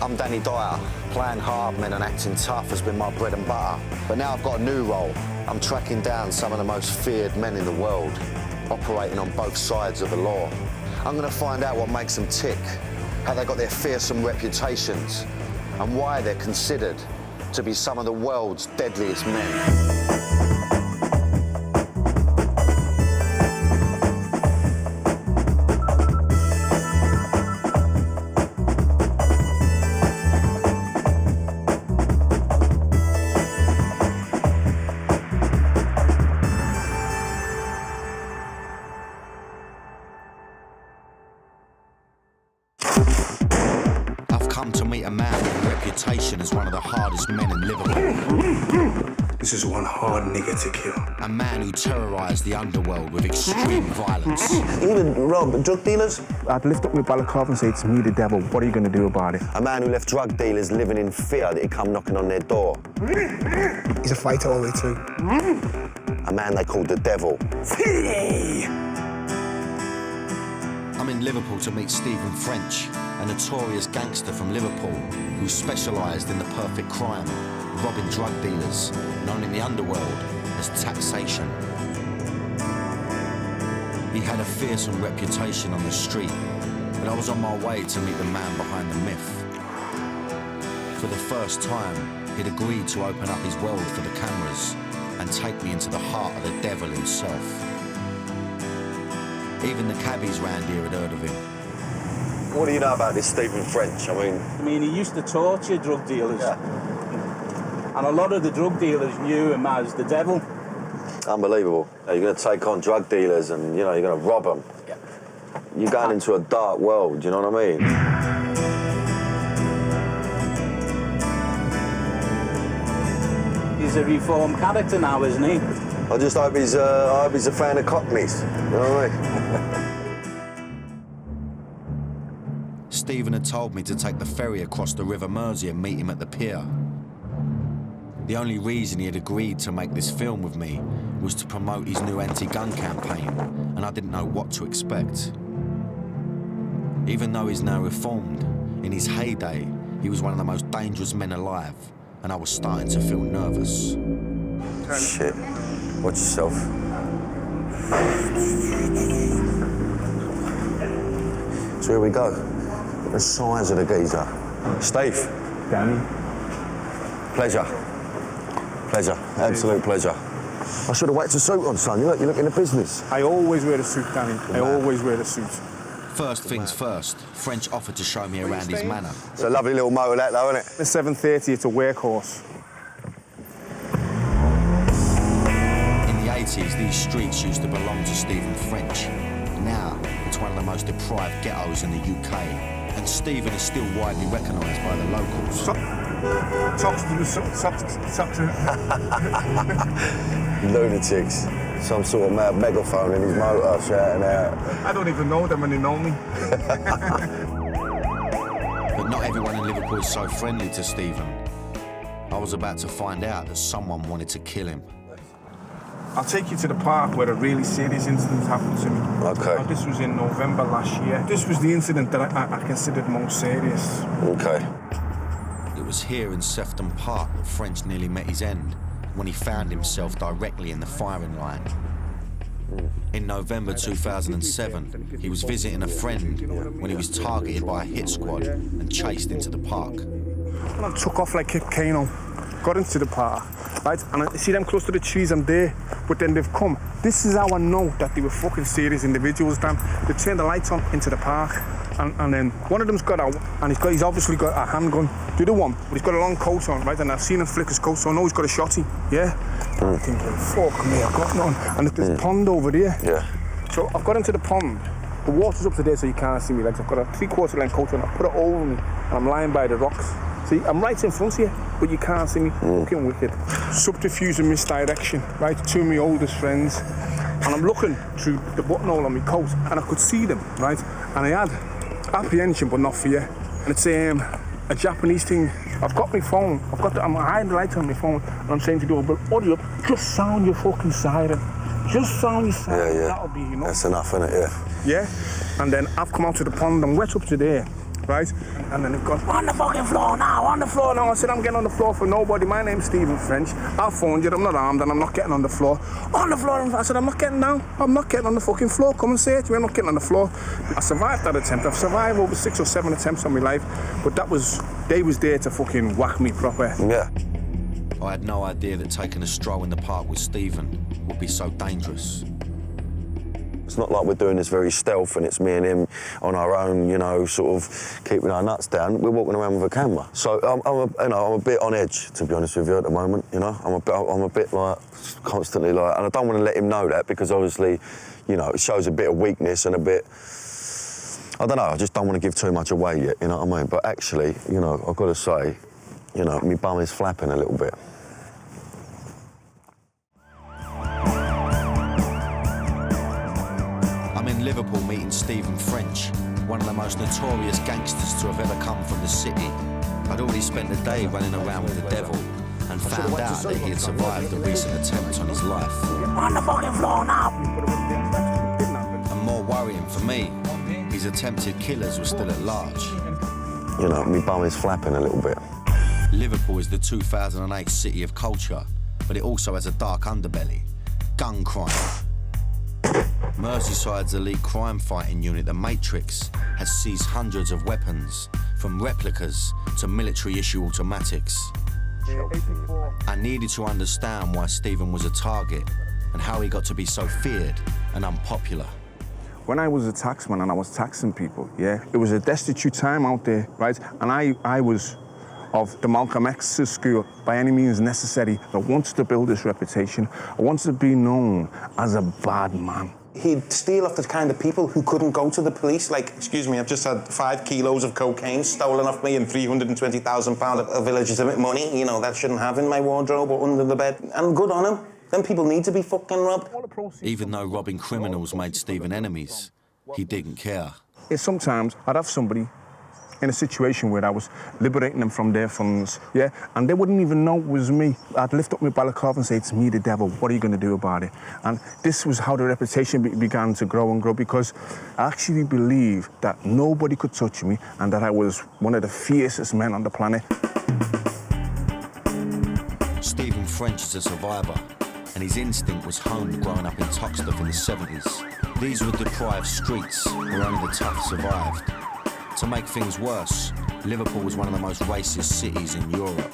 I'm Danny Dyer. Playing hard men and acting tough has been my bread and butter. But now I've got a new role. I'm tracking down some of the most feared men in the world, operating on both sides of the law. I'm going to find out what makes them tick, how they got their fearsome reputations, and why they're considered to be some of the world's deadliest men. To meet a man with a reputation as one of the hardest men in Liverpool. This is one hard nigga to kill. A man who terrorised the underworld with extreme violence. Even rob drug dealers? I'd lift up my balaclava and say, it's me, the devil. What are you going to do about it? A man who left drug dealers living in fear that he'd come knocking on their door. He's a fighter all the way too. A man they called the devil. I'm in Liverpool to meet Stephen French, a notorious gangster from Liverpool who specialised in the perfect crime, robbing drug dealers, known in the underworld as taxation. He had a fearsome reputation on the street, but I was on my way to meet the man behind the myth. For the first time, he'd agreed to open up his world for the cameras and take me into the heart of the devil himself. Even the cabbies round here had heard of him. What do you know about this Stephen French? I mean, he used to torture drug dealers. Yeah. And a lot of the drug dealers knew him as the devil. Unbelievable. You're going to take on drug dealers and, you know, you're going to rob them. Yeah. You're going into a dark world, do you know what I mean? He's a reformed character now, isn't he? I just hope he's a fan of Cockneys, you know what I mean? Stephen had told me to take the ferry across the River Mersey and meet him at the pier. The only reason he had agreed to make this film with me was to promote his new anti-gun campaign, and I didn't know what to expect. Even though he's now reformed, in his heyday, he was one of the most dangerous men alive, and I was starting to feel nervous. Shit. Watch yourself. So here we go. The size of the geezer. Steve. Danny. Pleasure. Pleasure. Absolute pleasure. I should have waited to suit on, son. You look in the business. I always wear a suit, Danny. Always wear a suit. First things first, French offered to show me around his manor. It's a lovely little motor, that, though, isn't it? The 730, it's a workhorse. In the 80s, these streets used to belong to Stephen French. Now, it's one of the most deprived ghettos in the UK, and Stephen is still widely recognised by the locals. Lunatics. Some sort of mad megaphone in his motor shouting out. I don't even know them and they know me. But not everyone in Liverpool is so friendly to Stephen. I was about to find out that someone wanted to kill him. I'll take you to the park where a really serious incident happened to me. Okay. Now, this was in November last year. This was the incident that I considered most serious. Okay. It was here in Sefton Park that French nearly met his end when he found himself directly in the firing line. In November 2007, he was visiting a friend when he was targeted by a hit squad and chased into the park. And I took off like Kano, got into the park, right? And I see them close to the trees, I'm there, but then they've come. This is how I know that they were fucking serious individuals, Dan. They turned the lights on into the park, and then one of them's got out, and he's obviously got a handgun. The other one, but he's got a long coat on, right? And I've seen him flick his coat, so I know he's got a shotty, yeah? I'm thinking, fuck me, I've got none. And there's a pond over there. Yeah. So I've got into the pond. The water's up to there so you can't see me legs. I've got a 3/4 length coat on, I put it over me, and I'm lying by the rocks. See, I'm right in front of you, but you can't see me. Fucking wicked. Subterfuge and misdirection, right? Two of my oldest friends. And I'm looking through the buttonhole on my coat, and I could see them, right? And I had apprehension, but not fear. And it's a Japanese thing. I've got my phone. I'm hiding the light on my phone, and I'm saying to the but audio, just sound your fucking siren. Just sound your siren. Yeah. That'll be enough. That's enough, isn't it? Yeah. Yeah. And then I've come out to the pond. I'm wet up to there. right? And then it goes, on the fucking floor now, on the floor now. I said, I'm getting on the floor for nobody. My name's Stephen French. I'll phone you, I'm not armed and I'm not getting on the floor. On the floor, I said, I'm not getting down. I'm not getting on the fucking floor. Come and say it to me, I'm not getting on the floor. I survived that attempt. I've survived over 6 or 7 attempts on my life, but they was there to fucking whack me proper. Yeah. I had no idea that taking a stroll in the park with Stephen would be so dangerous. It's not like we're doing this very stealth and it's me and him on our own, you know, sort of keeping our nuts down. We're walking around with a camera. So I'm a bit on edge, to be honest with you, at the moment, you know. I'm a bit like, constantly like, and I don't want to let him know that because obviously, you know, it shows a bit of weakness and a bit, I don't know, I just don't want to give too much away yet, you know what I mean? But actually, you know, I've got to say, you know, my bum is flapping a little bit. I'm in Liverpool meeting Stephen French, one of the most notorious gangsters to have ever come from the city. I'd already spent the day running around with the devil and found out that he had survived a recent attempt on his life. On the fucking floor now! And more worrying for me, his attempted killers were still at large. You know, my bum is flapping a little bit. Liverpool is the 2008 city of culture, but it also has a dark underbelly, gun crime. Merseyside's elite crime fighting unit, the Matrix, has seized hundreds of weapons, from replicas to military-issue automatics. I needed to understand why Stephen was a target and how he got to be so feared and unpopular. When I was a taxman and I was taxing people, yeah, it was a destitute time out there, right? And I was of the Malcolm X's school, by any means necessary. I wanted to build this reputation. I wanted to be known as a bad man. He'd steal off the kind of people who couldn't go to the police. Like, excuse me, I've just had 5 kilos of cocaine stolen off me and £320,000 of illegitimate money. You know, that shouldn't have in my wardrobe or under the bed. And good on him. Then people need to be fucking robbed. Even though robbing criminals made Stephen enemies, he didn't care. Sometimes I'd have somebody in a situation where I was liberating them from their funds, yeah, and they wouldn't even know it was me. I'd lift up my balaclava and say, it's me, the devil, what are you going to do about it? And this was how the reputation began to grow and grow, because I actually believed that nobody could touch me and that I was one of the fiercest men on the planet. Stephen French is a survivor, and his instinct was honed growing up in Toxteth in the 70s. These were deprived streets where only the tough survived. To make things worse, Liverpool was one of the most racist cities in Europe.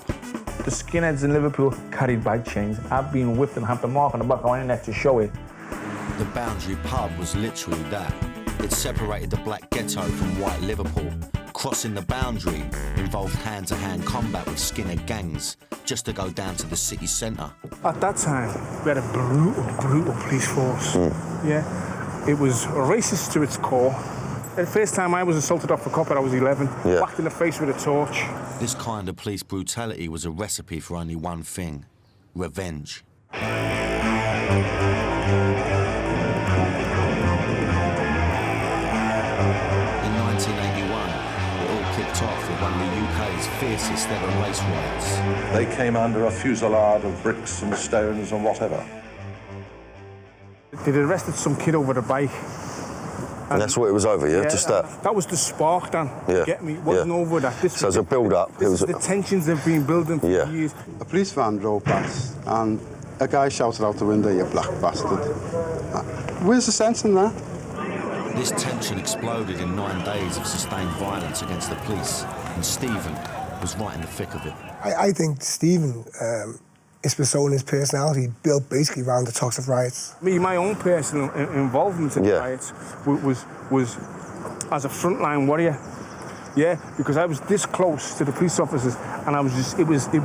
The skinheads in Liverpool carried bike chains. I've been whipped and have the mark on the back of my neck to show it. The Boundary pub was literally that. It separated the black ghetto from white Liverpool. Crossing the boundary involved hand-to-hand combat with skinhead gangs just to go down to the city centre. At that time, we had a brutal police force. Yeah, it was racist to its core. The first time I was assaulted off a cop when I was 11, whacked in the face with a torch. This kind of police brutality was a recipe for only one thing: revenge. In 1981, it all kicked off with one of the UK's fiercest ever race riots. They came under a fusillade of bricks and stones and whatever. They'd arrested some kid over the bike. And that's what it was over, yeah? Just that? That was the spark, Dan. Yeah. Get me? It wasn't over that. This so as a build-up. This was the tensions they've been building for years. A police van drove past and a guy shouted out the window, "You black bastard." Where's the sense in that? This tension exploded in 9 days of sustained violence against the police, and Stephen was right in the thick of it. I think Stephen, his persona, his personality, built basically around the Toxteth riots. My own personal involvement in the riots was as a frontline warrior. Yeah, because I was this close to the police officers, and I was just, it was the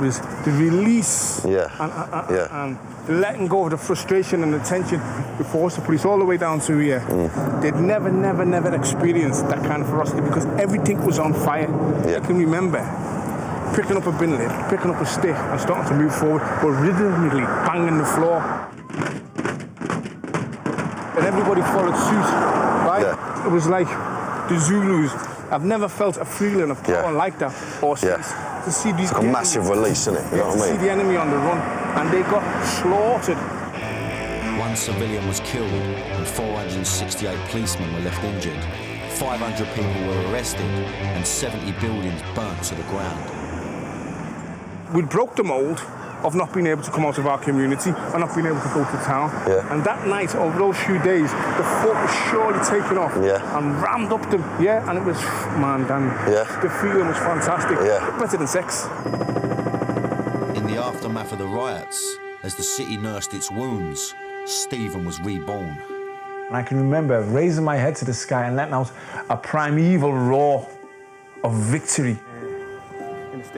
release and the letting go of the frustration and the tension before the police all the way down to here. They'd never experienced that kind of ferocity because everything was on fire. I can remember picking up a bin lid, picking up a stick and starting to move forward, but rhythmically banging the floor. And everybody followed suit, right? It was like the Zulus. I've never felt a feeling of power like that, or to see these. It's like a massive release, isn't it? You know what I mean? See the enemy on the run, and they got slaughtered. One civilian was killed, and 468 policemen were left injured. 500 people were arrested and 70 buildings burnt to the ground. We broke the mould of not being able to come out of our community and not being able to go to town. Yeah. And that night, over those few days, the foot was surely taken off and rammed up them. Yeah, and it was, man, Dan, the feeling was fantastic. Yeah. Better than sex. In the aftermath of the riots, as the city nursed its wounds, Stephen was reborn. And I can remember raising my head to the sky and letting out a primeval roar of victory.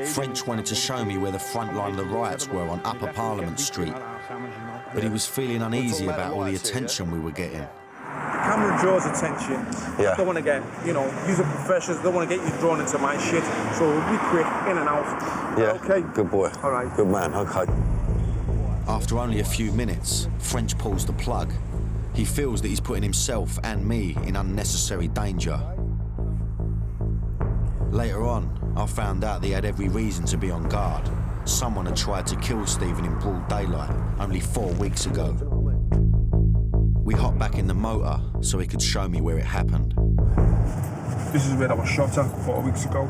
French wanted to show me where the front line of the riots were on Upper Parliament Street, but he was feeling uneasy about all the attention we were getting. The camera draws attention. Yeah. I don't want to get, use of professionals, don't want to get you drawn into my shit. So we'll be quick, in and out. Yeah. Okay. Good boy. All right. Good man. Okay. After only a few minutes, French pulls the plug. He feels that he's putting himself and me in unnecessary danger. Later on, I found out that he had every reason to be on guard. Someone had tried to kill Stephen in broad daylight only 4 weeks ago. We hopped back in the motor so he could show me where it happened. This is where I was shot at 4 weeks ago.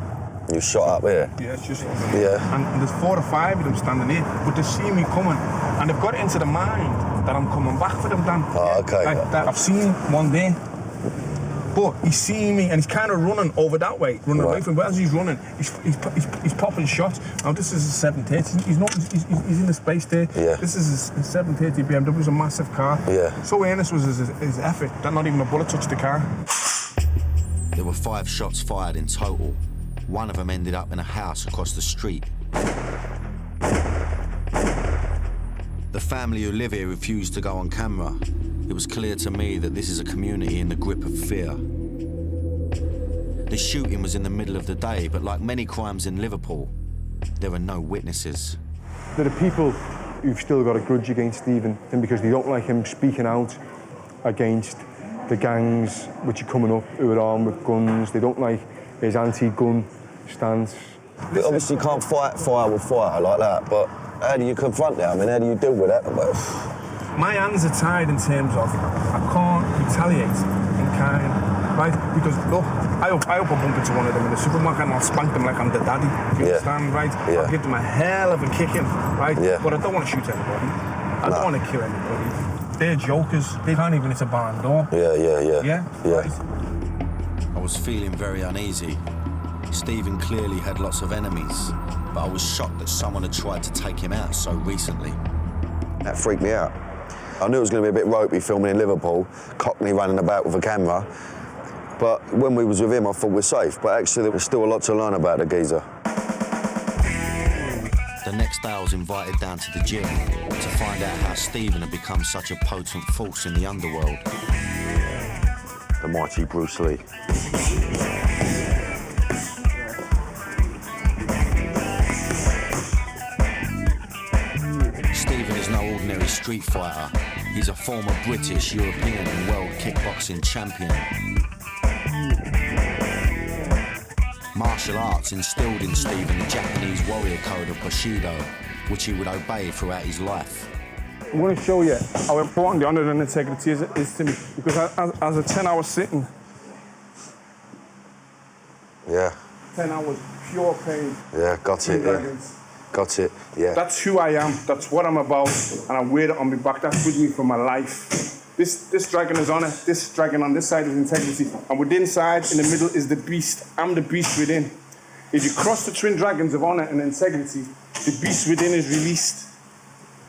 You shot up here? Yeah, it's just... Yeah. And there's 4 or 5 of them standing here, but they see me coming, and they've got it into the mind that I'm coming back for them, Dan. Oh, okay. That I've seen one day. But he's seeing me and he's kind of running over that way, running away from me. But as he's running, he's popping shots. Now this is a 730. He's in the space there. Yeah. This is a 730 BMW. It's a massive car. Yeah. So earnest was his effort that not even a bullet touched the car. There were 5 shots fired in total. One of them ended up in a house across the street. The family who live here refused to go on camera. It was clear to me that this is a community in the grip of fear. The shooting was in the middle of the day, but like many crimes in Liverpool, there are no witnesses. There are people who've still got a grudge against Stephen, and because they don't like him speaking out against the gangs which are coming up, who are armed with guns. They don't like his anti-gun stance. But obviously you can't fight fire with fire like that, but how do you confront that? I mean, how do you deal with that? My hands are tied in terms of I can't retaliate in kind, right? Because look, I hope I bump into one of them in the supermarket and I'll spank them like I'm the daddy. You understand, right? Yeah. I'll give them a hell of a kicking, right? Yeah. But I don't want to shoot anybody. I don't want to kill anybody. They're jokers. They can't even hit a barn door. Yeah. Right? I was feeling very uneasy. Stephen clearly had lots of enemies, but I was shocked that someone had tried to take him out so recently. That freaked me out. I knew it was going to be a bit ropey filming in Liverpool, Cockney running about with a camera. But when we was with him, I thought we're safe. But actually, there was still a lot to learn about the geezer. The next day, I was invited down to the gym to find out how Stephen had become such a potent force in the underworld. The mighty Bruce Lee. Stephen is no ordinary street fighter. He's a former British, European and world kickboxing champion. Martial arts instilled in Stephen the Japanese warrior code of Bushido, which he would obey throughout his life. I'm going to show you how important the honour and integrity is to me. Because as a 10-hour sitting, 10 hours, pure pain. Yeah, got it, Got it, yeah. That's who I am, that's what I'm about, and I wear it on my back. That's with me for my life. This dragon is honour, this dragon on this side is integrity, and within side, in the middle, is the beast. I'm the beast within. If you cross the twin dragons of honour and integrity, the beast within is released.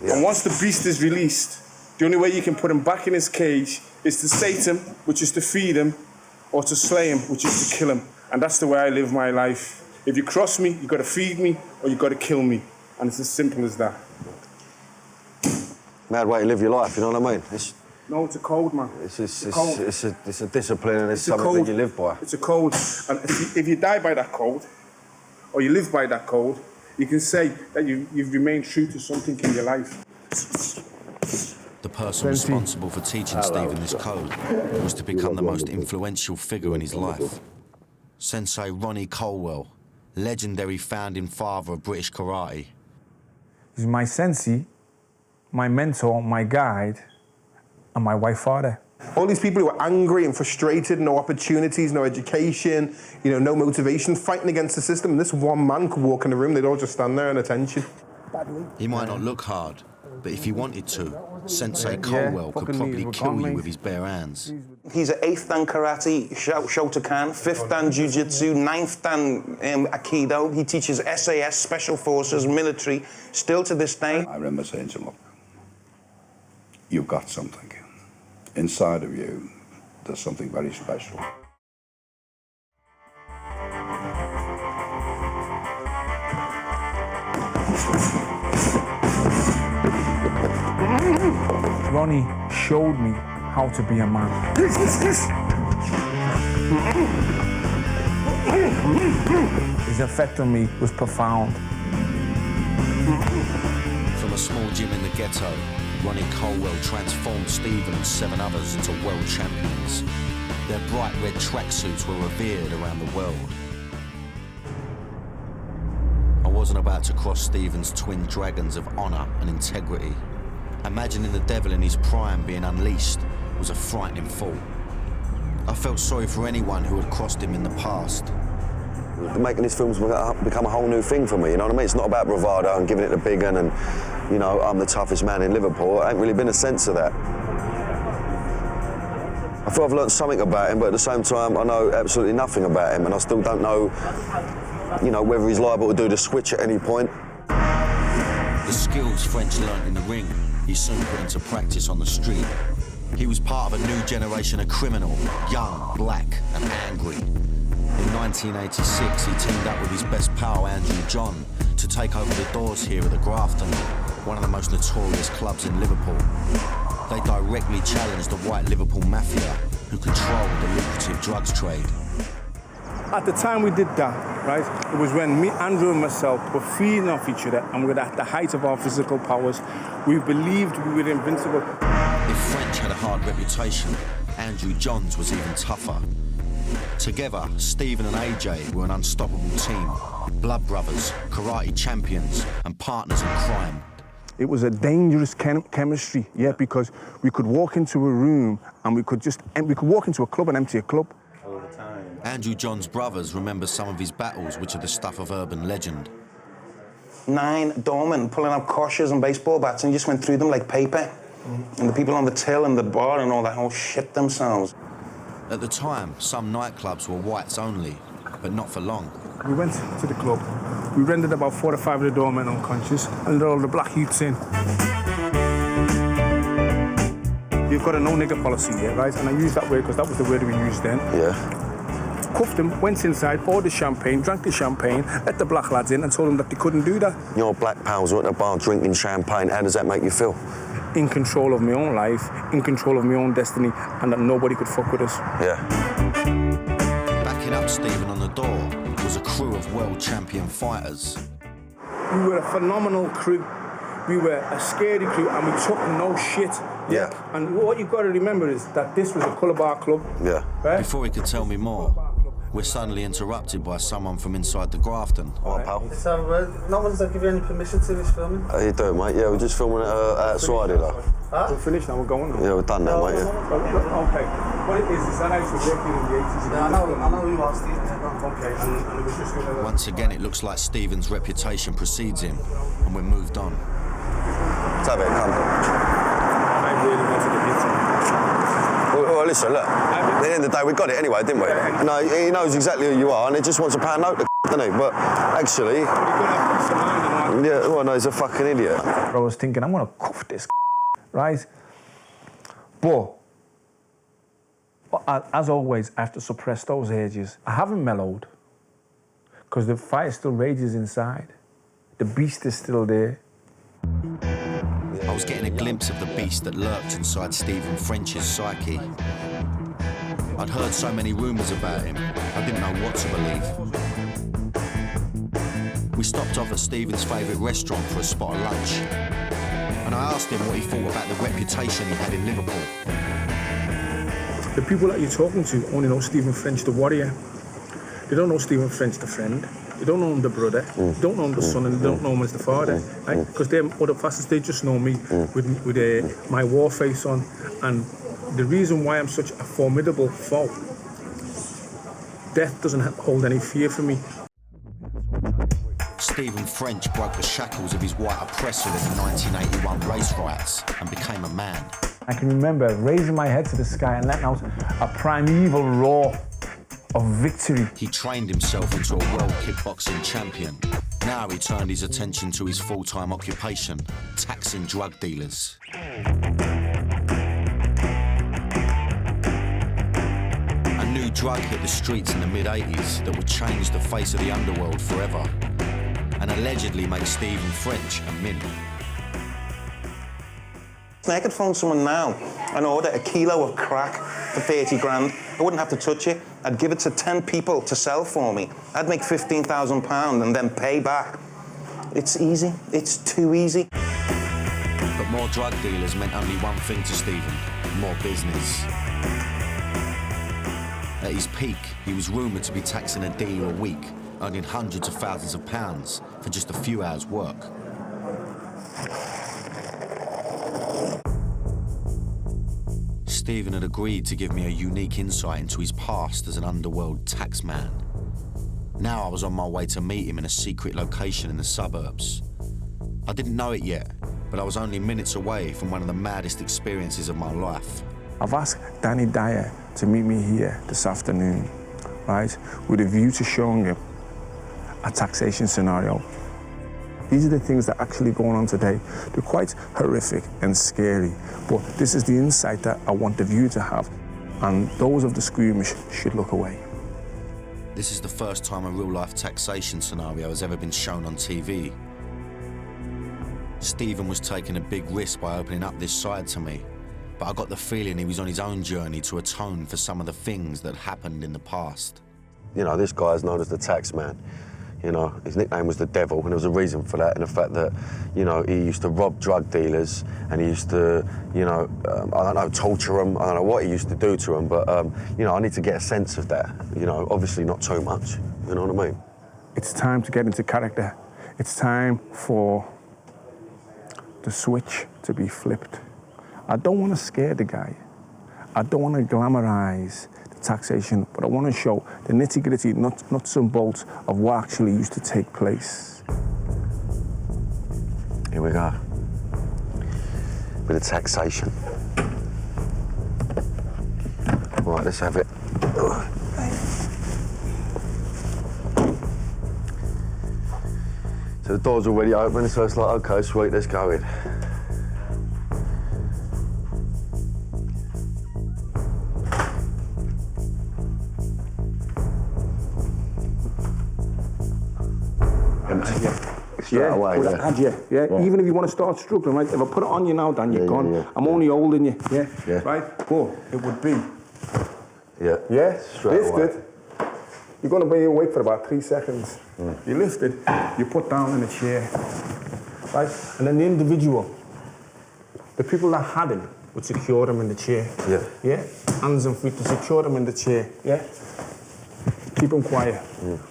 Yeah. And once the beast is released, the only way you can put him back in his cage is to sate him, which is to feed him, or to slay him, which is to kill him. And that's the way I live my life. If you cross me, you've got to feed me, or you've got to kill me. And it's as simple as that. Mad way to live your life, you know what I mean? No, it's a code, man. It's a discipline and it's something that you live by. It's a code. And if you die by that code, or you live by that code, you can say that you've remained true to something in your life. The person responsible for teaching Stephen this code was to become the most influential figure in his life. Sensei Ronnie Colwell, legendary founding father of British karate. He's my sensei, my mentor, my guide, and my wife father. All these people who are angry and frustrated, no opportunities, no education, you know, no motivation, fighting against the system. And this one man could walk in the room, they'd all just stand there in attention. He might not look hard, but if he wanted to, Sensei Colwell could probably kill you with his bare hands. He's an 8th dan karate, Shotokan, 5th dan jiu-jitsu, 9th dan aikido. He teaches SAS, special forces, military, still to this day. I remember saying to him, look, you've got something. Inside of you, there's something very special. Ronnie showed me how to be a man. His effect on me was profound. From a small gym in the ghetto, Ronnie Colwell transformed Stephen and 7 others into world champions. Their bright red tracksuits were revered around the world. I wasn't about to cross Stephen's twin dragons of honour and integrity. Imagining the devil in his prime being unleashed was a frightening thought. I felt sorry for anyone who had crossed him in the past. Making these films become a whole new thing for me, you know what I mean? It's not about bravado and giving it the big one and, you know, I'm the toughest man in Liverpool. I ain't really been a sense of that. I feel I've learned something about him, but at the same time, I know absolutely nothing about him, and I still don't know, you know, whether he's liable to do the switch at any point. The skills French learnt in the ring, he soon put into practice on the street. He was part of a new generation of criminal, young, black, and angry. In 1986, he teamed up with his best pal, Andrew John, to take over the doors here at the Grafton, one of the most notorious clubs in Liverpool. They directly challenged the white Liverpool mafia, who controlled the lucrative drugs trade. At the time we did that, right, it was when me, Andrew and myself were feeding off each other and we were at the height of our physical powers. We believed we were invincible. If French had a hard reputation, Andrew Johns was even tougher. Together, Stephen and AJ were an unstoppable team. Blood brothers, karate champions, and partners in crime. It was a dangerous chemistry, yeah, because we could walk into a room and we could walk into a club and empty a club. All the time. Andrew John's brothers remember some of his battles, which are the stuff of urban legend. 9 doormen pulling out koshers and baseball bats and just went through them like paper. And the people on the till and the bar and all that all shit themselves. At the time, some nightclubs were whites only, but not for long. We went to the club. We rendered about 4 or 5 of the doormen unconscious and let all the black youths in. We've got a no nigger policy here, right? And I use that word because that was the word we used then. Yeah. Cuffed them, went inside, ordered champagne, drank the champagne, let the black lads in and told them that they couldn't do that. Your black pals were at the bar drinking champagne. How does that make you feel? In control of my own life, in control of my own destiny, and that nobody could fuck with us. Yeah. Backing up Stephen on the door was a crew of world champion fighters. We were a phenomenal crew. We were a scary crew, and we took no shit. Yeah. And what you've got to remember is that this was a colour bar club. Yeah. Right? Before he could tell me more, we're suddenly interrupted by someone from inside the Grafton. All right, pal. So, no one's give you any permission to this filming? How you doing, mate? Yeah, we're just filming it outside here, though. Huh? We're finished now, we're going now. Yeah, we're done now, mate, yeah. Okay. What it is that I used to work here in the 80s. Yeah, I know who you are, Steve. Okay, and it was just gonna... Once again, it looks like Stephen's reputation precedes him, and we're moved on. Let's have it, come. I really wanted to hit him. Well, listen, look. At the end of the day, we got it anyway, didn't we? No, he knows exactly who you are, and he just wants a pound note, doesn't he? But actually... Yeah, well, no, he's a fucking idiot. I was thinking, I'm gonna cuff this, right? But, as always, I have to suppress those urges. I haven't mellowed, because the fire still rages inside. The beast is still there. I was getting a glimpse of the beast that lurked inside Stephen French's psyche. I'd heard so many rumours about him, I didn't know what to believe. We stopped off at Stephen's favourite restaurant for a spot of lunch, and I asked him what he thought about the reputation he had in Liverpool. The people that you're talking to only know Stephen French, the warrior. They don't know Stephen French, the friend. They don't know him the brother, they don't know him the son, and they don't know him as the father, right? Because they're other facets, they just know me with my war face on and the reason why I'm such a formidable foe, death doesn't hold any fear for me. Stephen French broke the shackles of his white oppressor in the 1981 race riots and became a man. I can remember raising my head to the sky and letting out a primeval roar of victory. He trained himself into a world kickboxing champion. Now he turned his attention to his full-time occupation, taxing drug dealers. A new drug hit the streets in the mid-80s that would change the face of the underworld forever, and allegedly make Stephen French a mint. I could phone someone now and order a kilo of crack for 30 grand. I wouldn't have to touch it. I'd give it to 10 people to sell for me. I'd make £15,000 and then pay back. It's easy. It's too easy. But more drug dealers meant only one thing to Stephen: more business. At his peak, he was rumoured to be taxing a dealer a week, earning hundreds of thousands of pounds for just a few hours' work. Stephen had agreed to give me a unique insight into his past as an underworld taxman. Now I was on my way to meet him in a secret location in the suburbs. I didn't know it yet, but I was only minutes away from one of the maddest experiences of my life. I've asked Danny Dyer to meet me here this afternoon, right, with a view to showing him a taxation scenario. These are the things that are actually going on today. They're quite horrific and scary, but this is the insight that I want the viewer to have, and those of the squeamish should look away. This is the first time a real-life taxation scenario has ever been shown on TV. Stephen was taking a big risk by opening up this side to me, but I got the feeling he was on his own journey to atone for some of the things that happened in the past. You know, this guy is known as the tax man. You know, his nickname was the Devil, and there was a reason for that, in the fact that, you know, he used to rob drug dealers, and he used to, you know, I don't know, torture them. I don't know what he used to do to them, but, you know, I need to get a sense of that. You know, obviously not too much, you know what I mean? It's time to get into character. It's time for the switch to be flipped. I don't want to scare the guy. I don't want to glamorize taxation, but I want to show the nitty-gritty nuts and bolts of what actually used to take place. Here we go. Bit of taxation. Right, let's have it. So the door's already open, so it's like, okay, sweet, let's go in. Yeah, away, with that had you. Yeah, even if you want to start struggling, right? If I put it on you now, Dan, you're gone. Yeah. I'm only holding you. Yeah. Yeah. Right? But it would be. Yeah. Yeah. Straight Lifted. You're going to be awake for about 3 seconds. You lifted. You put down in a chair. Right? And then the individual, the people that had him, would secure him in the chair. Yeah. Yeah. Hands and feet to secure him in the chair. Yeah. Keep him quiet.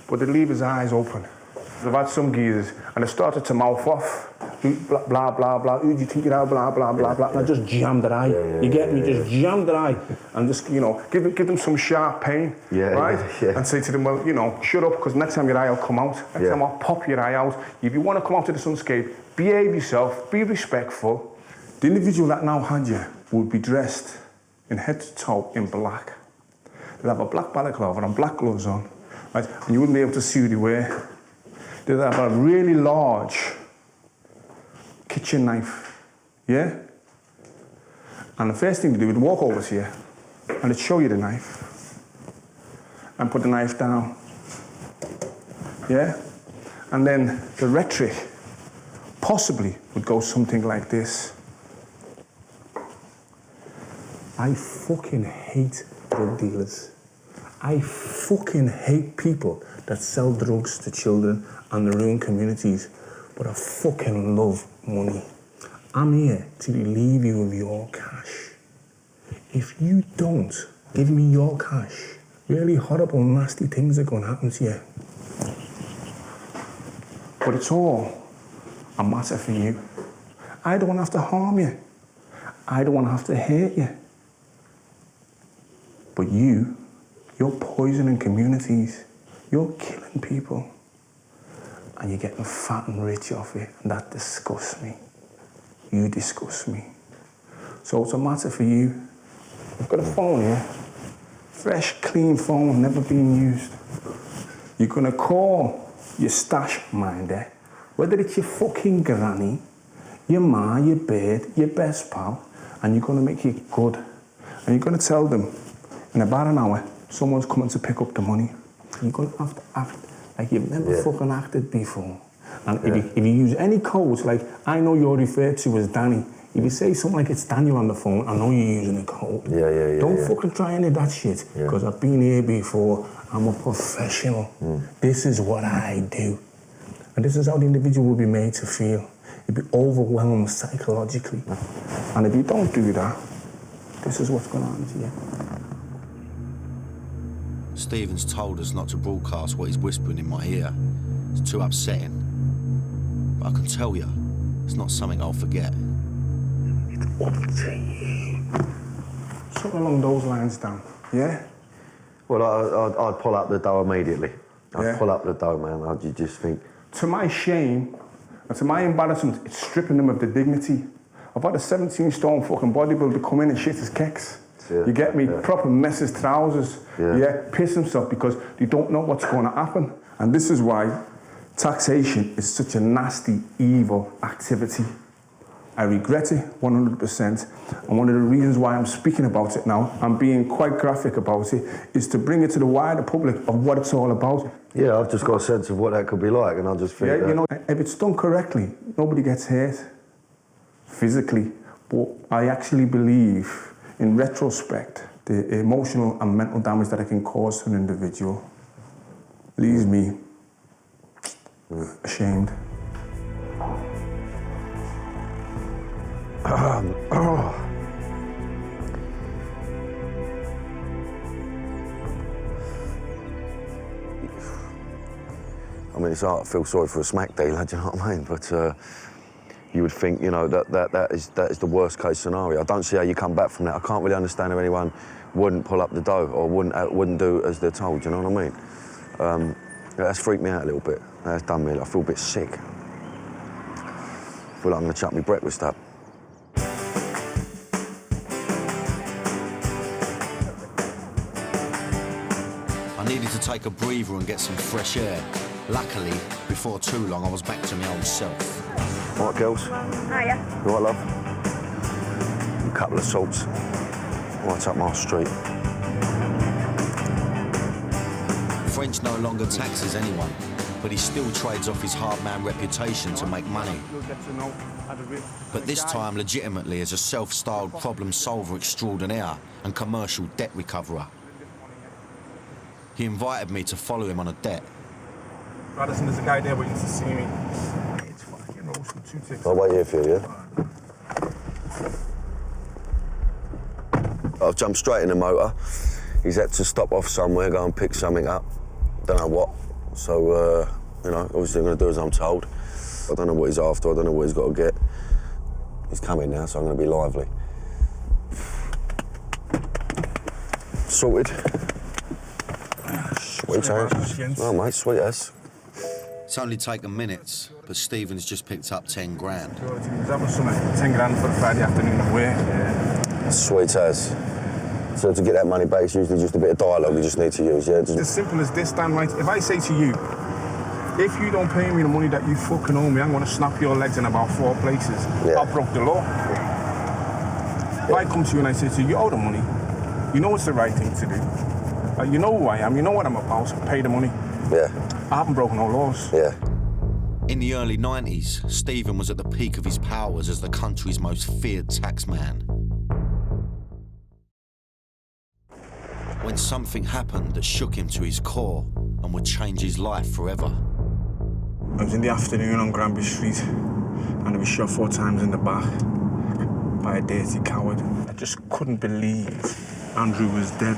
But they leave his eyes open. I've had some geezers, and they started to mouth off, blah, blah, blah, blah, who do you think you are, blah, blah, blah, blah, and I just jammed their eye. You get me? Just jammed their eye, and just, you know, give them some sharp pain, right? And say to them, well, you know, shut up, because next time your eye will come out, next time I'll pop your eye out. If you want to come out to the sunscape, behave yourself, be respectful. The individual that now had you would be dressed in head to toe in black. They'd have a black balaclava and black gloves on, right? And you wouldn't be able to see who they were. They'd have a really large kitchen knife, yeah? And the first thing to do would walk over to you and they'd show you the knife and put the knife down, yeah? And then the rhetoric possibly would go something like this. I fucking hate drug dealers. I fucking hate people that sell drugs to children and they ruin communities, but I fucking love money. I'm here to relieve you of your cash. If you don't give me your cash, really horrible, nasty things are going to happen to you. But it's all a matter for you. I don't want to have to harm you. I don't want to have to hurt you. But you're poisoning communities. You're killing people. And you're getting fat and rich off it, and that disgusts me. You disgust me. So it's a matter for you. I've got a phone here. Fresh, clean phone, never been used. You're gonna call your stash minder, whether it's your fucking granny, your ma, your bird, your best pal, and you're gonna make it good. And you're gonna tell them, in about an hour, someone's coming to pick up the money. You're gonna have to act like you've never fucking acted before. And if you use any codes, like I know you're referred to as Danny, if you say something like it's Daniel on the phone, I know you're using a code. Don't fucking try any of that shit, because I've been here before. I'm a professional. This is what I do. And this is how the individual will be made to feel. You'll be overwhelmed psychologically. And if you don't do that, this is what's going to happen to you. Stephen's told us not to broadcast what he's whispering in my ear. It's too upsetting. But I can tell you, it's not something I'll forget. It's up to you. Something along those lines, Dan. Yeah? Well, I'd pull up the dough immediately. I'd pull up the dough, man. I'd just think... To my shame, and to my embarrassment, it's stripping them of the dignity. I've had a 17-stone fucking bodybuilder come in and shit his kecks. You get me? Proper mess his trousers. Piss himself because they don't know what's going to happen. And this is why taxation is such a nasty, evil activity. I regret it 100%. And one of the reasons why I'm speaking about it now, I'm being quite graphic about it, is to bring it to the wider public of what it's all about. Yeah, I've just got a sense of what that could be like, and I just think you know, if it's done correctly, nobody gets hurt physically. But I actually believe, in retrospect, the emotional and mental damage that it can cause to an individual leaves me ashamed. I mean, it's hard to feel sorry for a smack dealer, do you know what I mean? But you would think, you know, that is the worst case scenario. I don't see how you come back from that. I can't really understand how anyone wouldn't pull up the dough or wouldn't do as they're told, do you know what I mean? That's freaked me out a little bit. That's done me. I feel a bit sick. I feel like I'm gonna chuck my breakfast up. I needed to take a breather and get some fresh air. Luckily, before too long, I was back to my old self. All right, girls? Hiya. You all right, love? A couple of salts. Right up my street. French no longer taxes anyone, but he still trades off his hard man reputation to make money. But this time, legitimately, as a self-styled problem solver extraordinaire and commercial debt recoverer. He invited me to follow him on a debt. Radisson, there's a guy there waiting to see me. It's fucking rolls for 2 ticks. I'll wait here for you, yeah? I've jumped straight in the motor. He's had to stop off somewhere, go and pick something up. Don't know what. So, you know, obviously I'm going to do as I'm told. I don't know what he's after, I don't know what he's got to get. He's coming now, so I'm going to be lively. Sorted. Sweet as. No, mate, sweet as. It's only taken minutes, but Stephen's just picked up 10 grand. That was something, 10 grand for a Friday afternoon of work. Yeah. Sweet as. So to get that money back, it's usually just a bit of dialogue you just need to use, yeah? It's as simple as this, Dan, right? If I say to you, if you don't pay me the money that you fucking owe me, I'm gonna snap your legs in about 4 places. Yeah. I broke the law. If I come to you and I say to you, you owe the money, you know it's the right thing to do. You know who I am, you know what I'm about, so pay the money. Yeah. I haven't broken no laws. Yeah. In the early 90s, Stephen was at the peak of his powers as the country's most feared taxman. When something happened that shook him to his core and would change his life forever. I was in the afternoon on Granby Street and I was shot 4 times in the back by a dirty coward. I just couldn't believe Andrew was dead.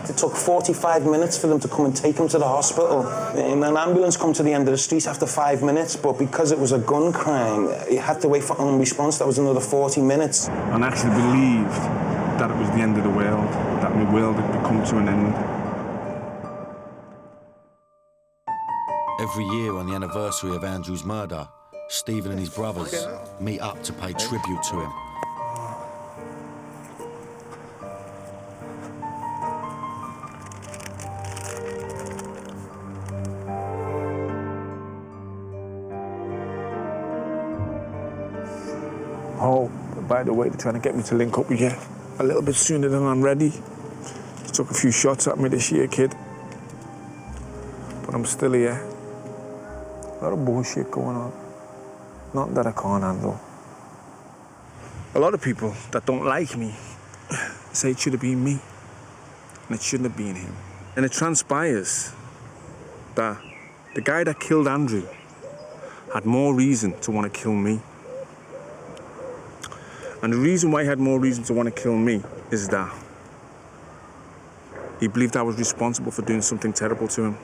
It took 45 minutes for them to come and take him to the hospital. And an ambulance come to the end of the street after 5 minutes, but because it was a gun crime, he had to wait for response. That was another 40 minutes. And I actually believed that it was the end of the world, that that my world had come to an end. Every year on the anniversary of Andrew's murder, Stephen and his brothers meet up to pay tribute to him. Oh, by the way, they're trying to get me to link up with you a little bit sooner than I'm ready. Just took a few shots at me this year, kid. But I'm still here. A lot of bullshit going on. Not that I can't handle. A lot of people that don't like me say it should have been me, and it shouldn't have been him. And it transpires that the guy that killed Andrew had more reason to want to kill me. And the reason why he had more reason to want to kill me is that he believed I was responsible for doing something terrible to him.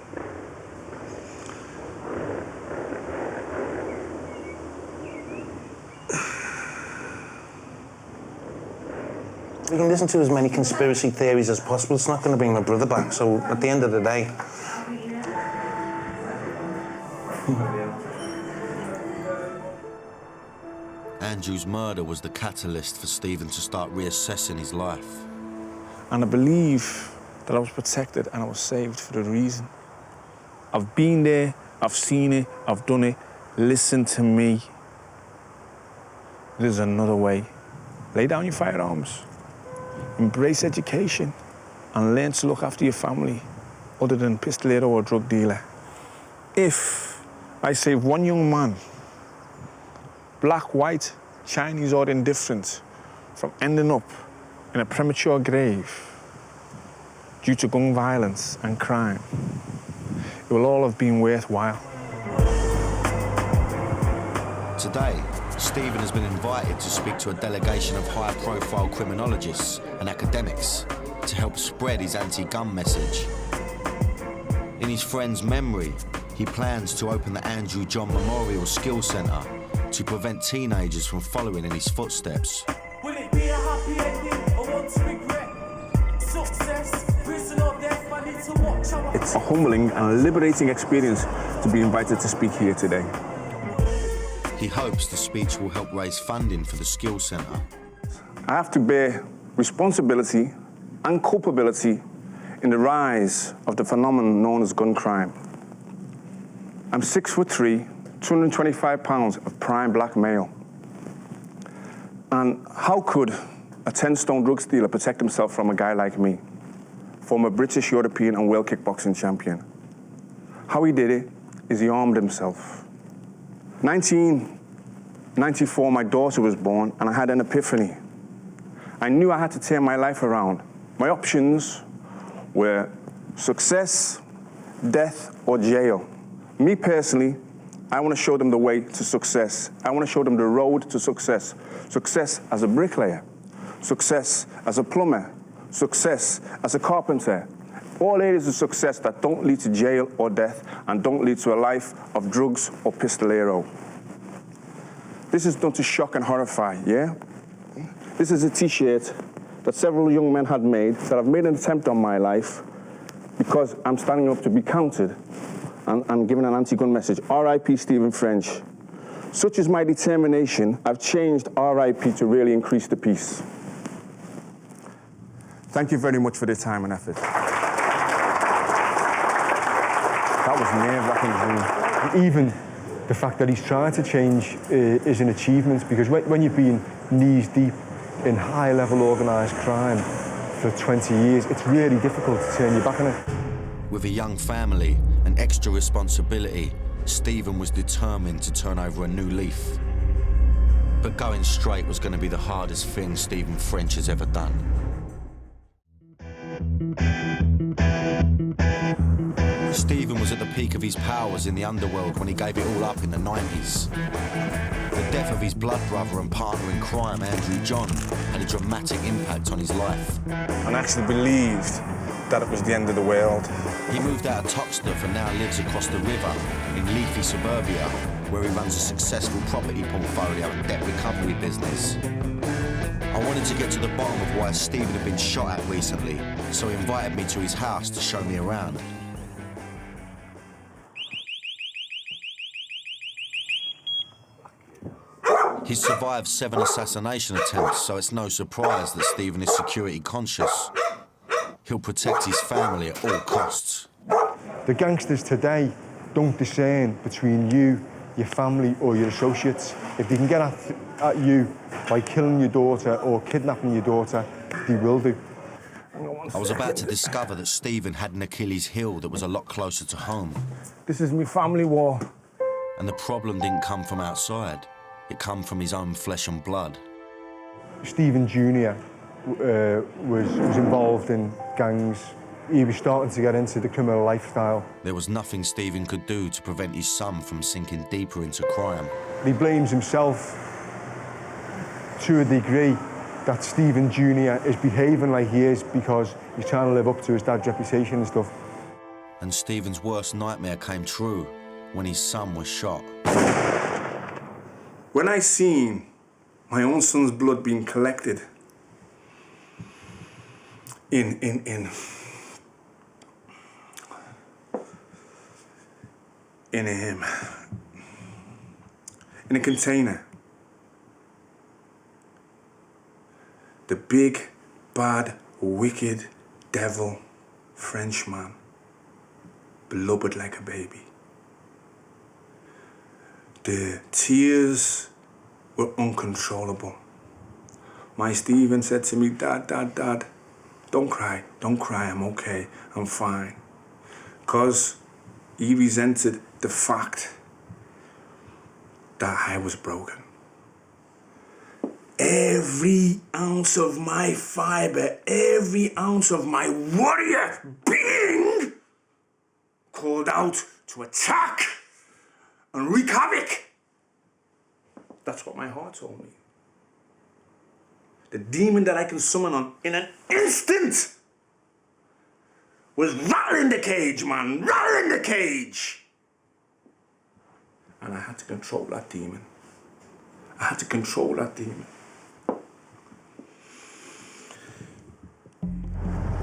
We can listen to as many conspiracy theories as possible. It's not going to bring my brother back. So at the end of the day, Andrew's murder was the catalyst for Stephen to start reassessing his life. And I believe that I was protected and I was saved for a reason. I've been there, I've seen it, I've done it. Listen to me. There's another way. Lay down your firearms. Embrace education and learn to look after your family other than pistolero or drug dealer. If I save one young man, black, white, Chinese or indifferent, from ending up in a premature grave due to gun violence and crime, it will all have been worthwhile. Today, Stephen has been invited to speak to a delegation of high-profile criminologists and academics to help spread his anti-gun message. In his friend's memory, he plans to open the Andrew John Memorial Skills Centre to prevent teenagers from following in his footsteps. Will it be a happy ending or one to regret? Success, prison or death, I need to watch out. It's a humbling and a liberating experience to be invited to speak here today. He hopes the speech will help raise funding for the Skills Centre. I have to bear responsibility and culpability in the rise of the phenomenon known as gun crime. I'm 6'3", 225 pounds of prime black male. And how could a 10-stone drug dealer protect himself from a guy like me, former British, European and world kickboxing champion? How he did it is he armed himself. 1994, my daughter was born and I had an epiphany. I knew I had to turn my life around. My options were success, death or jail. Me personally, I want to show them the way to success. I want to show them the road to success. Success as a bricklayer, success as a plumber, success as a carpenter. All areas of success that don't lead to jail or death and don't lead to a life of drugs or pistolero. This is done to shock and horrify, yeah? This is a t-shirt that several young men had made, that I've made an attempt on my life because I'm standing up to be counted and giving an anti-gun message. R.I.P. Stephen French. Such is my determination, I've changed R.I.P. to really increase the peace. Thank you very much for the time and effort. That was nerve-wracking. Even the fact that he's trying to change is an achievement, because when you've been knees deep in high-level organised crime for 20 years, it's really difficult to turn your back on it. With a young family and extra responsibility, Stephen was determined to turn over a new leaf. But going straight was going to be the hardest thing Stephen French has ever done. Stephen was at the peak of his powers in the underworld when he gave it all up in the 90s. The death of his blood brother and partner in crime, Andrew John, had a dramatic impact on his life. And I actually believed that it was the end of the world. He moved out of Toxteth and now lives across the river in leafy suburbia, where he runs a successful property portfolio and debt recovery business. I I wanted to get to the bottom of why Stephen had been shot at recently, so he invited me to his house to show me around. He's survived 7 assassination attempts, so it's no surprise that Stephen is security conscious. He'll protect his family at all costs. The gangsters today don't discern between you, your family or your associates. If they can get at you by killing your daughter or kidnapping your daughter, they will do. I was about to discover that Stephen had an Achilles heel that was a lot closer to home. This is my family war. And the problem didn't come from outside. It come from his own flesh and blood. Stephen Jr. was involved in gangs. He was starting to get into the criminal lifestyle. There was nothing Stephen could do to prevent his son from sinking deeper into crime. He blames himself to a degree that Stephen Jr. is behaving like he is because he's trying to live up to his dad's reputation and stuff. And Stephen's worst nightmare came true when his son was shot. When I seen my own son's blood being collected in a container, the big, bad, wicked devil Frenchman blubbered like a baby. The tears were uncontrollable. My Stephen said to me, Dad, don't cry, I'm okay, I'm fine. Because he resented the fact that I was broken. Every ounce of my fiber, every ounce of my warrior being called out to attack and wreak havoc. That's what my heart told me. The demon that I can summon on in an instant was rattling the cage, man, rattling the cage. And I had to control that demon. I had to control that demon.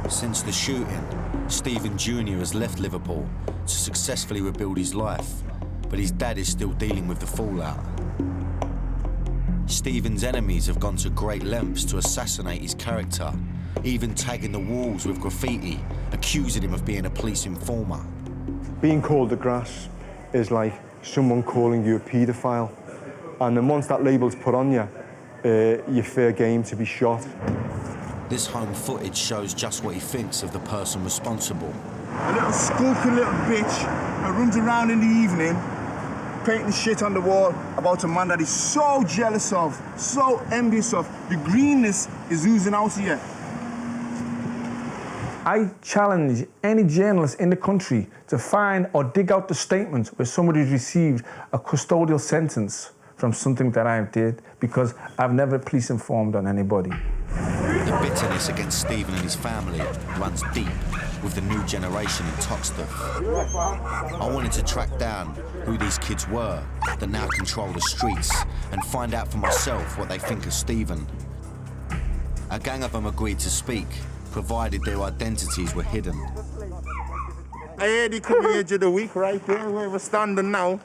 Since the shooting, Stephen Jr. has left Liverpool to successfully rebuild his life, but his dad is still dealing with the fallout. Stephen's enemies have gone to great lengths to assassinate his character, even tagging the walls with graffiti, accusing him of being a police informer. Being called the grass is like someone calling you a paedophile. And then once that label's put on you, you're fair game to be shot. This home footage shows just what he thinks of the person responsible. A little skulking little bitch that runs around in the evening painting shit on the wall about a man that he's so jealous of, so envious of. The greenness is oozing out here. I challenge any journalist in the country to find or dig out the statement where somebody's received a custodial sentence from something that I did, because I've never police informed on anybody. The bitterness against Stephen and his family runs deep with the new generation in Toxteth. I wanted to track down who these kids were that now control the streets and find out for myself what they think of Stephen. A gang of them agreed to speak, provided their identities were hidden. I heard he come here the week right there where we're standing now.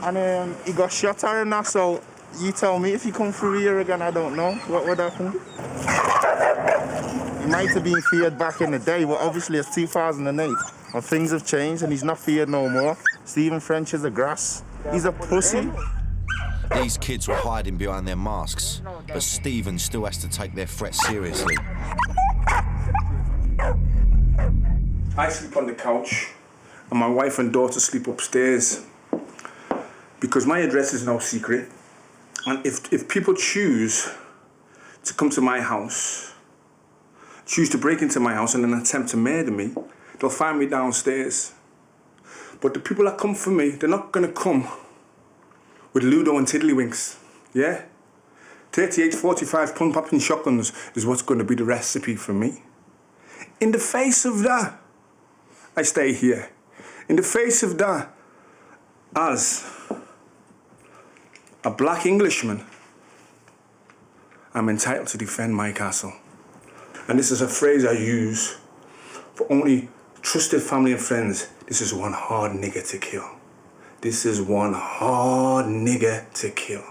And he got shot at and that, so you tell me if he come through here again, I don't know what would happen. He might have been feared back in the day, but obviously it's 2008 and things have changed and he's not feared no more. Stephen French is a grass. He's a pussy. These kids were hiding behind their masks, but Stephen still has to take their threat seriously. I sleep on the couch and my wife and daughter sleep upstairs because my address is no secret. And if people choose to come to my house, choose to break into my house in an attempt to murder me, they'll find me downstairs. But the people that come for me, they're not gonna come with Ludo and Tiddlywinks, yeah? 38, 45 pun-popping shotguns is what's gonna be the recipe for me. In the face of that, I stay here. In the face of that, as a black Englishman, I'm entitled to defend my castle. And this is a phrase I use for only trusted family and friends. This is one hard nigger to kill. This is one hard nigger to kill.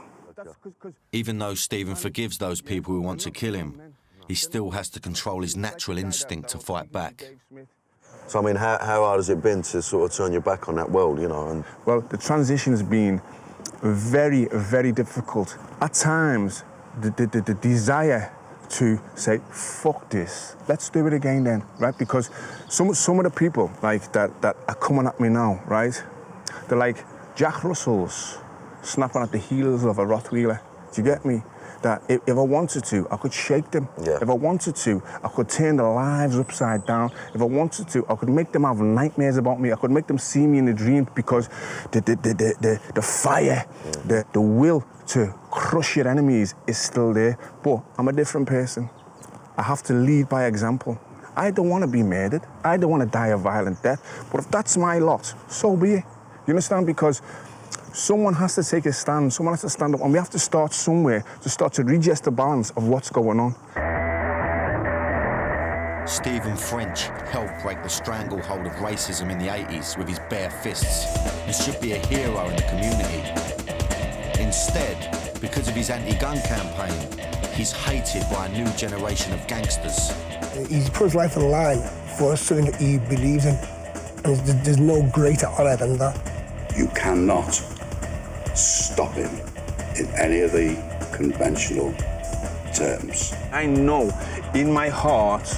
Even though Stephen forgives those people who want to kill him, he still has to control his natural instinct to fight back. So, I mean, how hard has it been to sort of turn your back on that world, you know? And well, the transition's been very, very difficult. At times, the desire to say, fuck this, let's do it again then, right? Because some of the people like that are coming at me now, right? They're like Jack Russells snapping at the heels of a Rottweiler. Do you get me? That if I wanted to, I could shake them. Yeah. If I wanted to, I could turn their lives upside down. If I wanted to, I could make them have nightmares about me. I could make them see me in a dream because the fire, the will to crush your enemies is still there. But I'm a different person. I have to lead by example. I don't want to be murdered. I don't want to die a violent death. But if that's my lot, so be it. You understand? Because someone has to take a stand, someone has to stand up, and we have to start somewhere to start to readjust the balance of what's going on. Stephen French helped break the stranglehold of racism in the 80s with his bare fists and should be a hero in the community. Instead, because of his anti-gun campaign, he's hated by a new generation of gangsters. He's put his life on the line for something that he believes in, and there's no greater honour than that. You cannot stop him in any of the conventional terms. I know in my heart,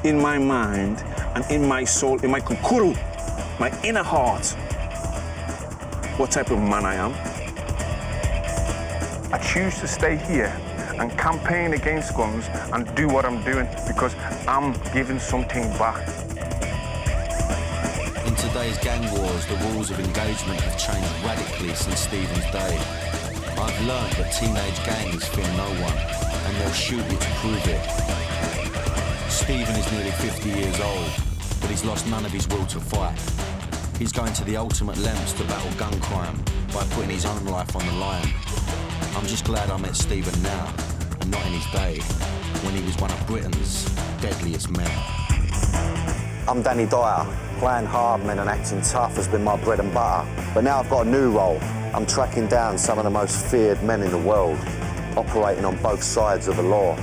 in my mind, and in my soul, in my kukuru, my inner heart, what type of man I am. I choose to stay here and campaign against guns and do what I'm doing because I'm giving something back. In today's gang wars, the rules of engagement have changed radically since Stephen's day. I've learned that teenage gangs fear no one, and they'll shoot you to prove it. Stephen is nearly 50 years old, but he's lost none of his will to fight. He's going to the ultimate lengths to battle gun crime by putting his own life on the line. I'm just glad I met Stephen now, and not in his day, when he was one of Britain's deadliest men. I'm Danny Dyer. Playing hard men and acting tough has been my bread and butter. But now I've got a new role. I'm tracking down some of the most feared men in the world, operating on both sides of the law.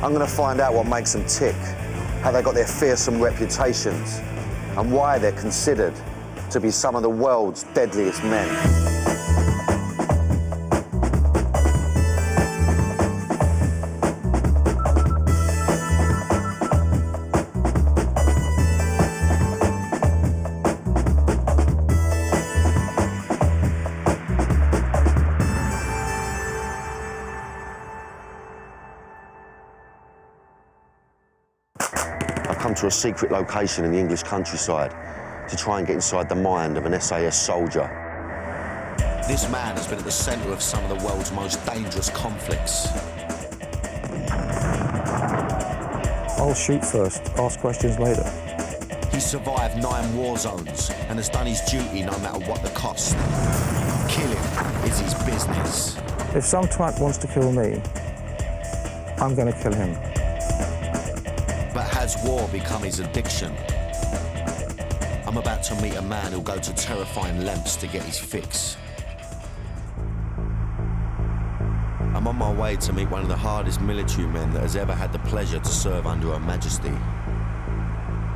I'm going to find out what makes them tick, how they got their fearsome reputations, and why they're considered to be some of the world's deadliest men. To a secret location in the English countryside to try and get inside the mind of an SAS soldier. This man has been at the centre of some of the world's most dangerous conflicts. I'll shoot first, ask questions later. He's survived 9 war zones and has done his duty no matter what the cost. Killing is his business. If some twat wants to kill me, I'm going to kill him. But has war become his addiction? I'm about to meet a man who'll go to terrifying lengths to get his fix. I'm on my way to meet one of the hardest military men that has ever had the pleasure to serve under Her Majesty.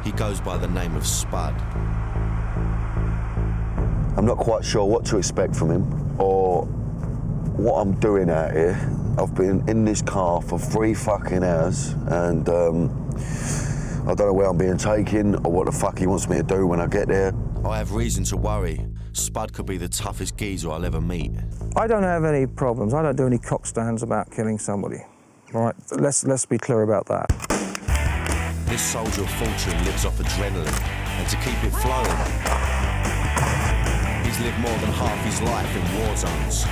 He goes by the name of Spud. I'm not quite sure what to expect from him or what I'm doing out here. I've been in this car for 3 fucking hours and I don't know where I'm being taken or what the fuck he wants me to do when I get there. I have reason to worry. Spud could be the toughest geezer I'll ever meet. I don't have any problems. I don't do any cock stands about killing somebody. All right, let's be clear about that. This soldier of fortune lives off adrenaline, and to keep it flowing, he's lived more than half his life in war zones.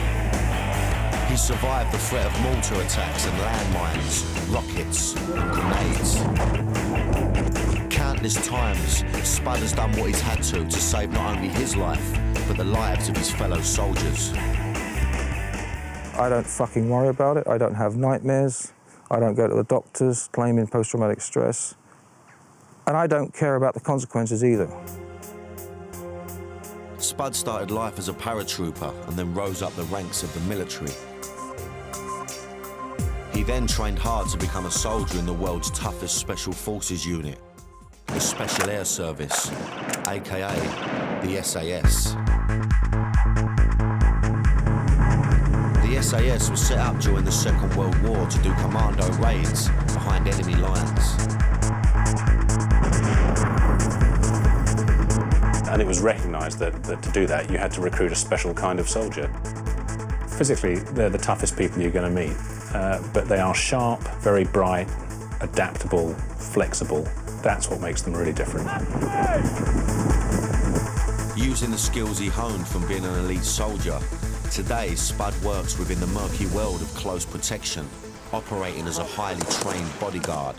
He survived the threat of mortar attacks and landmines, rockets and grenades. Countless times, Spud has done what he's had to save not only his life, but the lives of his fellow soldiers. I don't fucking worry about it. I don't have nightmares. I don't go to the doctors claiming post-traumatic stress. And I don't care about the consequences either. Spud started life as a paratrooper and then rose up the ranks of the military. He then trained hard to become a soldier in the world's toughest special forces unit, the Special Air Service, aka the SAS. The SAS was set up during the Second World War to do commando raids behind enemy lines. And it was recognised that to do that you had to recruit a special kind of soldier. Physically, they're the toughest people you're going to meet, but they are sharp, very bright, adaptable, flexible. That's what makes them really different. Using the skills he honed from being an elite soldier, today Spud works within the murky world of close protection, operating as a highly trained bodyguard.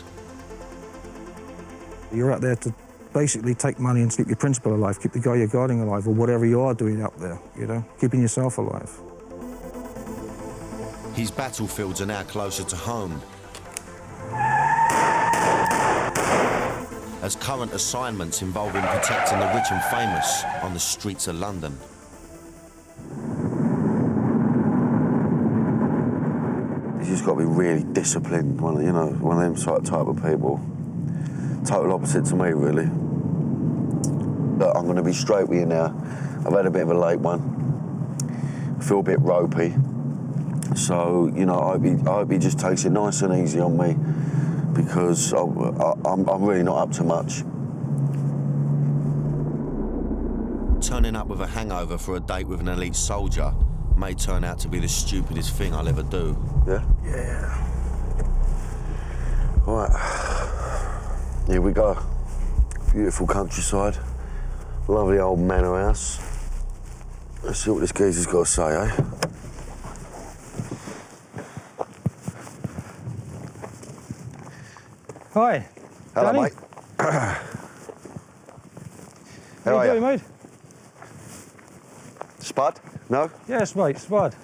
You're out there to basically take money and keep your principal alive, keep the guy you're guarding alive, or whatever you are doing up there, you know, keeping yourself alive. His battlefields are now closer to home, as current assignments involve him protecting the rich and famous on the streets of London. You just got to be really disciplined, one of them type of people. Total opposite to me, really. Look, I'm going to be straight with you now. I've had a bit of a late one. I feel a bit ropey. So, you know, I hope he just takes it nice and easy on me, because I'm really not up to much. Turning up with a hangover for a date with an elite soldier may turn out to be the stupidest thing I'll ever do. Yeah? Yeah. All right. Here we go. Beautiful countryside. Lovely old manor house. Let's see what this geezer's got to say, eh? Hi. Hello, Danny. mate. How you doing, mate? Spud? No? Yes, mate, Spud.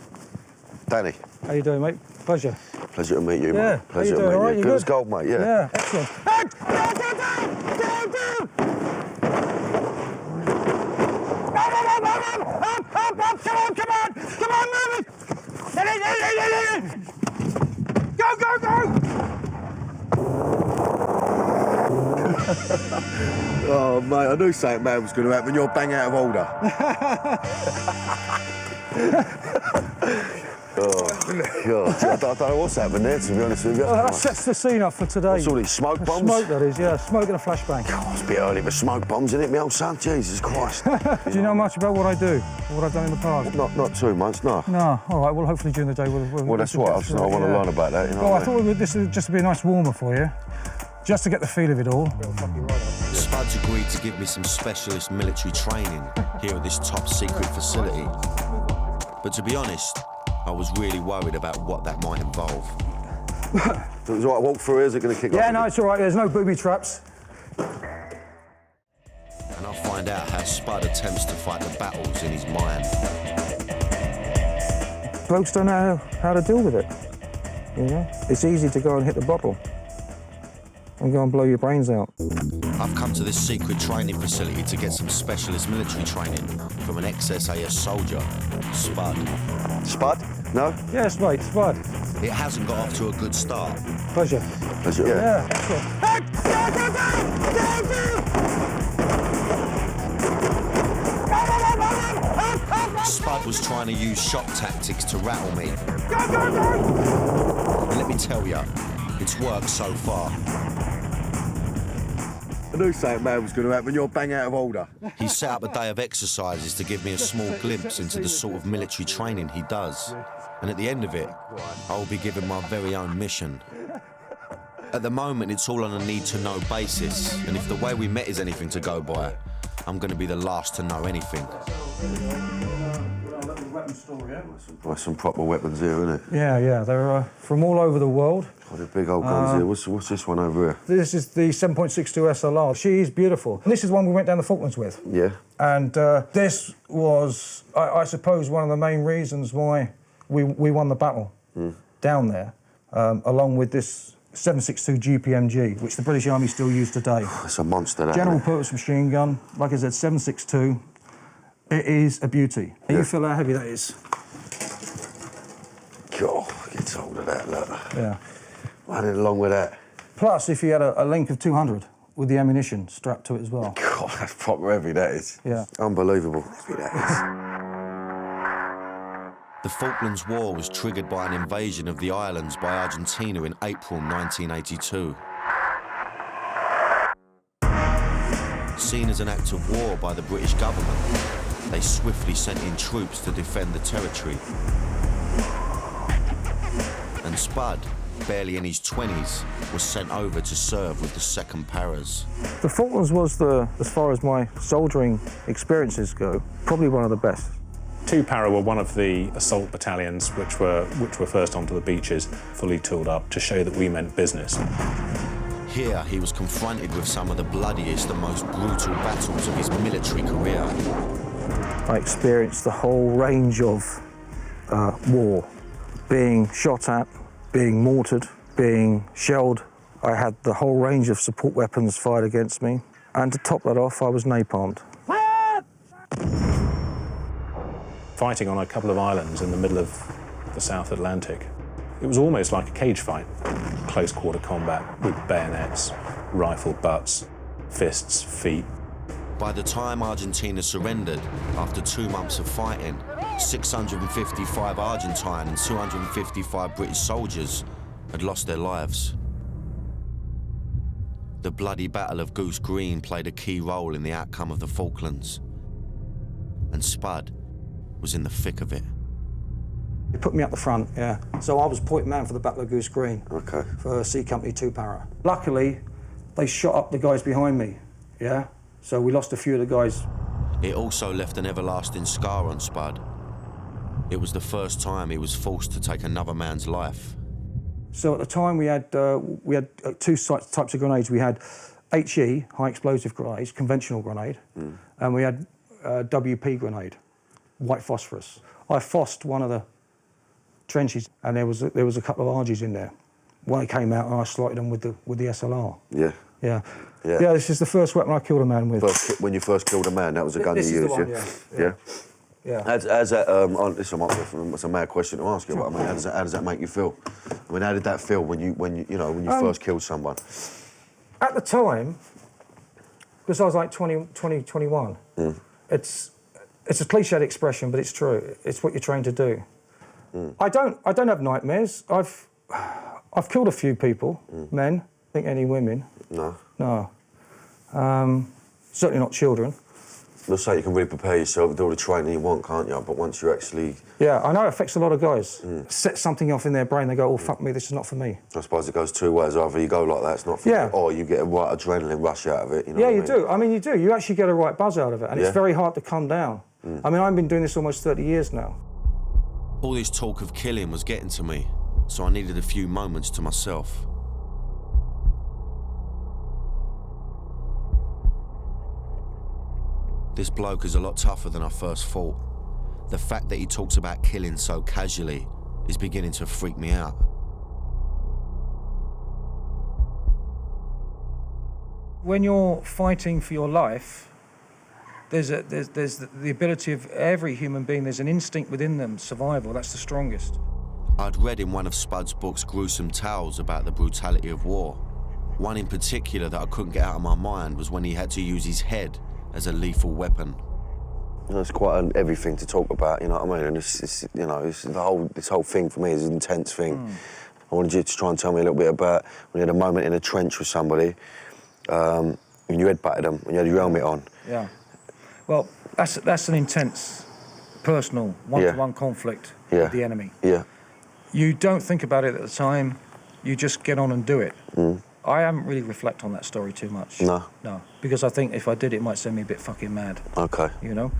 Danny. How you doing, mate? Pleasure. Pleasure to meet you, Yeah. mate. Pleasure How you to doing? meet All right, you. you Good good? as gold, mate, yeah. Yeah, excellent. Come on, move it! Go! Oh, mate, I knew something bad was going to happen. You're bang out of order. God. I don't know what's happened there, to be honest with you. That sets the scene up for today. What's all these smoke bombs? Smoke, that is, yeah. Smoke and a flashbang. God, it's a bit early for smoke bombs, isn't it, my old son? Jesus Christ. Do you know much about what I do? Or what I've done in the past? Not too much, no. No. All right, well, hopefully during the day we'll Well, that's what I want to learn about that, you know. Well, I thought this would just be a nice warmer for you, just to get the feel of it all. Spud's agreed to give me some specialist military training here at this top secret facility. But to be honest, I was really worried about what that might involve. So it's all right, walk through here, is it going to kick off? Yeah, no, it's all right. There's no booby traps. And I'll find out how Spud attempts to fight the battles in his mind. Blokes don't know how to deal with it. You know, it's easy to go and hit the bottle and go and blow your brains out. I've come to this secret training facility to get some specialist military training from an ex-SAS soldier, Spud. Spud? No? Yes, mate, Spud. It hasn't got off to a good start. Pleasure. Pleasure. Yeah, excellent. Spud was trying to use shock tactics to rattle me. And let me tell you, it's worked so far. I knew something bad was going to happen. You're bang out of order. He set up a day of exercises to give me a small glimpse into the sort of military training he does. And at the end of it, I'll be given my very own mission. At the moment, it's all on a need-to-know basis, and if the way we met is anything to go by, I'm going to be the last to know anything. There's some proper weapons here, isn't it? Yeah, they're from all over the world. Oh, they're big old guns here. What's this one over here? This is the 7.62 SLR. She is beautiful. This is one we went down the Falklands with. Yeah. And this was, I suppose, one of the main reasons why we won the battle down there. along with this 7.62 GPMG, which the British Army still use today. It's a monster, that. General purpose machine gun, like I said, 7.62. It is a beauty. Yeah. You feel how heavy that is? God, gets hold of that, look. Yeah. Running along with that. Plus, if you had a length of 200 with the ammunition strapped to it as well. God, that's proper heavy, that is. Yeah. Unbelievable heavy that is. The Falklands War was triggered by an invasion of the islands by Argentina in April 1982. Seen as an act of war by the British government, they swiftly sent in troops to defend the territory. And Spud, barely in his 20s, was sent over to serve with the 2nd Paras. The Falklands was, as far as my soldiering experiences go, probably one of the best. 2 Para were one of the assault battalions which were first onto the beaches, fully tooled up to show that we meant business. Here, he was confronted with some of the bloodiest and most brutal battles of his military career. I experienced the whole range of war, being shot at, being mortared, being shelled. I had the whole range of support weapons fired against me, and to top that off, I was napalmed. Fighting on a couple of islands in the middle of the South Atlantic. It was almost like a cage fight. Close quarter combat with bayonets, rifle butts, fists, feet. By the time Argentina surrendered, after 2 months of fighting, 655 Argentine and 255 British soldiers had lost their lives. The bloody Battle of Goose Green played a key role in the outcome of the Falklands. And Spud was in the thick of it. They put me up the front, yeah. So I was point man for the Battle of Goose Green. Okay. For C Company 2 Para. Luckily, they shot up the guys behind me, yeah? So we lost a few of the guys. It also left an everlasting scar on Spud. It was the first time he was forced to take another man's life. So at the time we had 2 types of grenades. We had HE, high explosive grenades, conventional grenade, and we had WP grenade, white phosphorus. I phosed one of the trenches, and there was a couple of RGs in there. One came out, and I slotted them with the SLR. Yeah. Yeah. Yeah. Yeah, this is the first weapon I killed a man with. When you first killed a man, that was a gun you This is used, the one, yeah? Yeah. As that, it's a mad question to ask you, but I mean, how does that make you feel? I mean, how did that feel when you first killed someone? At the time, because I was like 20, 21, it's a cliched expression, but it's true. It's what you're trained to do. I don't have nightmares. I've killed a few people, men. I think any women. No. Certainly not children. Let's say you can really prepare yourself, do all the training you want, can't you? But once you actually... Yeah, I know it affects a lot of guys. Set something off in their brain, they go, oh, fuck me, this is not for me. I suppose it goes 2 ways. Either you go like that, it's not for you, or you get a right adrenaline rush out of it, you know what I mean? Do. I mean, you do. You actually get a right buzz out of it, and it's very hard to come down. I mean, I've been doing this almost 30 years now. All this talk of killing was getting to me, so I needed a few moments to myself. This bloke is a lot tougher than I first thought. The fact that he talks about killing so casually is beginning to freak me out. When you're fighting for your life, there's the ability of every human being, there's an instinct within them, survival, that's the strongest. I'd read in one of Spud's books gruesome tales about the brutality of war. One in particular that I couldn't get out of my mind was when he had to use his head as a lethal weapon. It's quite an heavy thing to talk about, you know what I mean? And this whole thing for me is an intense thing. I wanted you to try and tell me a little bit about when you had a moment in a trench with somebody, when you headbutted them, when you had your helmet on. Yeah. Well, that's an intense, personal, one-to-one conflict with the enemy. Yeah. You don't think about it at the time, you just get on and do it. I haven't really reflected on that story too much. No? No, because I think if I did, it might send me a bit fucking mad. Okay. You know?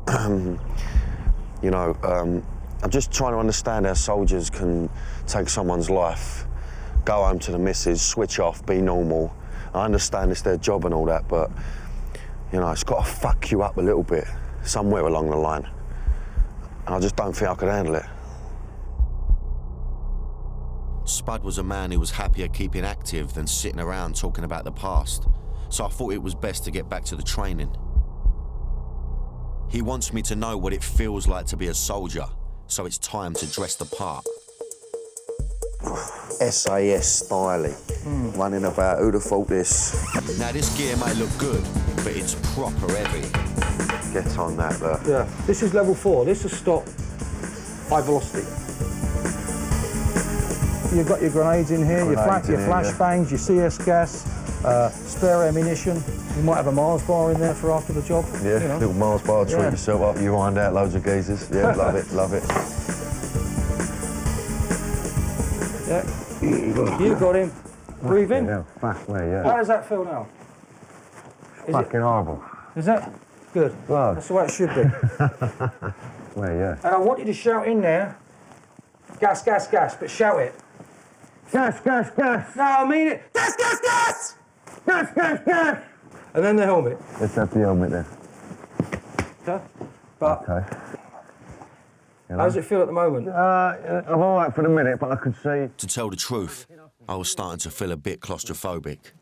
I'm just trying to understand how soldiers can take someone's life, go home to the missus, switch off, be normal. I understand it's their job and all that, but, You know, it's got to fuck you up a little bit, somewhere along the line. And I just don't think I could handle it. Spud was a man who was happier keeping active than sitting around talking about the past, so I thought it was best to get back to the training. He wants me to know what it feels like to be a soldier, so it's time to dress the part. SAS styling, running about, who'd have thought this? Now this gear may look good, but it's proper heavy. Get on that, look. Yeah, this is level 4. This is stop high velocity. You've got your grenades in here, your flashbangs, your CS gas, spare ammunition. You might have a Mars bar in there for after the job. Yeah, you know. little Mars bar, treat yourself up, you wind out loads of geezers. Yeah, love it, love it. Yeah, you got him. Breathe in. Yeah, fuck me, yeah. How does that feel now? Fucking horrible. Is that good? Well. That's the way it should be. Well, yeah. And I want you to shout in there, gas, gas, gas, but shout it. Gas, gas, gas! No, I mean it. Gas, gas, gas! Gas, gas, gas! And then the helmet. Let's have the helmet then. Okay. But okay. How does it feel at the moment? I'm all right for the minute, but I could see... To tell the truth, I was starting to feel a bit claustrophobic.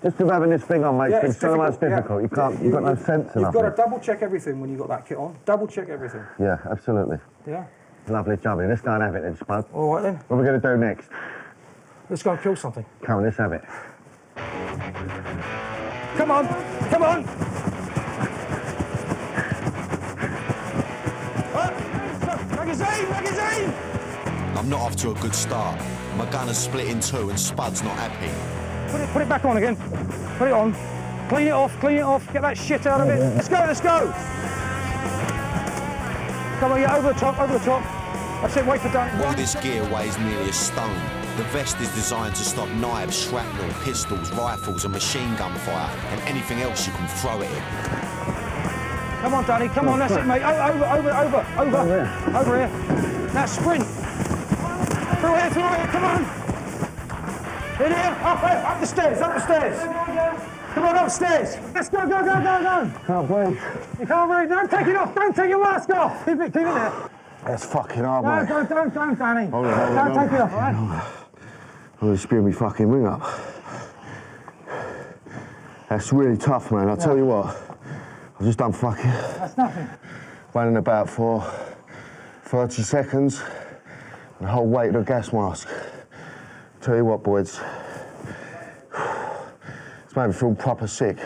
Just with having this thing on, mate, it's been so much difficult. Yeah. You've got no sense You've enough. got to double-check everything when you've got that kit on. Double-check everything. Yeah, absolutely. Yeah. Lovely jubbly. Let's go and have it then, Spud. All right then. What are we going to do next? Let's go and kill something. Come on, let's have it. Come on! Come on! Magazine! Magazine! I'm not off to a good start. My gun has split in two and Spud's not happy. Put it back on again. Put it on. Clean it off, get that shit out of it. Let's go, let's go! Come on, yeah, over the top. That's it, wait for Danny. All this gear weighs nearly a stone. The vest is designed to stop knives, shrapnel, pistols, rifles and machine gun fire and anything else you can throw at it. Come on, Danny, come on, that's it, mate. Over here. Now sprint. Through here, come on. In here, up the stairs. Come on, upstairs. Let's go. Can't breathe. You can't breathe. Don't take it off. Don't take your mask off. Keep it there. That's fucking hard, mate. No, don't, Danny. Hold on. Don't take it off, all right? Oh, spew me fucking ring up. That's really tough, man. I'll tell you what. I've just done fucking... That's nothing. Running about for 30 seconds and the whole weight of the gas mask. Tell you what, boys. It's made me feel proper sick.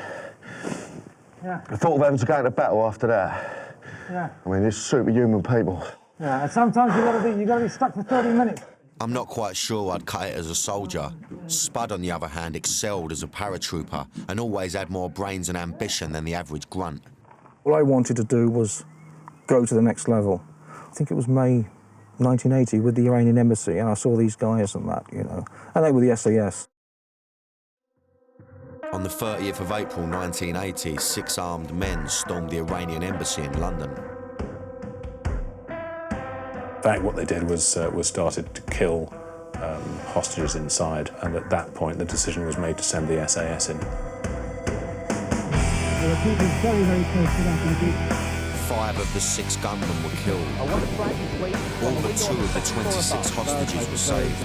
Yeah. The thought of having to go into battle after that. Yeah. I mean, these superhuman people. Yeah, and sometimes you gotta be stuck for 30 minutes. I'm not quite sure I'd cut it as a soldier. Spud, on the other hand, excelled as a paratrooper and always had more brains and ambition than the average grunt. All I wanted to do was go to the next level. I think it was May 1980 with the Iranian embassy, and I saw these guys and that, you know, and they were the SAS. On the 30th of April 1980, 6 armed men stormed the Iranian embassy in London. In fact, what they did was started to kill hostages inside, and at that point the decision was made to send the SAS in. They were keeping very, very close to that. 5 of the 6 gunmen were killed. All but 2 of the 26 hostages were saved.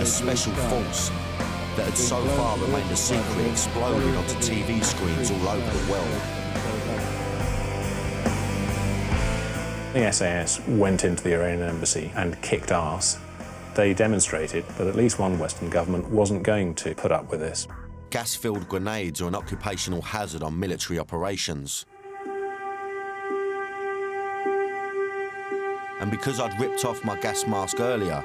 A special force that had so far remained a secret exploded onto TV screens all over the world. The SAS went into the Iranian embassy and kicked arse. They demonstrated that at least one Western government wasn't going to put up with this. Gas-filled grenades are an occupational hazard on military operations. And because I'd ripped off my gas mask earlier,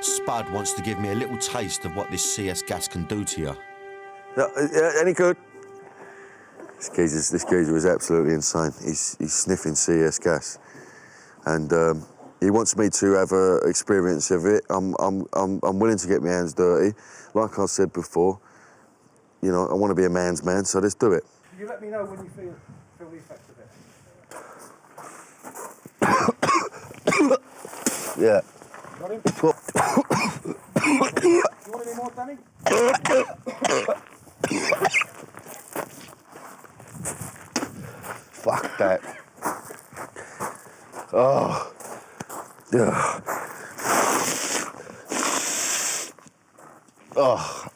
Spud wants to give me a little taste of what this CS gas can do to you. Any good? This geezer is absolutely insane. He's sniffing CS gas. And he wants me to have an experience of it. I'm willing to get my hands dirty. Like I said before, you know, I want to be a man's man, so let's do it. You let me know when you feel the effects of it. Yeah. Got him? You want any more, Danny? Oh,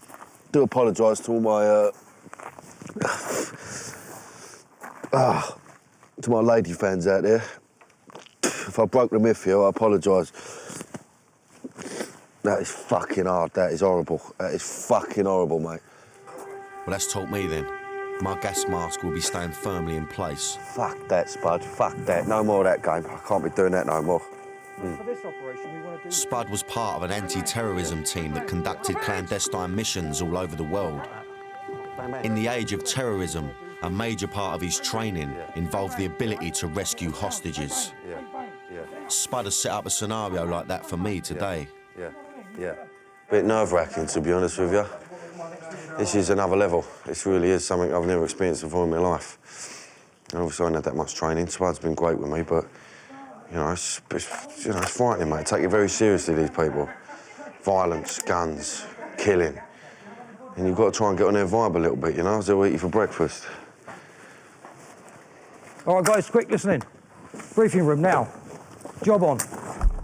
do apologise to all my to my lady fans out there. If I broke the myth here, I apologise. That is fucking hard. That is horrible. That is fucking horrible, mate. Well, that's taught me then. My gas mask will be staying firmly in place. Fuck that, Spud. Fuck that. No more of that game. I can't be doing that no more. For this operation, we want to do... Spud was part of an anti-terrorism team that conducted clandestine missions all over the world. In the age of terrorism, a major part of his training involved the ability to rescue hostages. Spud has set up a scenario like that for me today. Yeah. Bit nerve-wracking, to be honest with you. This is another level. This really is something I've never experienced before in my life. And obviously, I haven't had that much training. Spud's been great with me, but it's frightening, mate. Take it very seriously, these people. Violence, guns, killing. And you've got to try and get on their vibe a little bit, as they'll eat you for breakfast. All right, guys, quick, listening. Briefing room now. Job on.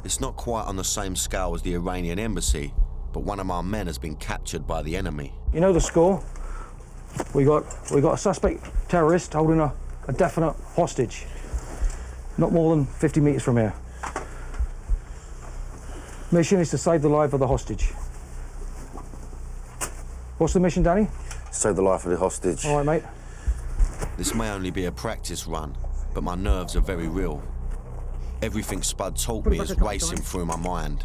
It's not quite on the same scale as the Iranian embassy, but one of my men has been captured by the enemy. You know the score. We got a suspect terrorist holding a definite hostage. Not more than 50 metres from here. Mission is to save the life of the hostage. What's the mission, Danny? Save the life of the hostage. All right, mate. This may only be a practice run, but my nerves are very real. Everything Spud taught me is racing through my mind.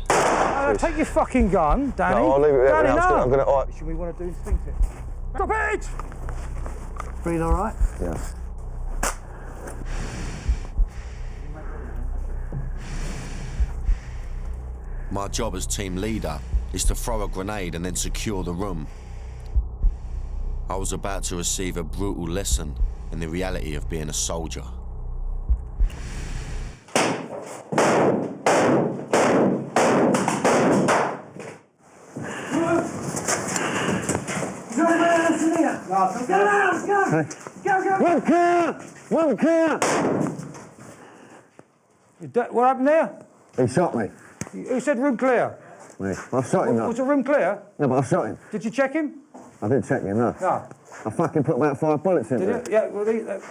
Take your fucking gun, Danny. No, I'll leave it there. Danny, no. I'm gonna. Should we want to do instinctive? Stop it! Breathe all right? Yeah. My job as team leader is to throw a grenade and then secure the room. I was about to receive a brutal lesson in the reality of being a soldier. One clear! What happened there? He shot me. Who said room clear? Me. I shot him. Was the room clear? No, but I shot him. Did you check him? I didn't check him, no. No. I fucking put about 5 bullets in Did there. you? Yeah, well,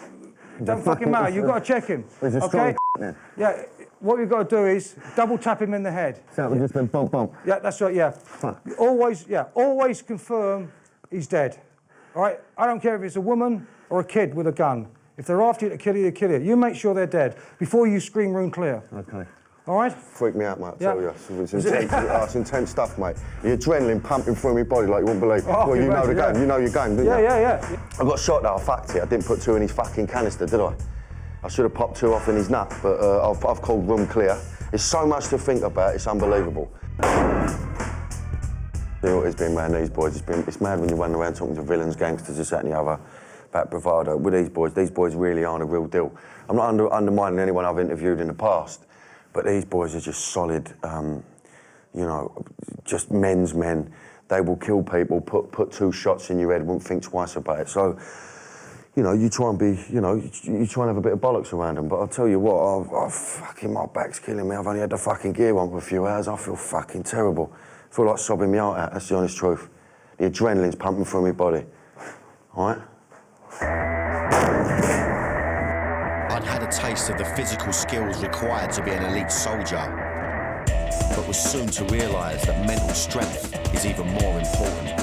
don't fucking matter. You've got to check him. He's a okay? strong man. Yeah, what you've got to do is double tap him in the head. So we've just been bump, bump. Yeah, that's right, yeah. Fuck. Always confirm he's dead. All right? I don't care if it's a woman or a kid with a gun. If they're after you to kill you, they kill you. You make sure they're dead before you scream room clear. Okay. All right? Freaked me out, mate, I tell you. It's intense. It's intense stuff, mate. The adrenaline pumping through my body like you wouldn't believe. Oh, well, you know the yeah. game. You know your game, didn't you? Yeah. I got shot though, I fucked it. I didn't put 2 in his fucking canister, did I? I should have popped 2 off in his nut, but I've called room clear. There's so much to think about, it's unbelievable. You know what it's been around these boys? It's mad when you run around talking to villains, gangsters, this, that and the other, about bravado. With these boys really aren't a real deal. I'm not undermining anyone I've interviewed in the past, but these boys are just solid, just men's men. They will kill people, put 2 shots in your head, won't think twice about it. So, you try and be, you try and have a bit of bollocks around them. But I'll tell you what, fucking my back's killing me. I've only had the fucking gear on for a few hours. I feel fucking terrible. I feel like sobbing me heart out, that's the honest truth. The adrenaline's pumping through my body, all right? I'd had a taste of the physical skills required to be an elite soldier, but was soon to realise that mental strength is even more important.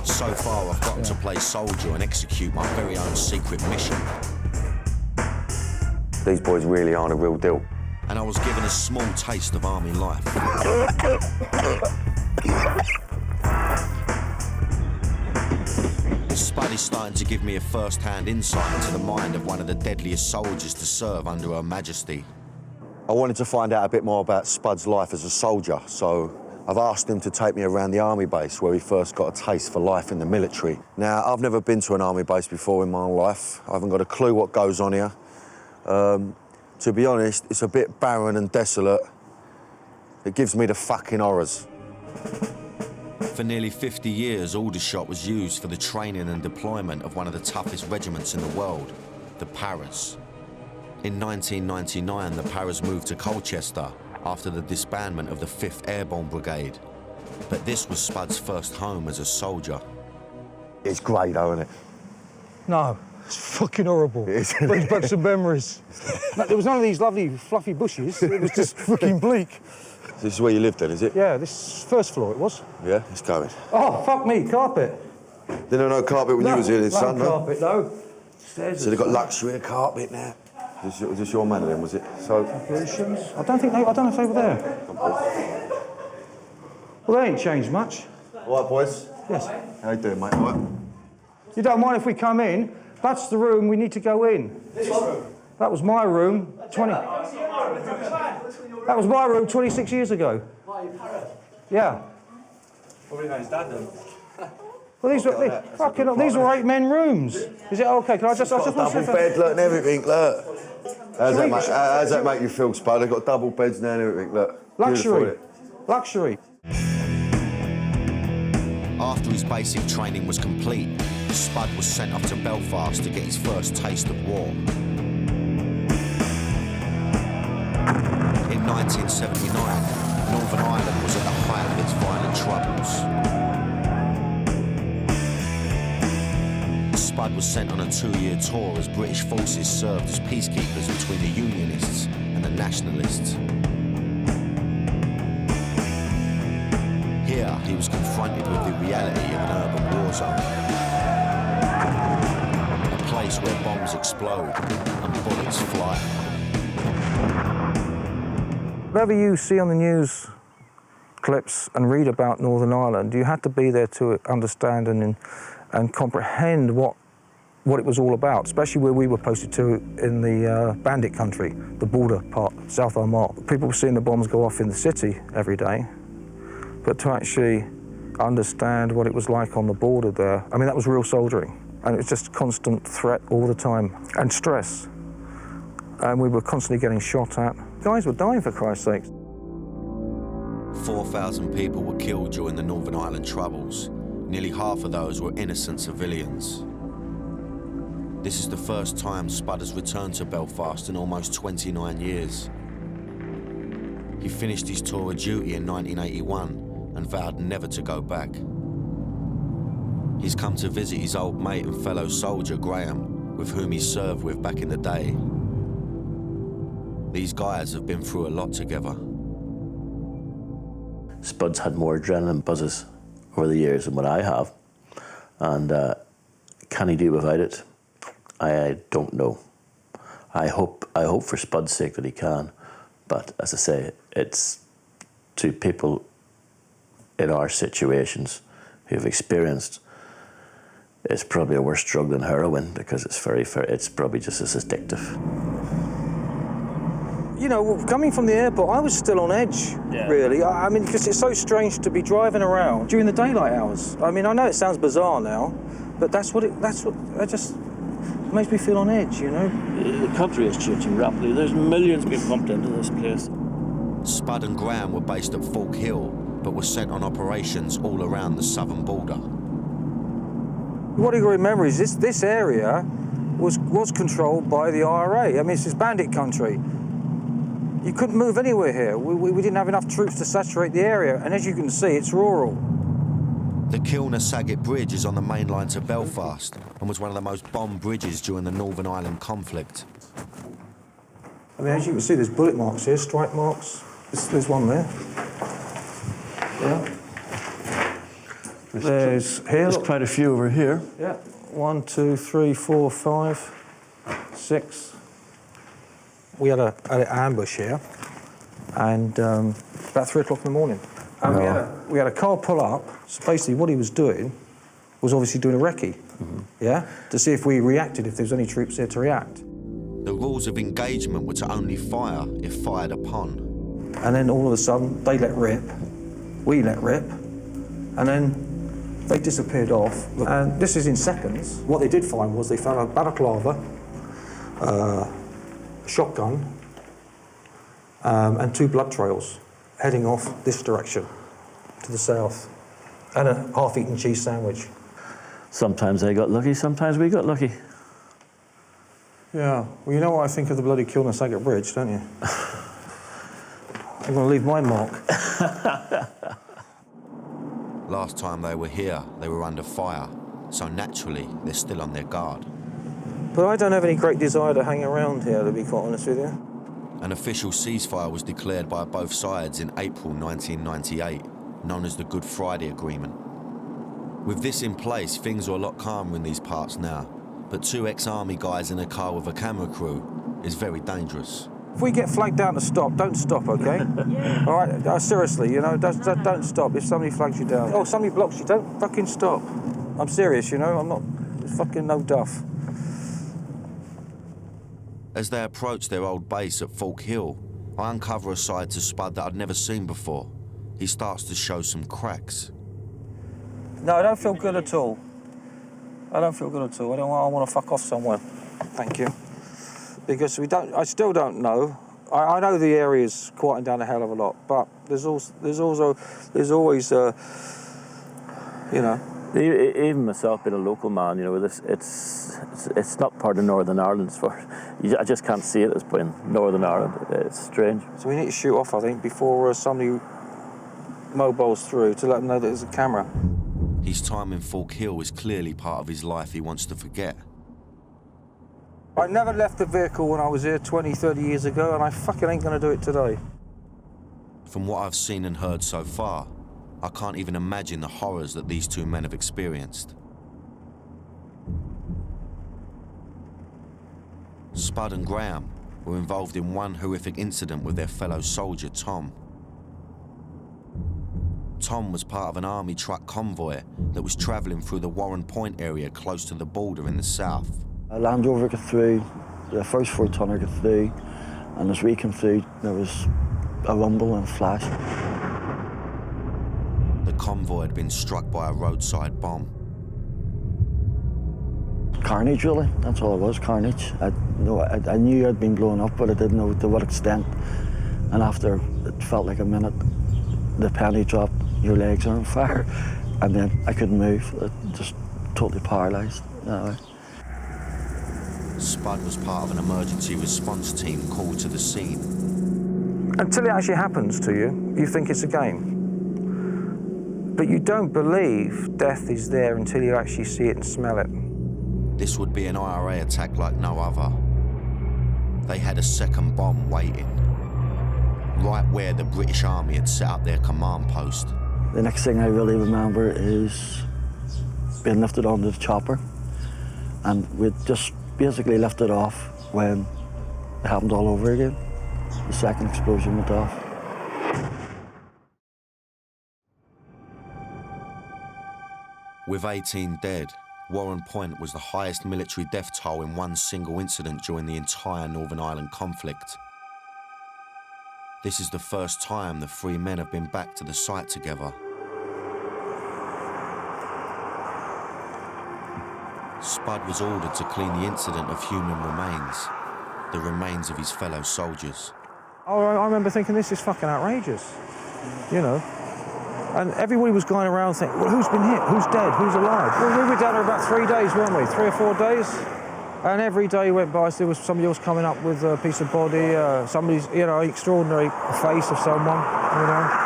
So far, I've gotten to play soldier and execute my very own secret mission. These boys really aren't a real deal. And I was given a small taste of army life. Spud is starting to give me a first-hand insight into the mind of one of the deadliest soldiers to serve under Her Majesty. I wanted to find out a bit more about Spud's life as a soldier, so I've asked him to take me around the army base where he first got a taste for life in the military. Now, I've never been to an army base before in my life. I haven't got a clue what goes on here. To be honest, it's a bit barren and desolate. It gives me the fucking horrors. For nearly 50 years, Aldershot was used for the training and deployment of one of the toughest regiments in the world, the Paras. In 1999, the Paras moved to Colchester after the disbandment of the 5th Airborne Brigade. But this was Spud's first home as a soldier. It's great, though, isn't it? No, it's fucking horrible. Brings back some memories. No, there was none of these lovely, fluffy bushes. It was just fucking bleak. This is where you lived then, is it? Yeah, this first floor it was. Yeah, it's going. Oh, fuck me, carpet. There was no carpet when you was here, son, no? Carpet, no. Stairs. So they've got luxury carpet now. Was this your manor then, was it? So. I don't know if they were there. Well, they ain't changed much. All right, boys. Yes. How you doing, mate? All right. You don't mind if we come in? That's the room we need to go in. This room? That was my room 26 years ago. Yeah. Probably not his dad then. Well, these were 8-men rooms. Is it okay? Can I just? Got a double bed, look, and everything, look. How's that make you feel, Spud? They've got double beds now and everything, look. Luxury. Luxury. After his basic training was complete, Spud was sent off to Belfast to get his first taste of war. In 1979, Northern Ireland was at the height of its violent troubles. Spud was sent on a 2-year tour as British forces served as peacekeepers between the Unionists and the Nationalists. Here, he was confronted with the reality of an urban war zone. A place where bombs explode and bullets fly. Whatever you see on the news clips and read about Northern Ireland, you had to be there to understand and comprehend what it was all about, especially where we were posted to in the bandit country, the border part, South Armagh. People were seeing the bombs go off in the city every day, but to actually understand what it was like on the border there, I mean, that was real soldiering. And it was just constant threat all the time, and stress. And we were constantly getting shot at. Guys were dying, for Christ's sake. 4,000 people were killed during the Northern Ireland Troubles. Nearly half of those were innocent civilians. This is the first time Spud has returned to Belfast in almost 29 years. He finished his tour of duty in 1981 and vowed never to go back. He's come to visit his old mate and fellow soldier, Graham, with whom he served with back in the day. These guys have been through a lot together. Spud's had more adrenaline buzzes over the years than what I have. And can he do without it? I don't know. I hope for Spud's sake that he can. But as I say, it's to people in our situations who've experienced, it's probably a worse drug than heroin because it's it's probably just as addictive. You know, coming from the airport, I was still on edge, really. I mean, because it's so strange to be driving around during the daylight hours. I mean, I know it sounds bizarre now, but that just makes me feel on edge, you know? The country is changing rapidly. There's millions being pumped into this place. Spud and Graham were based at Falk Hill, but were sent on operations all around the southern border. What you got to remember is this area was controlled by the IRA. I mean, this is bandit country. You couldn't move anywhere here. We didn't have enough troops to saturate the area, and as you can see, it's rural. The Kilner-Saget Bridge is on the main line to Belfast and was one of the most bombed bridges during the Northern Ireland conflict. I mean, as you can see, there's bullet marks here, strike marks. There's one there. Yeah. There's quite a few over here. Yeah. 1, 2, 3, 4, 5, 6. We had an ambush here, and about 3 o'clock in the morning. And we had a car pull up. So basically, what he was doing was obviously doing a recce, to see if we reacted, if there was any troops there to react. The rules of engagement were to only fire if fired upon. And then all of a sudden, they let rip, we let rip, and then they disappeared off. And this is in seconds. What they did find was they found a balaclava, a shotgun, and 2 blood trails heading off this direction to the south. And a half-eaten cheese sandwich. Sometimes I got lucky, sometimes we got lucky. Yeah, well, you know what I think of the bloody killing at Saggett Bridge, don't you? I'm going to leave my mark. Last time they were here, they were under fire, so naturally, they're still on their guard. But I don't have any great desire to hang around here, to be quite honest with you. An official ceasefire was declared by both sides in April 1998, known as the Good Friday Agreement. With this in place, things are a lot calmer in these parts now, but 2 ex-army guys in a car with a camera crew is very dangerous. If we get flagged down to stop, don't stop, okay? Yeah. All right, seriously, you know, don't stop if somebody flags you down. Oh, somebody blocks you, don't fucking stop. I'm serious, you know, I'm not, it's fucking no duff. As they approach their old base at Falk Hill, I uncover a side to Spud that I'd never seen before. He starts to show some cracks. No, I don't feel good at all. I don't feel good at all. I want to fuck off somewhere. Thank you. Because I still don't know. I know the area's quieting down a hell of a lot, but there's always, you know. Even myself, being a local man, you know, it's not part of Northern Ireland. I just can't see it as being Northern Ireland. It's strange. So we need to shoot off, I think, before somebody mobiles through to let them know that there's a camera. His time in Falk Hill is clearly part of his life he wants to forget. I never left the vehicle when I was here 20, 30 years ago, and I fucking ain't gonna do it today. From what I've seen and heard so far, I can't even imagine the horrors that these 2 men have experienced. Spud and Graham were involved in one horrific incident with their fellow soldier, Tom. Tom was part of an army truck convoy that was travelling through the Warren Point area close to the border in the south. A Land Rover got through, the first 4-tonner got through, and as we came through, there was a rumble and a flash. The convoy had been struck by a roadside bomb. Carnage, really. That's all it was, carnage. I knew I'd been blown up, but I didn't know to what extent. And after, it felt like a minute, the penny dropped, your legs are on fire, and then I couldn't move. Just totally paralysed. Spud was part of an emergency response team called to the scene. Until it actually happens to you, you think it's a game. But you don't believe death is there until you actually see it and smell it. This would be an IRA attack like no other. They had a second bomb waiting, right where the British Army had set up their command post. The next thing I really remember is being lifted onto the chopper, and we'd just basically lifted off when it happened all over again. The second explosion went off. With 18 dead, Warren Point was the highest military death toll in one single incident during the entire Northern Ireland conflict. This is the first time the 3 men have been back to the site together. Spud was ordered to clean the incident of human remains, the remains of his fellow soldiers. Oh, I remember thinking, this is fucking outrageous, you know. And everybody was going around thinking, well, who's been hit? Who's dead? Who's alive? Well, we were down there about 3 days, weren't we? 3 or 4 days? And every day went by, there was somebody else coming up with a piece of body, somebody's, you know, extraordinary face of someone, you know.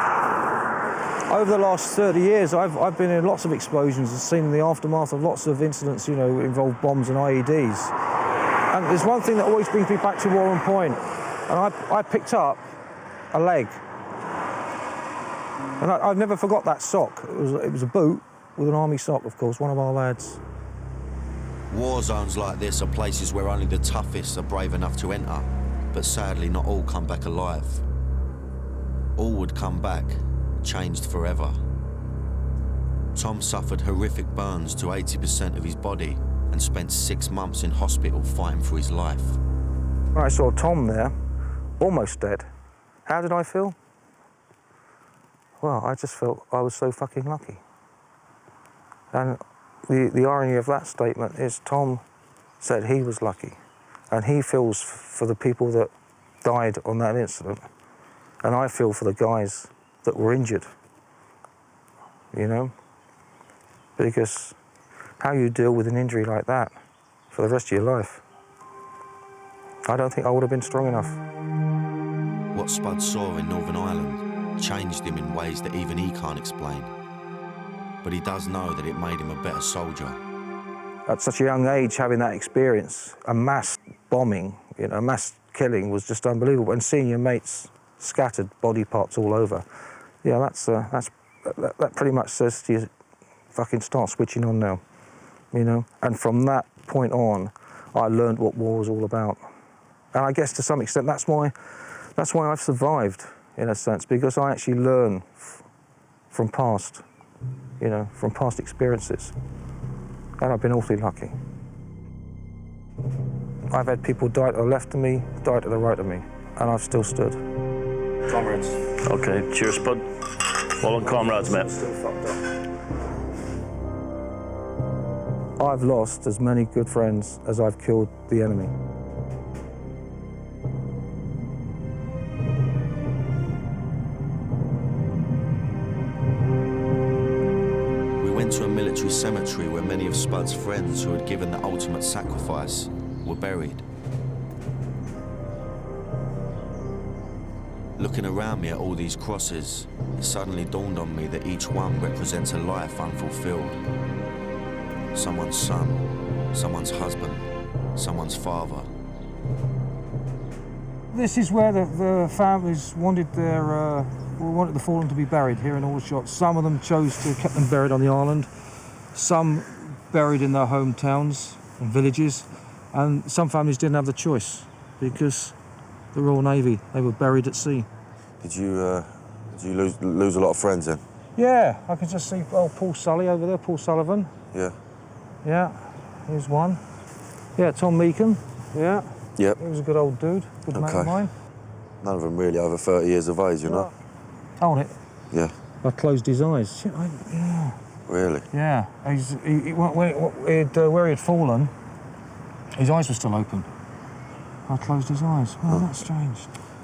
Over the last 30 years, I've been in lots of explosions and seen the aftermath of lots of incidents, you know, involve bombs and IEDs. And there's one thing that always brings me back to Warren Point, and I picked up a leg. And I've never forgot that sock. It was a boot with an army sock, of course, one of our lads. War zones like this are places where only the toughest are brave enough to enter, but sadly not all come back alive. All would come back, changed forever. Tom suffered horrific burns to 80% of his body and spent 6 months in hospital fighting for his life. When I saw Tom there, almost dead, how did I feel? Well, I just felt I was so fucking lucky. And the irony of that statement is Tom said he was lucky, and he feels for the people that died on that incident, and I feel for the guys that were injured, you know? Because how you deal with an injury like that for the rest of your life, I don't think I would have been strong enough. What Spud saw in Northern Ireland changed him in ways that even he can't explain. But he does know that it made him a better soldier. At such a young age, having that experience, a mass bombing, you know, mass killing was just unbelievable. And seeing your mates scattered body parts all over, yeah, that pretty much says to you, fucking start switching on now, you know. And from that point on, I learned what war was all about. And I guess to some extent that's why I've survived, in a sense, because I actually learn from past, you know, from past experiences. And I've been awfully lucky. I've had people die to the left of me, die to the right of me, and I've still stood. Comrades. Okay, cheers, Spud. All on comrades, mate. I've lost as many good friends as I've killed the enemy. We went to a military cemetery where many of Spud's friends who had given the ultimate sacrifice were buried. Looking around me at all these crosses, it suddenly dawned on me that each one represents a life unfulfilled. Someone's son, someone's husband, someone's father. This is where the families wanted the fallen to be buried, here in Aldershot. Some of them chose to keep them buried on the island, some buried in their hometowns and villages, and some families didn't have the choice because the Royal Navy, they were buried at sea. Did you lose a lot of friends then? Yeah, I can just see Paul Sully over there, Paul Sullivan. Yeah. Yeah, here's one. Yeah, Tom Meekham. Yeah. Yep. He was a good old dude, good mate of mine. None of them really over 30 years of age, you know? Hold it. Yeah. I closed his eyes. Shit, yeah. Really? Yeah. Where he had fallen, his eyes were still open. I closed his eyes. Oh, that's strange.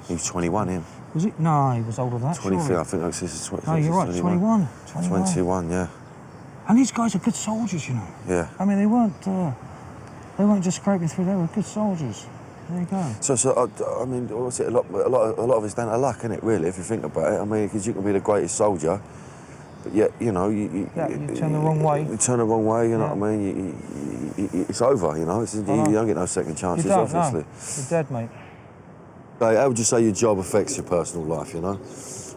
He was 21, him. Was he? No, he was older than that. 23, surely. I think this is 20. No, you're right, 21. 21, yeah. And these guys are good soldiers, you know. Yeah. I mean, they weren't just scraping through, they were good soldiers. There you go. So I mean, what's it? A lot of it's down to luck, isn't it? Really, if you think about it. I mean, because you can be the greatest soldier, but yet, you know, you turn the wrong way. You turn the wrong way. You know what I mean? It's over. You know, you don't get no second chances. You don't, obviously. No. You're dead, mate. How would you say your job affects your personal life? You know,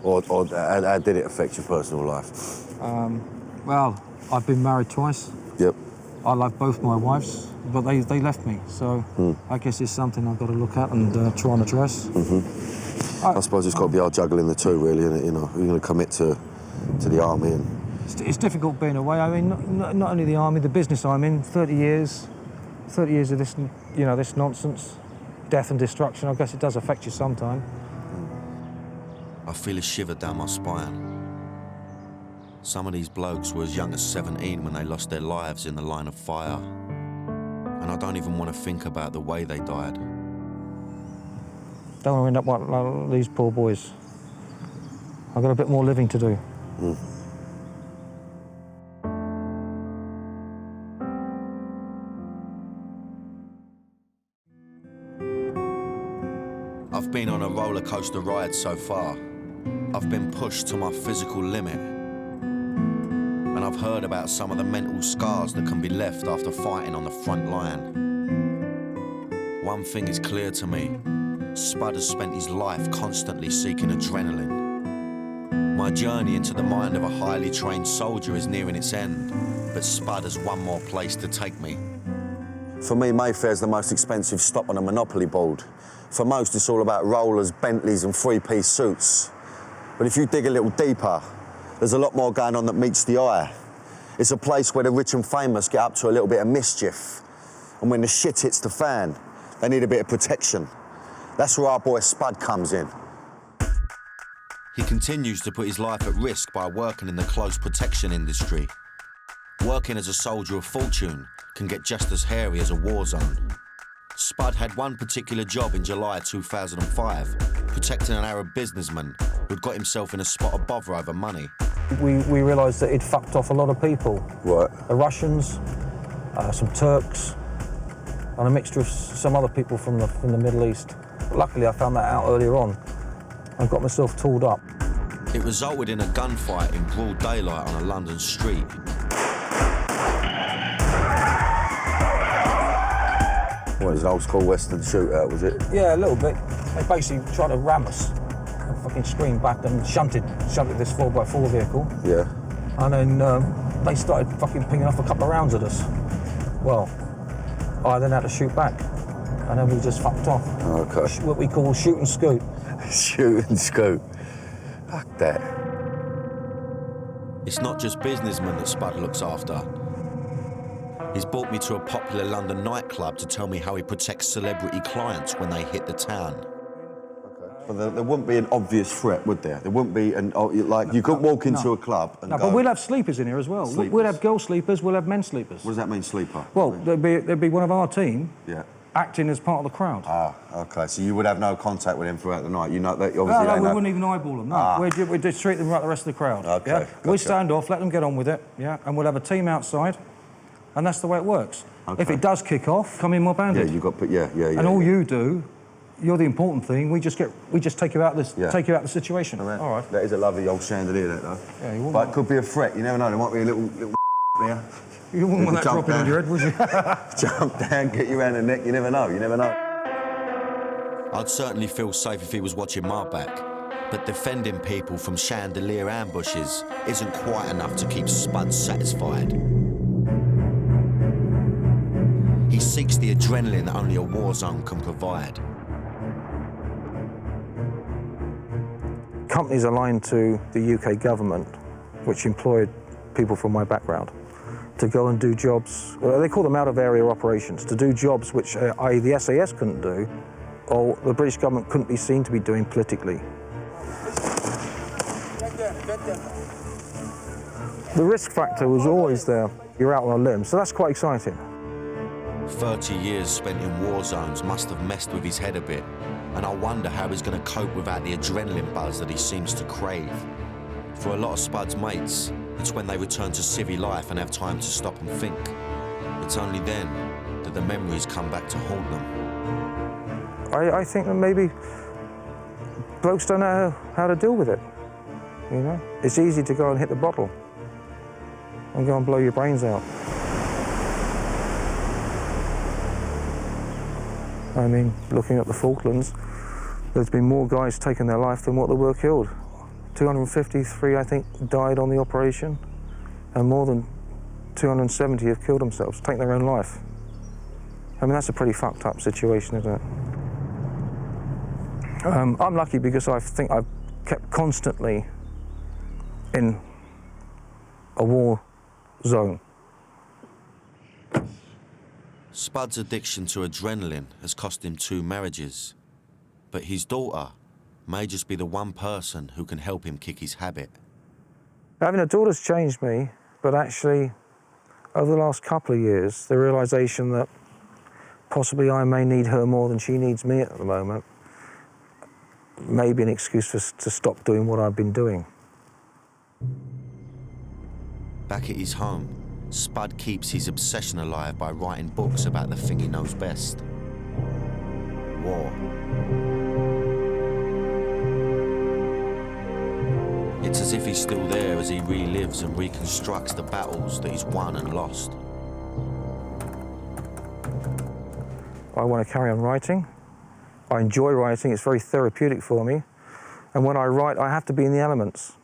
or how did it affect your personal life? Well, I've been married twice. Yep. I love both my wives, but they left me. So I guess it's something I've got to look at and try and address. I suppose it's got to be hard juggling the two, really, isn't it? You know, you're going to commit to the army and. It's difficult being away. I mean, not only the army, the business I'm in. 30 years of this, you know, this nonsense, death and destruction. I guess it does affect you sometime. I feel a shiver down my spine. Some of these blokes were as young as 17 when they lost their lives in the line of fire. And I don't even want to think about the way they died. Don't want to end up like these poor boys. I've got a bit more living to do. I've been on a roller coaster ride so far. I've been pushed to my physical limit. And I've heard about some of the mental scars that can be left after fighting on the front line. One thing is clear to me. Spud has spent his life constantly seeking adrenaline. My journey into the mind of a highly trained soldier is nearing its end, but Spud has one more place to take me. For me, Mayfair's the most expensive stop on a Monopoly board. For most, it's all about rollers, Bentleys and three-piece suits. But if you dig a little deeper, there's a lot more going on that meets the eye. It's a place where the rich and famous get up to a little bit of mischief. And when the shit hits the fan, they need a bit of protection. That's where our boy Spud comes in. He continues to put his life at risk by working in the close protection industry. Working as a soldier of fortune can get just as hairy as a war zone. Spud had one particular job in July 2005, protecting an Arab businessman who'd got himself in a spot of bother over money. We realised that he'd fucked off a lot of people. Right. The Russians, some Turks, and a mixture of some other people from the Middle East. Luckily, I found that out earlier on and got myself tooled up. It resulted in a gunfight in broad daylight on a London street. Well, it was an old school Western shootout, was it? Yeah, a little bit. They basically tried to ram us. I fucking screamed back and shunted this 4x4 vehicle. Yeah. And then they started fucking pinging off a couple of rounds at us. Well, I then had to shoot back, and then we just fucked off. Okay. What we call shoot and scoot. Shoot and scoot. Fuck that. It's not just businessmen that Spud looks after. He's brought me to a popular London nightclub to tell me how he protects celebrity clients when they hit the town. But there wouldn't be an obvious threat, would there? There wouldn't be you couldn't walk into a club and No, go... but we'll have sleepers in here as well. Sleepers. We'll have girl sleepers, we'll have men sleepers. What does that mean, sleeper? Well, there'd be one of our team Yeah. acting as part of the crowd. Ah, okay. So you would have no contact with him throughout the night. You know that obviously. No, they we know. wouldn't even eyeball them. No, we'd just treat them like the rest of the crowd. Okay, Yeah? gotcha. We stand off, let them get on with it. Yeah, and we'll have a team outside, and that's the way it works. Okay. If it does kick off, come in mob-handed. Yeah, you got. Yeah. And all you do, you're the important thing. We just take you out of this, take you out of the situation. All right. That is a lovely old chandelier, that though. Yeah, you wouldn't. But it could be a threat. You never know. There might be a little there. You wouldn't want that Jump dropping on down. your head, would you? Jump down, get you around the neck. You never know. You never know. I'd certainly feel safe if he was watching my back, but defending people from chandelier ambushes isn't quite enough to keep Spud satisfied. He seeks the adrenaline that only a war zone can provide. Companies aligned to the UK government, which employed people from my background, to go and do jobs, well, they call them out-of-area operations, to do jobs which i.e. the SAS couldn't do, or the British government couldn't be seen to be doing politically. The risk factor was always there. You're out on a limb, so that's quite exciting. 30 years spent in war zones must have messed with his head a bit, and I wonder how he's going to cope without the adrenaline buzz that he seems to crave. For a lot of Spud's mates, it's when they return to civvy life and have time to stop and think. It's only then that the memories come back to haunt them. I think that maybe blokes don't know how to deal with it, you know? It's easy to go and hit the bottle and go and blow your brains out. I mean, looking at the Falklands, there's been more guys taking their life than what there were killed. 253, I think, died on the operation, and more than 270 have killed themselves, taken their own life. I mean, that's a pretty fucked up situation, isn't it? I'm lucky because I think I've kept constantly in a war zone. Spud's addiction to adrenaline has cost him 2 marriages, but his daughter may just be the one person who can help him kick his habit. Having a daughter's changed me, but actually, over the last couple of years, the realisation that possibly I may need her more than she needs me at the moment may be an excuse to stop doing what I've been doing. Back at his home, Spud keeps his obsession alive by writing books about the thing he knows best: war. It's as if he's still there as he relives and reconstructs the battles that he's won and lost. I want to carry on writing. I enjoy writing, it's very therapeutic for me. And when I write, I have to be in the elements.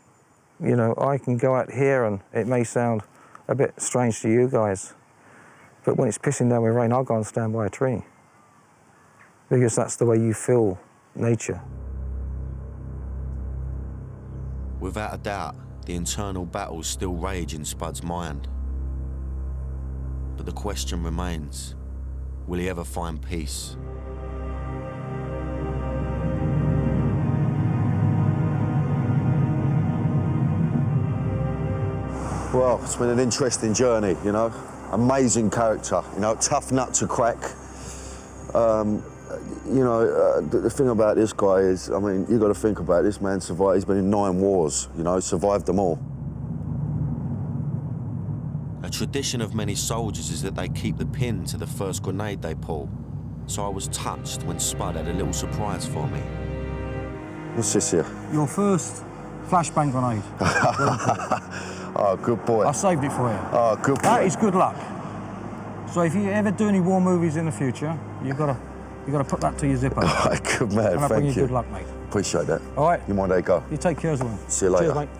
You know, I can go out here and it may sound a bit strange to you guys, but when it's pissing down with rain, I'll go and stand by a tree. Because that's the way you feel nature. Without a doubt, the internal battles still rage in Spud's mind. But the question remains, will he ever find peace? Well, it's been an interesting journey, you know. Amazing character, you know, tough nut to crack. You know, the thing about this guy is, I mean, you got to think about it, this man survived. He's been in 9 wars, you know, survived them all. A tradition of many soldiers is that they keep the pin to the first grenade they pull. So I was touched when Spud had a little surprise for me. What's this here? Your first flashbang grenade. Oh, good boy. I saved it for you. Oh, good boy. That is good luck. So if you ever do any war movies in the future, you've got to put that to your zipper. Good man, and I thank bring you you. good luck, mate. Appreciate that. All right. You mind how you go? You take care as well. See you later. Cheers, mate.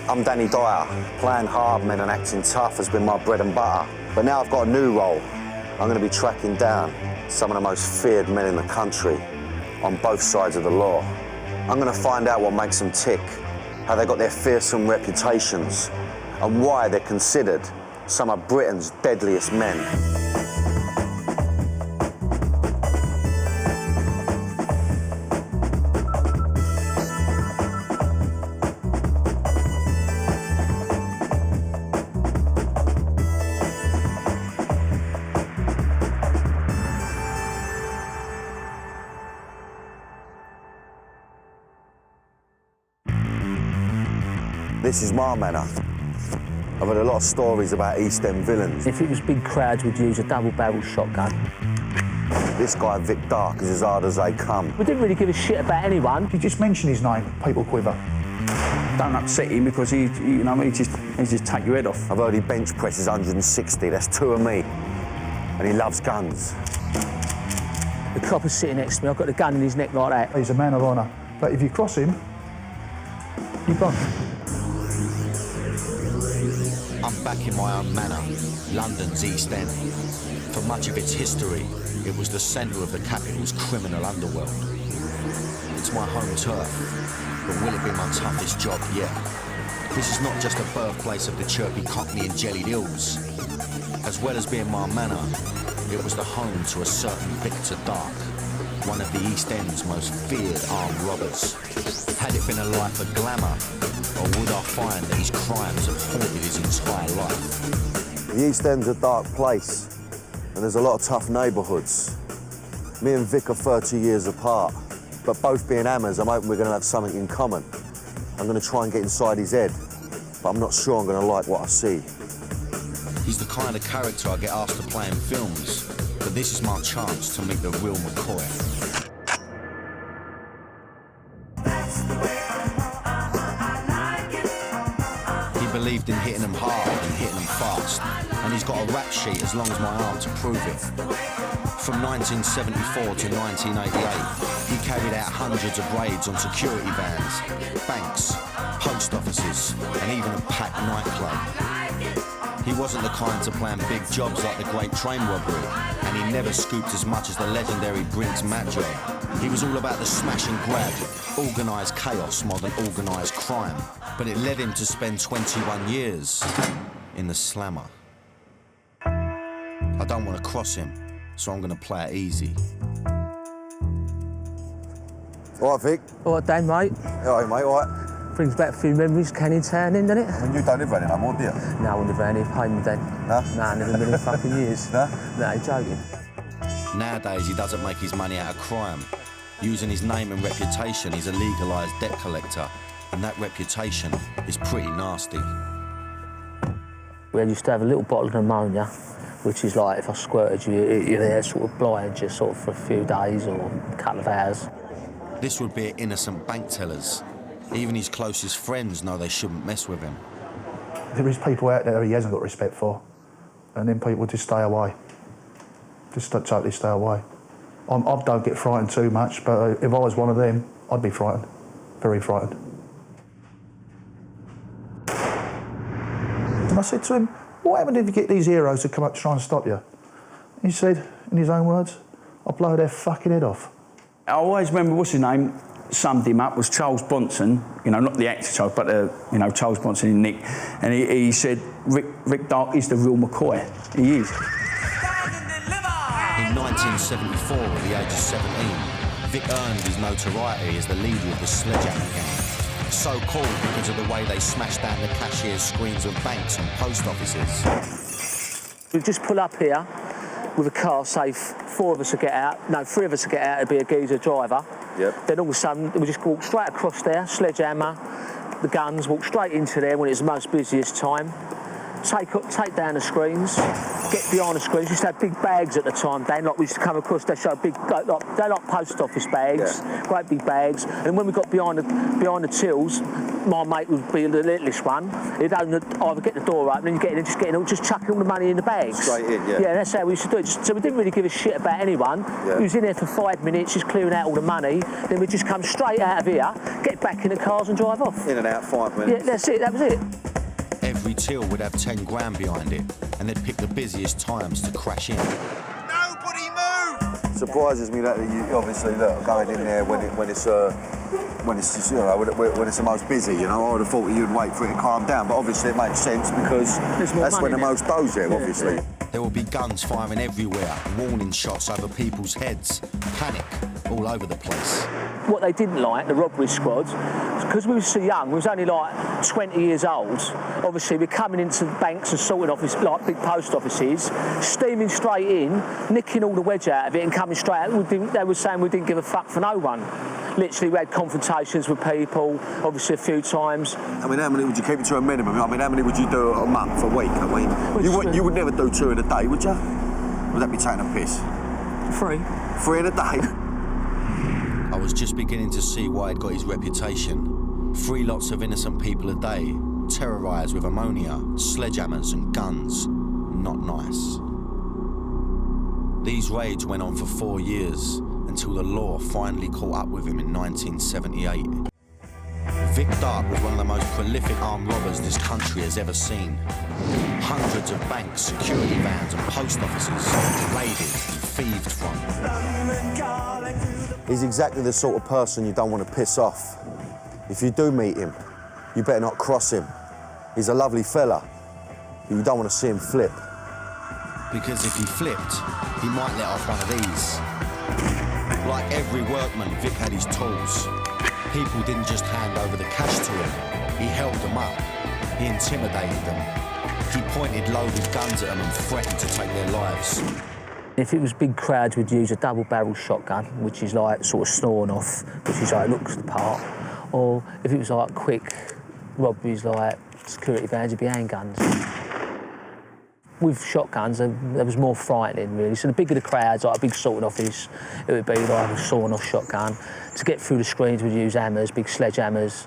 I'm Danny Dyer. Playing hard men and acting tough has been my bread and butter. But now I've got a new role. I'm going to be tracking down some of the most feared men in the country on both sides of the law. I'm going to find out what makes them tick, how they got their fearsome reputations, and why they're considered some of Britain's deadliest men. This is my manor. I've heard a lot of stories about East End villains. If it was big crowds, we'd use a double-barrel shotgun. This guy, Vic Dark, is as hard as they come. We didn't really give a shit about anyone. You just mention his name, people quiver. Don't upset him because he just take your head off. I've heard he bench presses 160. That's two of me. And he loves guns. The copper's sitting next to me. I've got the gun in his neck like that. He's a man of honour. But if you cross him, you're gone. I'm back in my own manor, London's East End. For much of its history, it was the centre of the capital's criminal underworld. It's my home turf, but will it be my toughest job yet? This is not just a birthplace of the chirpy Cockney and jellied hills. As well as being my manor, it was the home to a certain Victor Dark, one of the East End's most feared armed robbers. Had it been a life of glamour, or would I find that his crimes have haunted his entire life? The East End's a dark place, and there's a lot of tough neighbourhoods. Me and Vic are 30 years apart, but both being hammers, I'm hoping we're going to have something in common. I'm going to try and get inside his head, but I'm not sure I'm going to like what I see. He's the kind of character I get asked to play in films, but this is my chance to meet the real McCoy. He believed in hitting them hard and hitting them fast, and he's got a rap sheet as long as my arm to prove it. From 1974 to 1988, he carried out hundreds of raids on security vans, banks, post offices, and even a packed nightclub. He wasn't the kind to plan big jobs like the Great Train Robbery, and he never scooped as much as the legendary Brinks Mat job. He was all about the smash and grab, organised chaos more than organised crime, but it led him to spend 21 years in the slammer. I don't want to cross him, so I'm going to play it easy. All right, Vic? All right, Dan, mate. All right, mate, all right. Brings back a few memories, Canning Town, in, doesn't it? I mean, you don't live around here no more, do you? No, I wouldn't live around here, paid me then. No? No, never been in fucking years. No? No, you're joking. Nowadays, he doesn't make his money out of crime. Using his name and reputation, he's a legalised debt collector, and that reputation is pretty nasty. We used to have a little bottle of ammonia, which is like if I squirted you, you're there sort of blind you sort of for a few days or a couple of hours. This would be innocent bank tellers. Even his closest friends know they shouldn't mess with him. There is people out there he hasn't got respect for, and then people just stay away. Just totally stay away. I don't get frightened too much, but if I was one of them, I'd be frightened, very frightened. And I said to him, what happened if you get these heroes to come up to try and stop you? He said, in his own words, I'll blow their fucking head off. I always remember, what's his name, summed him up, was Charles Bronson, you know, not the actor Charles, but, you know, Charles Bronson in Nick. And he said, Rick Dark is the real McCoy. He is. In 1974, at the age of 17, Vic earned his notoriety as the leader of the Sledgehammer Gang. So called because of the way they smashed down the cashier's screens of banks and post offices. We just pull up here, with a car, say 4 of us would get out, no, 3 of us would get out, it'd be a geezer driver. Yep. Then all of a sudden, we just walk straight across there, sledgehammer, the guns, walk straight into there when it's the most busiest time. Take down the screens, get behind the screens. We used to have big bags at the time, Dan, like we used to come across, they showed big, they're like post office bags, great big bags. And when we got behind the tills, my mate would be the littlest one. He'd either get the door open and just chucking all the money in the bags. Straight in, yeah. Yeah, that's how we used to do it. So we didn't really give a shit about anyone. Yeah. We was in there for 5 minutes, just clearing out all the money. Then we'd just come straight out of here, get back in the cars and drive off. In and out 5 minutes. Yeah, that's it, that was it. Every till would have 10 grand behind it, and they'd pick the busiest times to crash in. Nobody move! Surprises me that you obviously look going in there when it's just, you know, when it's the most busy. You know, I would have thought you'd wait for it to calm down, but obviously it makes sense because that's when the most does there, obviously. There will be guns firing everywhere, warning shots over people's heads, panic all over the place. What they didn't like, the robbery squad, because we were so young, we was only like 20 years old. Obviously, we're coming into banks and sorting office, like big post offices, steaming straight in, nicking all the wedge out of it and coming straight out. They were saying we didn't give a fuck for no one. Literally, we had confrontations with people, obviously a few times. I mean, how many would you keep it to a minimum? I mean, how many would you do a month, a week? I mean, you would never do 2 in a day, would you? Would that be taking a piss? 3. 3 in a day? I was just beginning to see why he'd got his reputation. 3 lots of innocent people a day, terrorised with ammonia, sledgehammers and guns. Not nice. These raids went on for 4 years, until the law finally caught up with him in 1978. Vic Dark was one of the most prolific armed robbers this country has ever seen. Hundreds of banks, security vans and post offices raided and thieved from. He's exactly the sort of person you don't want to piss off. If you do meet him, you better not cross him. He's a lovely fella, but you don't want to see him flip. Because if he flipped, he might let off one of these. Like every workman, Vic had his tools. People didn't just hand over the cash to him. He held them up. He intimidated them. He pointed loaded guns at them and threatened to take their lives. If it was big crowds, we'd use a double-barrel shotgun, which is like sort of snoring off, which is like looks the part. Or if it was like quick robberies, like security vans, it'd be handguns. With shotguns, there was more frightening, really. So the bigger the crowds, like a big sorting office, it would be like a sawing-off shotgun. To get through the screens, we'd use hammers, big sledgehammers.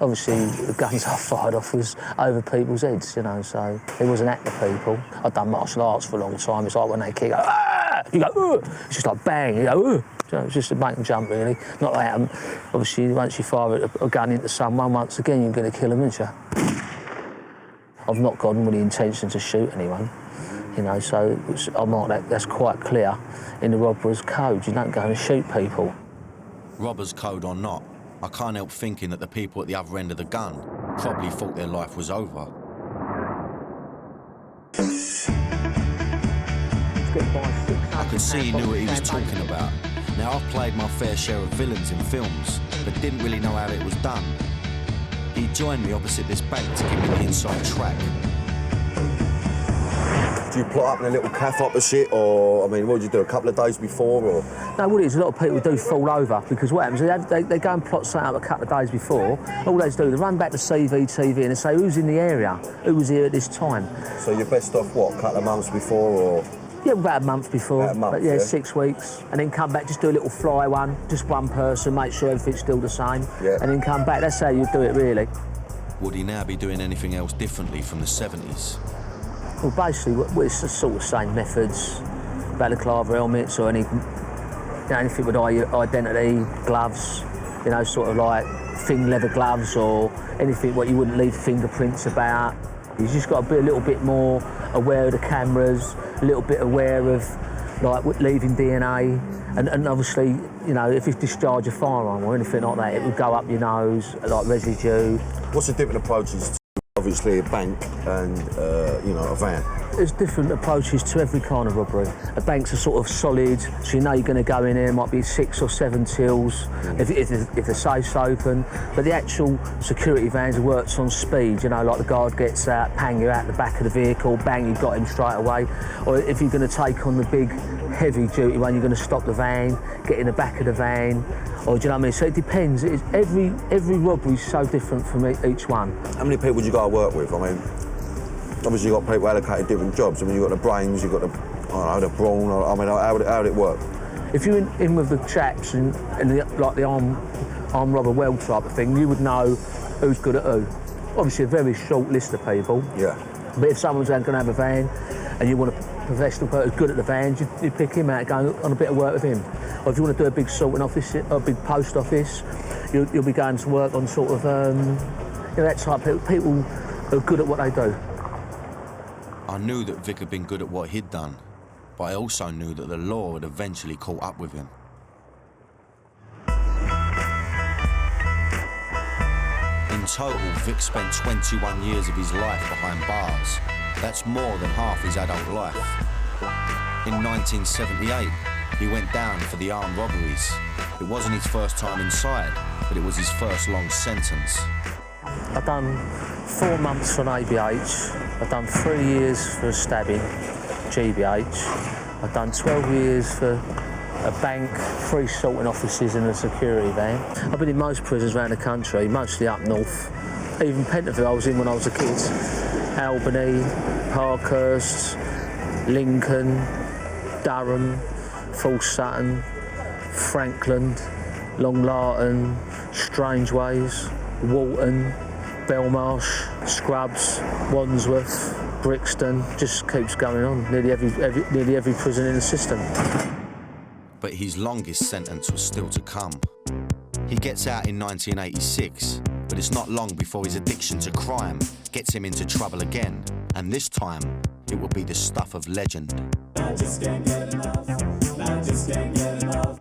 Obviously, the guns I fired off was over people's heads, you know, so it wasn't at the people. I'd done martial arts for a long time. It's like when they kick, ah! You go, ugh! It's just like bang, you go, ugh! So it's just to make them jump, really. Not like obviously, once you fire a gun into someone, once again, you're going to kill them, aren't you? I've not gone with the intention to shoot anyone, you know, so I'm like that's quite clear in the robber's code. You don't go and shoot people. Robber's code or not, I can't help thinking that the people at the other end of the gun probably thought their life was over. I could see he knew what he was talking about. Now, I've played my fair share of villains in films, but didn't really know how it was done. He joined me opposite this bank to give me the inside track. Do you plot up in a little cafe opposite, or, I mean, what did you do, a couple of days before, or? No, what it is, a lot of people do fall over, because what happens, they go and plot something up a couple of days before, all they do, they run back to TV, and they say, who's in the area? Who was here at this time? So you're best off, what, a couple of months before, or? Yeah, about a month before. About a month, but yeah, 6 weeks. And then come back, just do a little fly one, just one person, make sure everything's still the same. Yeah. And then come back. That's how you do it, really. Would he now be doing anything else differently from the 70s? Well, basically, it's the sort of same methods. Balaclava helmets or anything with identity, gloves, you know, sort of like thin leather gloves or anything what you wouldn't leave fingerprints about. You've just got to be a little bit more aware of the cameras, a little bit aware of like leaving DNA, and obviously, you know, if you discharge a firearm or anything like that, it would go up your nose, like residue. What's the different approaches Obviously a bank and, you know, a van. There's different approaches to every kind of robbery. A bank's are sort of solid, so you know you're going to go in there, might be 6 or 7 tills if the safe's open. But the actual security vans works on speed, you know, like the guard gets out, pang, you're out the back of the vehicle, bang, you've got him straight away. Or if you're going to take on the big, heavy-duty one, you're going to stop the van, get in the back of the van, or do you know what I mean? So it depends. Every robbery's so different from each one. How many people do you got to work with? I mean, obviously you've got people allocated different jobs. I mean, you've got the brains, you've got the, I don't know, the brawn. I mean, how would it work? If you're in with the chaps and like the armed robber world type of thing, you would know who's good at who. Obviously a very short list of people. Yeah. But if someone's going to have a van and you want a professional person who's good at the vans, you pick him out and go on a bit of work with him. Or if you want to do a big sorting office, a big post office, you'll be going to work on sort of, you know, that type of people who are good at what they do. I knew that Vic had been good at what he'd done, but I also knew that the law had eventually caught up with him. In total, Vic spent 21 years of his life behind bars. That's more than half his adult life. In 1978, he went down for the armed robberies. It wasn't his first time inside, but it was his first long sentence. I've done 4 months on ABH, I've done 3 years for stabbing, GBH, I've done 12 years for a bank, 3 sorting offices and a security van. I've been in most prisons around the country, mostly up north. Even Pentonville I was in when I was a kid. Albany, Parkhurst, Lincoln, Durham, False Sutton, Franklin, Long Larton, Strangeways, Walton, Belmarsh, Scrubs, Wandsworth, Brixton, just keeps going on. Nearly every prison in the system. But his longest sentence was still to come. He gets out in 1986, but it's not long before his addiction to crime gets him into trouble again. And this time, it will be the stuff of legend. I just can't get enough. I just can't get enough.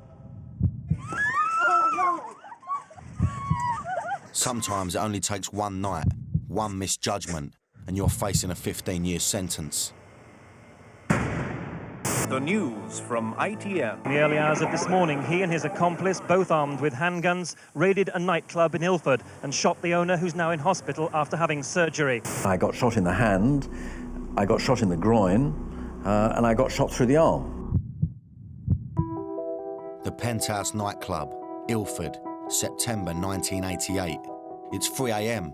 Sometimes it only takes one night, one misjudgment, and you're facing a 15-year sentence. The news from ITN. In the early hours of this morning, he and his accomplice, both armed with handguns, raided a nightclub in Ilford and shot the owner, who's now in hospital after having surgery. I got shot in the hand, I got shot in the groin, and I got shot through the arm. The Penthouse nightclub, Ilford, September 1988. It's 3 a.m.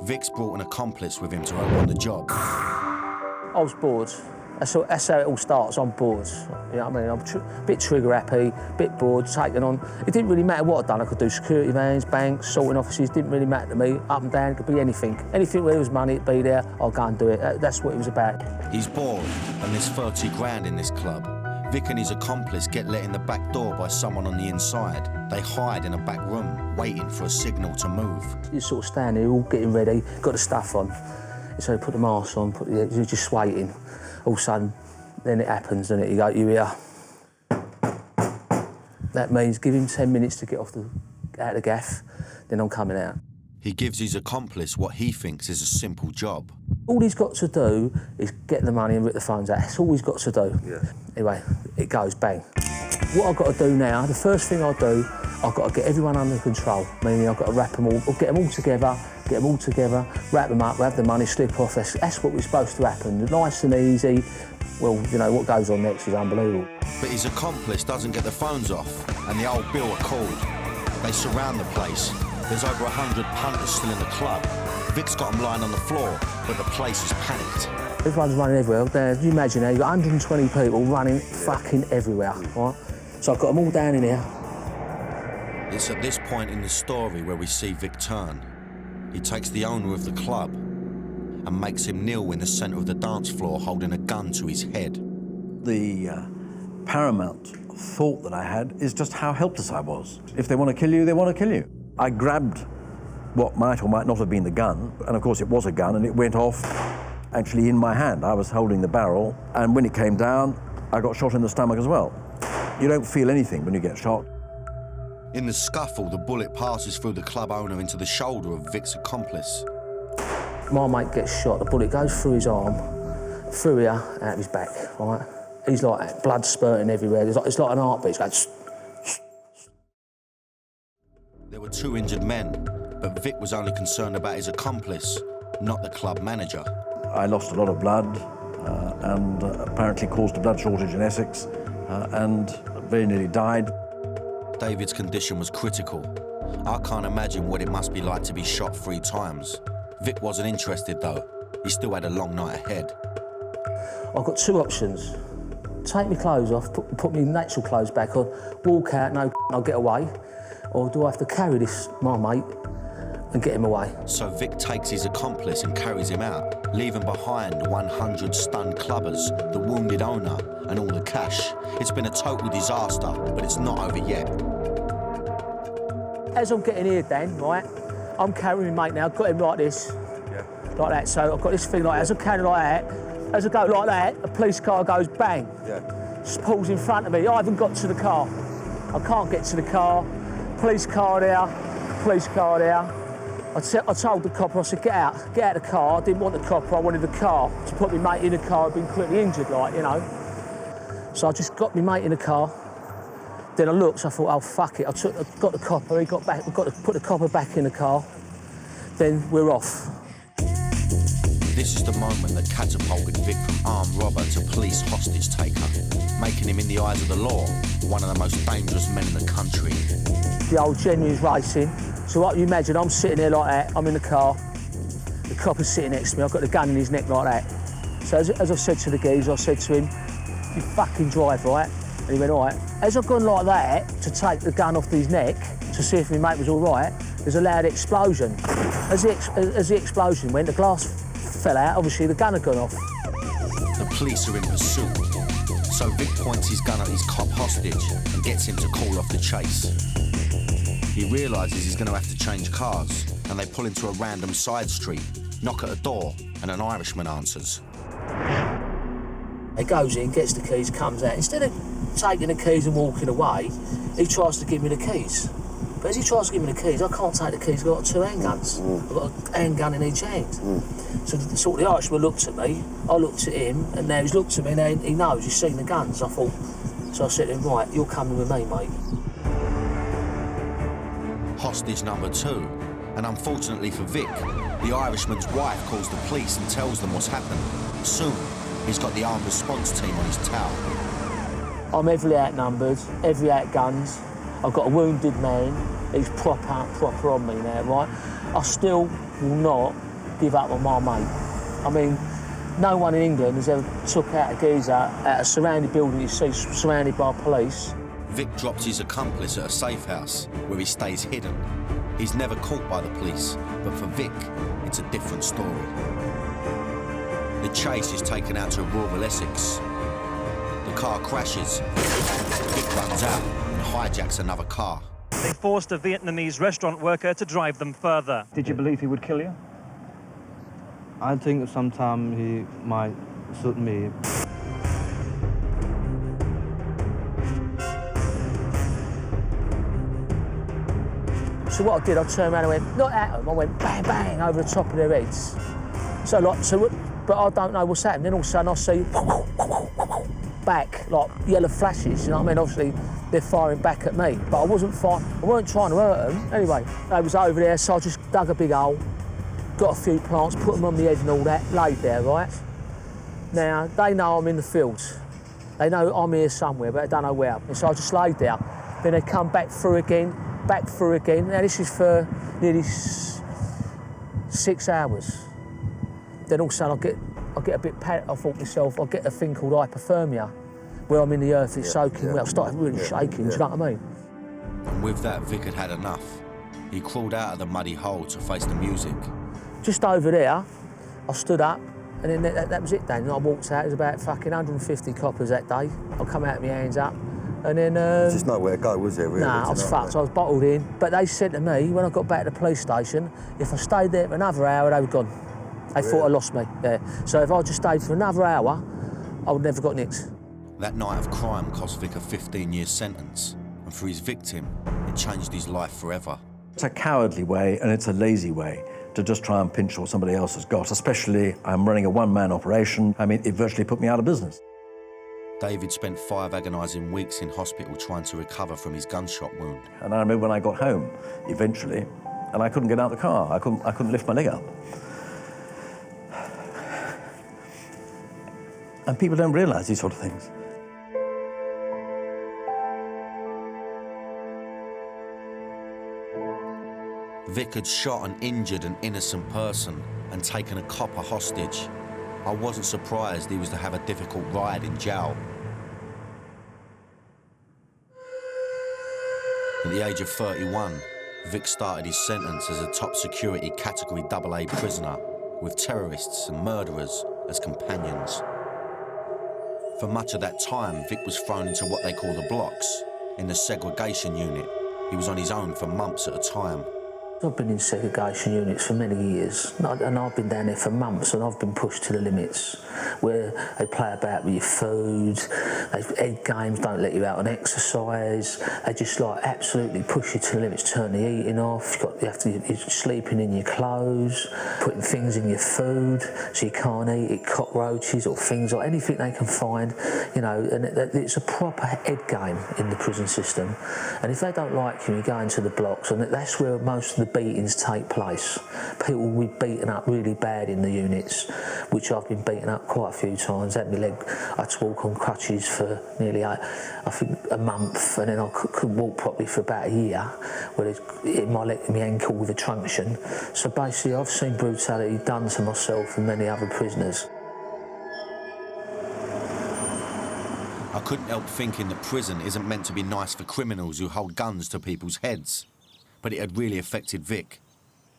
Vic's brought an accomplice with him to open the job. I was bored. That's how it all starts, I'm bored. You know what I mean? I'm a bit trigger happy, a bit bored, taking on. It didn't really matter what I'd done. I could do security vans, banks, sorting offices, didn't really matter to me. Up and down, it could be anything. Anything where there was money, it'd be there, I'll go and do it. That's what it was about. He's bored, and there's 30 grand in this club. Vic and his accomplice get let in the back door by someone on the inside. They hide in a back room, waiting for a signal to move. You sort of stand there, all getting ready, got the stuff on. So you put the mask on, you're just waiting. All of a sudden, then it happens, doesn't it? You hear. That means give him 10 minutes to get out of the gaff, then I'm coming out. He gives his accomplice what he thinks is a simple job. All he's got to do is get the money and rip the phones out. That's all he's got to do. Yeah. Anyway, it goes bang. What I've got to do now, the first thing I do, I've got to get everyone under control. Meaning I've got to wrap them all, get them all together, wrap them up, have the money slip off. That's what was supposed to happen. Nice and easy. Well, you know, what goes on next is unbelievable. But his accomplice doesn't get the phones off, and the old bill are called. They surround the place. There's over 100 punters still in the club. Vic's got them lying on the floor, but the place is panicked. Everyone's running everywhere. Now, you imagine now, you've got 120 people running fucking everywhere, right? So I've got them all down in here. It's at this point in the story where we see Vic turn. He takes the owner of the club and makes him kneel in the centre of the dance floor holding a gun to his head. The paramount thought that I had is just how helpless I was. If they want to kill you, they want to kill you. I grabbed what might or might not have been the gun, and of course it was a gun, and it went off actually in my hand. I was holding the barrel, and when it came down, I got shot in the stomach as well. You don't feel anything when you get shot. In the scuffle, the bullet passes through the club owner into the shoulder of Vic's accomplice. My mate gets shot, the bullet goes through his arm, through here, out of his back, right? He's like that, blood spurting everywhere. It's like an heartbeat. It's going... There were 2 injured men, but Vic was only concerned about his accomplice, not the club manager. I lost a lot of blood and apparently caused a blood shortage in Essex and very nearly died. David's condition was critical. I can't imagine what it must be like to be shot 3 times. Vic wasn't interested though. He still had a long night ahead. I've got 2 options. Take my clothes off, put my natural clothes back on, walk out, no, I'll get away. Or do I have to carry this, my mate, and get him away? So Vic takes his accomplice and carries him out, leaving behind 100 stunned clubbers, the wounded owner, and all the cash. It's been a total disaster, but it's not over yet. As I'm getting here, Dan, right, I'm carrying my mate now, I've got him like this, like that. So I've got this thing like that. As I'm carrying like that, as I go like that, a police car goes bang, just pulls in front of me. I haven't got to the car. I can't get to the car. Police car there, police car there. I told the copper, I said, get out of the car. I didn't want the copper, I wanted the car to put my mate in the car. I'd been quickly injured, like, you know. So I just got my mate in the car. Then I looked, so I thought, oh, fuck it. I got the copper, he got back, we've got to put the copper back in the car. Then we're off. This is the moment that catapulted Vic from armed robber to police hostage taker, making him, in the eyes of the law, one of the most dangerous men in the country. The old genuine's racing. So what you imagine, I'm sitting there like that, I'm in the car, the copper's sitting next to me, I've got the gun in his neck like that. So as I said to the geezer, I said to him, you fucking drive, right? And he went, all right. As I've gone like that to take the gun off his neck to see if my mate was all right, there's a loud explosion. As the explosion went, the glass fell out, obviously the gun had gone off. The police are in pursuit, so Vic points his gun at his cop hostage and gets him to call off the chase. He realises he's going to have to change cars, and they pull into a random side street, knock at a door, and an Irishman answers. He goes in, gets the keys, comes out. Instead of taking the keys and walking away, he tries to give me the keys. But as he tries to give me the keys, I can't take the keys, I've got 2 handguns. I've got a handgun in each hand. So the Irishman looked at me, I looked at him, and now he's looked at me, and he knows, he's seen the guns. I thought, so I said to him, right, you're coming with me, mate. Hostage number 2, and unfortunately for Vic, the Irishman's wife calls the police and tells them what's happened. Soon, he's got the armed response team on his tail. I'm heavily outnumbered, heavily outgunned. I've got a wounded man, he's proper on me now, right? I still will not give up on my mate. I mean, no one in England has ever took out a geezer out a surrounded building you see surrounded by police. Vic drops his accomplice at a safe house where he stays hidden. He's never caught by the police, but for Vic, it's a different story. The chase is taken out to rural Essex. The car crashes, Vic runs out and hijacks another car. They forced a Vietnamese restaurant worker to drive them further. Did you believe he would kill you? I think sometime he might shoot me. So what I did, I turned around and went, not at them, I went bang, bang, over the top of their heads. But I don't know what's happened. Then all of a sudden I see back, like yellow flashes, you know what I mean? Obviously, they're firing back at me. But I weren't trying to hurt them. Anyway, they was over there, so I just dug a big hole, got a few plants, put them on my head and all that, laid there, right? Now, they know I'm in the fields. They know I'm here somewhere, but they don't know where. And so I just laid there. Then they come back through again. Now this is for nearly 6 hours. Then all of a sudden I get a bit I thought to myself, I'll get a thing called hypothermia, where I'm in the earth, it's soaking wet. I started really shaking, do you know what I mean? And with that, Vic had had enough. He crawled out of the muddy hole to face the music. Just over there, I stood up, and then that was it, Dan. And I walked out, it was about fucking 150 coppers that day. I come out with my hands up, and then... There's just nowhere to go, was there, really? Nah, I was fucked, I was bottled in. But they said to me, when I got back to the police station, if I stayed there for another hour, they were gone. They thought I lost me, yeah. So if I just stayed for another hour, I would never got nicked. That night of crime cost Vic a 15-year sentence, and for his victim, it changed his life forever. It's a cowardly way and it's a lazy way. to just try and pinch what somebody else has got, especially I'm running a one-man operation. I mean, it virtually put me out of business. David spent 5 agonising weeks in hospital trying to recover from his gunshot wound. And I remember when I got home, eventually, and I couldn't get out of the car. I couldn't lift my leg up. And people don't realise these sort of things. Vic had shot and injured an innocent person and taken a copper hostage. I wasn't surprised he was to have a difficult ride in jail. At the age of 31, Vic started his sentence as a top security category AA prisoner with terrorists and murderers as companions. For much of that time, Vic was thrown into what they call the blocks, in the segregation unit. He was on his own for months at a time. I've been in segregation units for many years, and I've been down there for months, and I've been pushed to the limits, where they play about with your food, egg games, don't let you out on exercise, they just like absolutely push you to the limits, turn the eating off, you're sleeping in your clothes, putting things in your food so you can't eat it, cockroaches or things or anything they can find, you know, and it's a proper head game in the prison system. And if they don't like you, you go into the blocks, and that's where most of the beatings take place. People will be beaten up really bad in the units, which I've been beaten up quite a few times. Had my leg, I had to walk on crutches for nearly, I think, a month, and then I couldn't walk properly for about a year, where it hit my ankle with a truncheon. So basically, I've seen brutality done to myself and many other prisoners. I couldn't help thinking that prison isn't meant to be nice for criminals who hold guns to people's heads. But it had really affected Vic.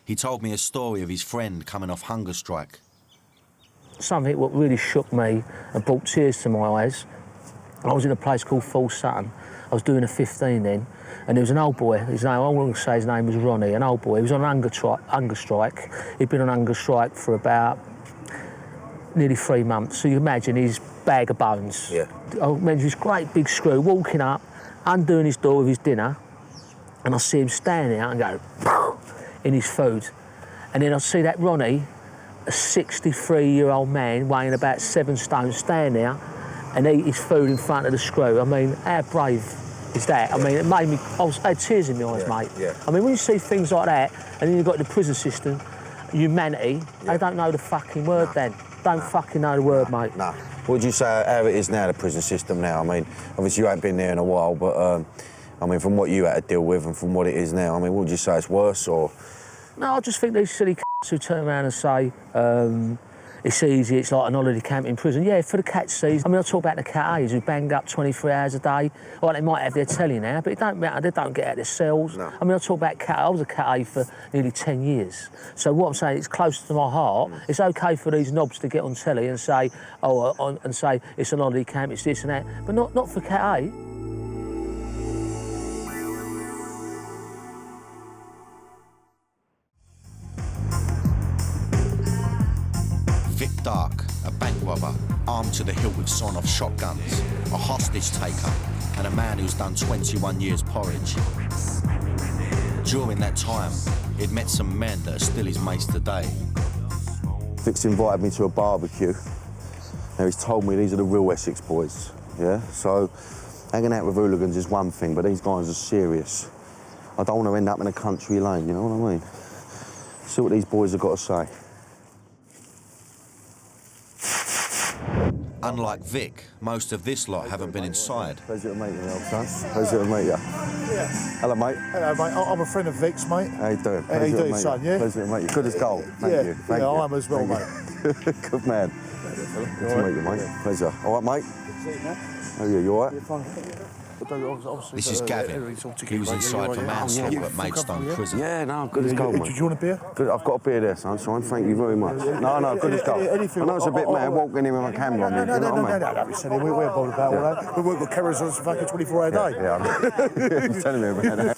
He told me a story of his friend coming off hunger strike. Something what really shook me and brought tears to my eyes. I was in a place called Full Sutton. I was doing a 15 then, and there was an old boy. His name, I want to say his name was Ronnie, an old boy. He was on hunger strike. He'd been on hunger strike for about nearly 3 months. So you imagine his bag of bones. Yeah. I remember this great big screw walking up, undoing his door with his dinner, and I see him standing out and go in his food. And then I see that Ronnie, a 63-year-old man weighing about 7 stone, stand there and eat his food in front of the screw. I mean, how brave is that? I mean, it made me, I had tears in my eyes, mate. Yeah. I mean, when you see things like that, and then you've got the prison system, humanity, they don't know the fucking word then. Don't fucking know the word, mate. No. What would you say how it is now, the prison system now? I mean, obviously you ain't been there in a while, but I mean, from what you had to deal with and from what it is now, I mean, what would you say, it's worse or? No, I just think these silly c***s who turn around and say, it's easy, it's like an holiday camp in prison. Yeah, for the cat season. I mean, I talk about the cat A's who banged up 23 hours a day. Well, they might have their telly now, but it don't matter, they don't get out of their cells. No. I mean, I talk about cat, I was a cat A for nearly 10 years. So what I'm saying, it's close to my heart. It's okay for these knobs to get on telly and say, and say it's an holiday camp, it's this and that, but not for cat A. Vic Dark, a bank robber, armed to the hilt with sawn-off shotguns, a hostage taker, and a man who's done 21 years porridge. During that time, he'd met some men that are still his mates today. Vic's invited me to a barbecue. Now, he's told me these are the real Essex boys, yeah? So, hanging out with hooligans is one thing, but these guys are serious. I don't want to end up in a country lane, you know what I mean? See what these boys have got to say. Unlike Vic, most of this lot haven't been inside. Pleasure to meet you, old son. Pleasure to meet you. Yeah. Hello, mate. Hello, mate. I'm a friend of Vic's, mate. How you doing? How you doing, son? Yeah? Pleasure to meet you. Good as gold. Thank you. Thank you. I am as well, Thank mate. you. Good man. Good to meet you, mate. Pleasure. All right, mate? How are you? You all right? This is Gavin. He was inside for manslaughter at Maidstone Prison. Yeah, no, good as gold, mate. Did you want a beer? Good. I've got a beer there, son. Thank you very much. No, good as gold. I know it's a bit mad walking in with my camera on me. No, don't be silly. We're bothered about all that. We've got cameras on us fucking 24 hours a day. Yeah, you're telling me about that.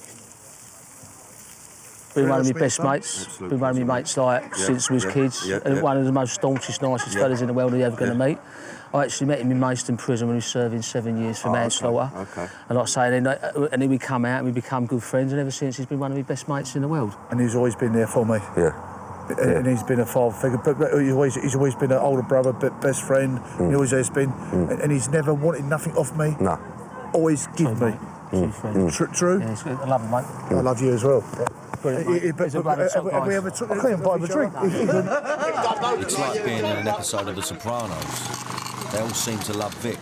Been one of my best mates. Been one of my mates since we was kids. And one of the most staunchest, nicest fellas in the world you're ever going to meet. I actually met him in Maidstone Prison when he was serving 7 years for manslaughter. Okay. And like I say, and then we come out and we become good friends, and ever since he's been one of my best mates in the world. And he's always been there for me. Yeah. and he's been a father figure, but he's always been an older brother, best friend. He always has been, and he's never wanted nothing off me. No. Always give me. True. Yeah, it's good. I love him, mate. I love you as well. Brilliant, mate. Have we ever took? I couldn't buy him a drink. It's like being in an episode of The Sopranos. They all seem to love Vic,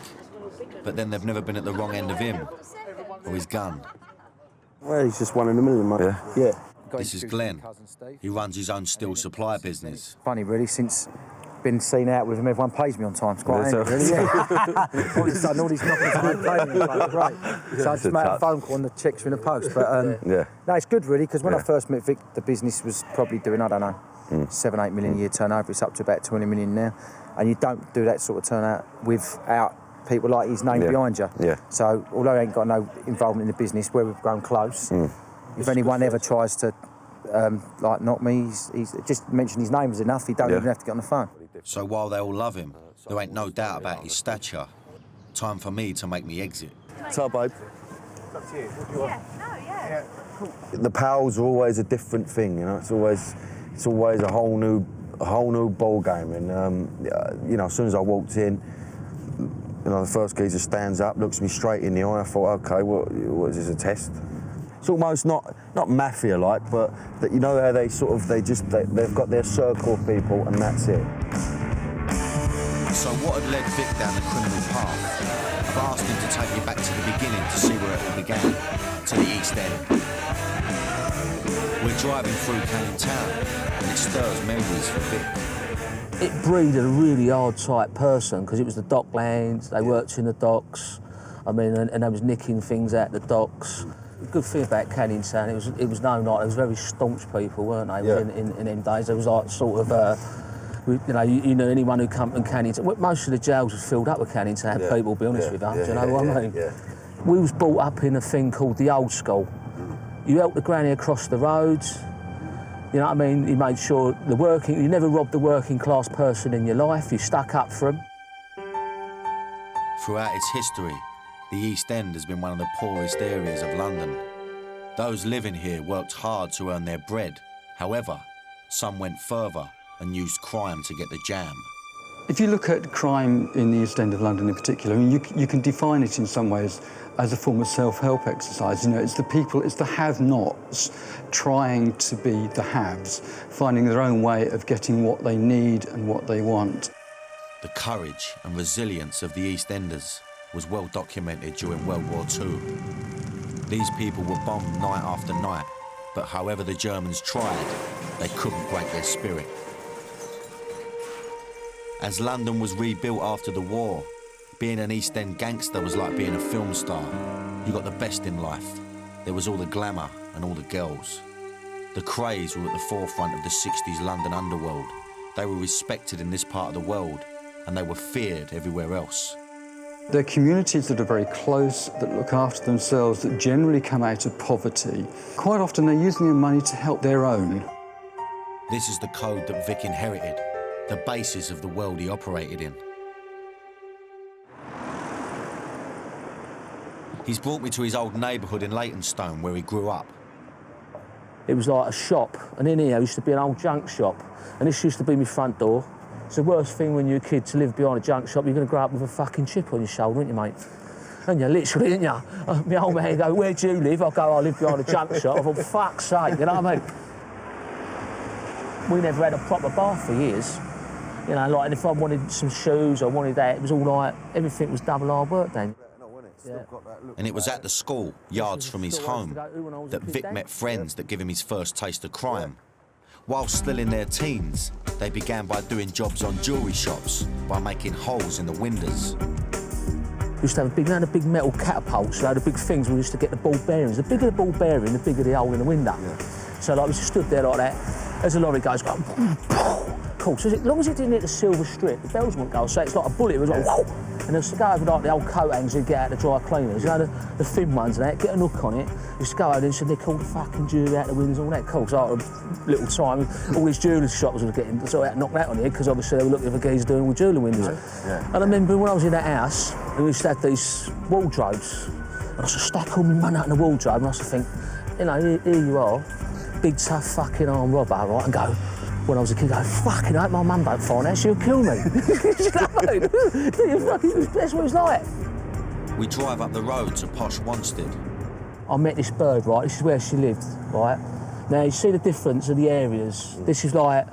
but then they've never been at the wrong end of him or his gun. Well, he's just one in a million, mate. Yeah. This is Glenn. He runs his own steel supply business. Funny, really, since been seen out with him, everyone pays me on time. It's quite handy, really, yeah. All of a sudden, all these knockers don't pay me. Like, great. So I just made a phone call and the checks are in the post. But no, it's good, really, because when I first met Vic, the business was probably doing, I don't know, 7-8 million a year turnover. It's up to about 20 million now. And you don't do that sort of turnout without people like his name behind you. So although he ain't got no involvement in the business, where we've grown close, if anyone ever tries to like knock me, he's just mention his name is enough. He don't even have to get on the phone. So while they all love him, there ain't no doubt about his stature. Time for me to make me exit. So, babe. The pals are always a different thing, you know. It's always a whole new ball game. And you know, as soon as I walked in, you know, the first geezer stands up, looks me straight in the eye. I thought, okay, what is this, a test? It's almost not mafia-like, but that, you know how they sort of they've got their circle of people and that's it. So what had led Vic down the criminal path? I've asked him to take me back to the beginning to see where it all began, to the East End. We're driving through Canning Town, and it stirs memories for Vic. It breeded a really hard type person because it was the docklands. They worked in the docks. I mean, and they was nicking things out the docks. The good thing about Canning Town, it was known like, there was very staunch people, weren't they? In them days, there was like sort of, you know anyone who come from Canning Town. Most of the jails was filled up with Canning Town people. Be honest with you, do you know what I mean? We was brought up in a thing called the old school. You helped the granny across the roads. You know what I mean? You made sure you never robbed the working class person in your life. You stuck up for them. Throughout its history, the East End has been one of the poorest areas of London. Those living here worked hard to earn their bread. However, some went further and used crime to get the jam. If you look at crime in the East End of London in particular, I mean, you can define it in some ways as a form of self-help exercise. You know, it's the people, it's the have-nots trying to be the haves, finding their own way of getting what they need and what they want. The courage and resilience of the East Enders was well documented during World War II. These people were bombed night after night, but however the Germans tried, they couldn't break their spirit. As London was rebuilt after the war, being an East End gangster was like being a film star. You got the best in life. There was all the glamour and all the girls. The Krays were at the forefront of the 60s London underworld. They were respected in this part of the world, and they were feared everywhere else. They're communities that are very close, that look after themselves, that generally come out of poverty. Quite often they're using their money to help their own. This is the code that Vic inherited, the basis of the world he operated in. He's brought me to his old neighbourhood in Leytonstone, where he grew up. It was like a shop, and in here used to be an old junk shop, and this used to be my front door. It's the worst thing when you're a kid to live behind a junk shop. You're going to grow up with a fucking chip on your shoulder, aren't you, mate? And you literally, aren't you? My old man go, where do you live? I go, I live behind a junk shop. I thought, fuck's sake, you know what I mean? We never had a proper bar for years. You know, like, and if I wanted some shoes or wanted that, it was all like, everything was double hard work then. And it was at the school, yards from his home, that Vic met friends that gave him his first taste of crime. While still in their teens, they began by doing jobs on jewellery shops, by making holes in the windows. We used to have a big metal catapults, the big things we used to get the ball bearings. The bigger the ball bearing, the bigger the hole in the window. So like we just stood there like that, as a lorry goes, going, cool. So as long as it didn't hit the silver strip, the bells wouldn't go. So it's like a bullet, it was like, whoa. And it used to go over like the old coat hangers you'd get out of the dry cleaners, you know, the thin ones and that, get a hook on it. Used to go over and used to nick all the fucking jewellery out the windows, all that cool. So like a little time, all these jewellery shops were getting sort of knocked that on here, because obviously they were looking for guys doing all jewellery windows. And I remember when I was in that house, we used to have these wardrobes, and I used to stack all my money out in the wardrobe, and I used to think, you know, here you are, big tough fucking armed robber, right, and go, when I was a kid, go, fucking hope my mum don't find out, she'll kill me. Do you know what I mean? That's what it was like. We drive up the road to posh Wanstead. I met this bird, right? This is where she lived, right? Now, you see the difference of the areas. This is like,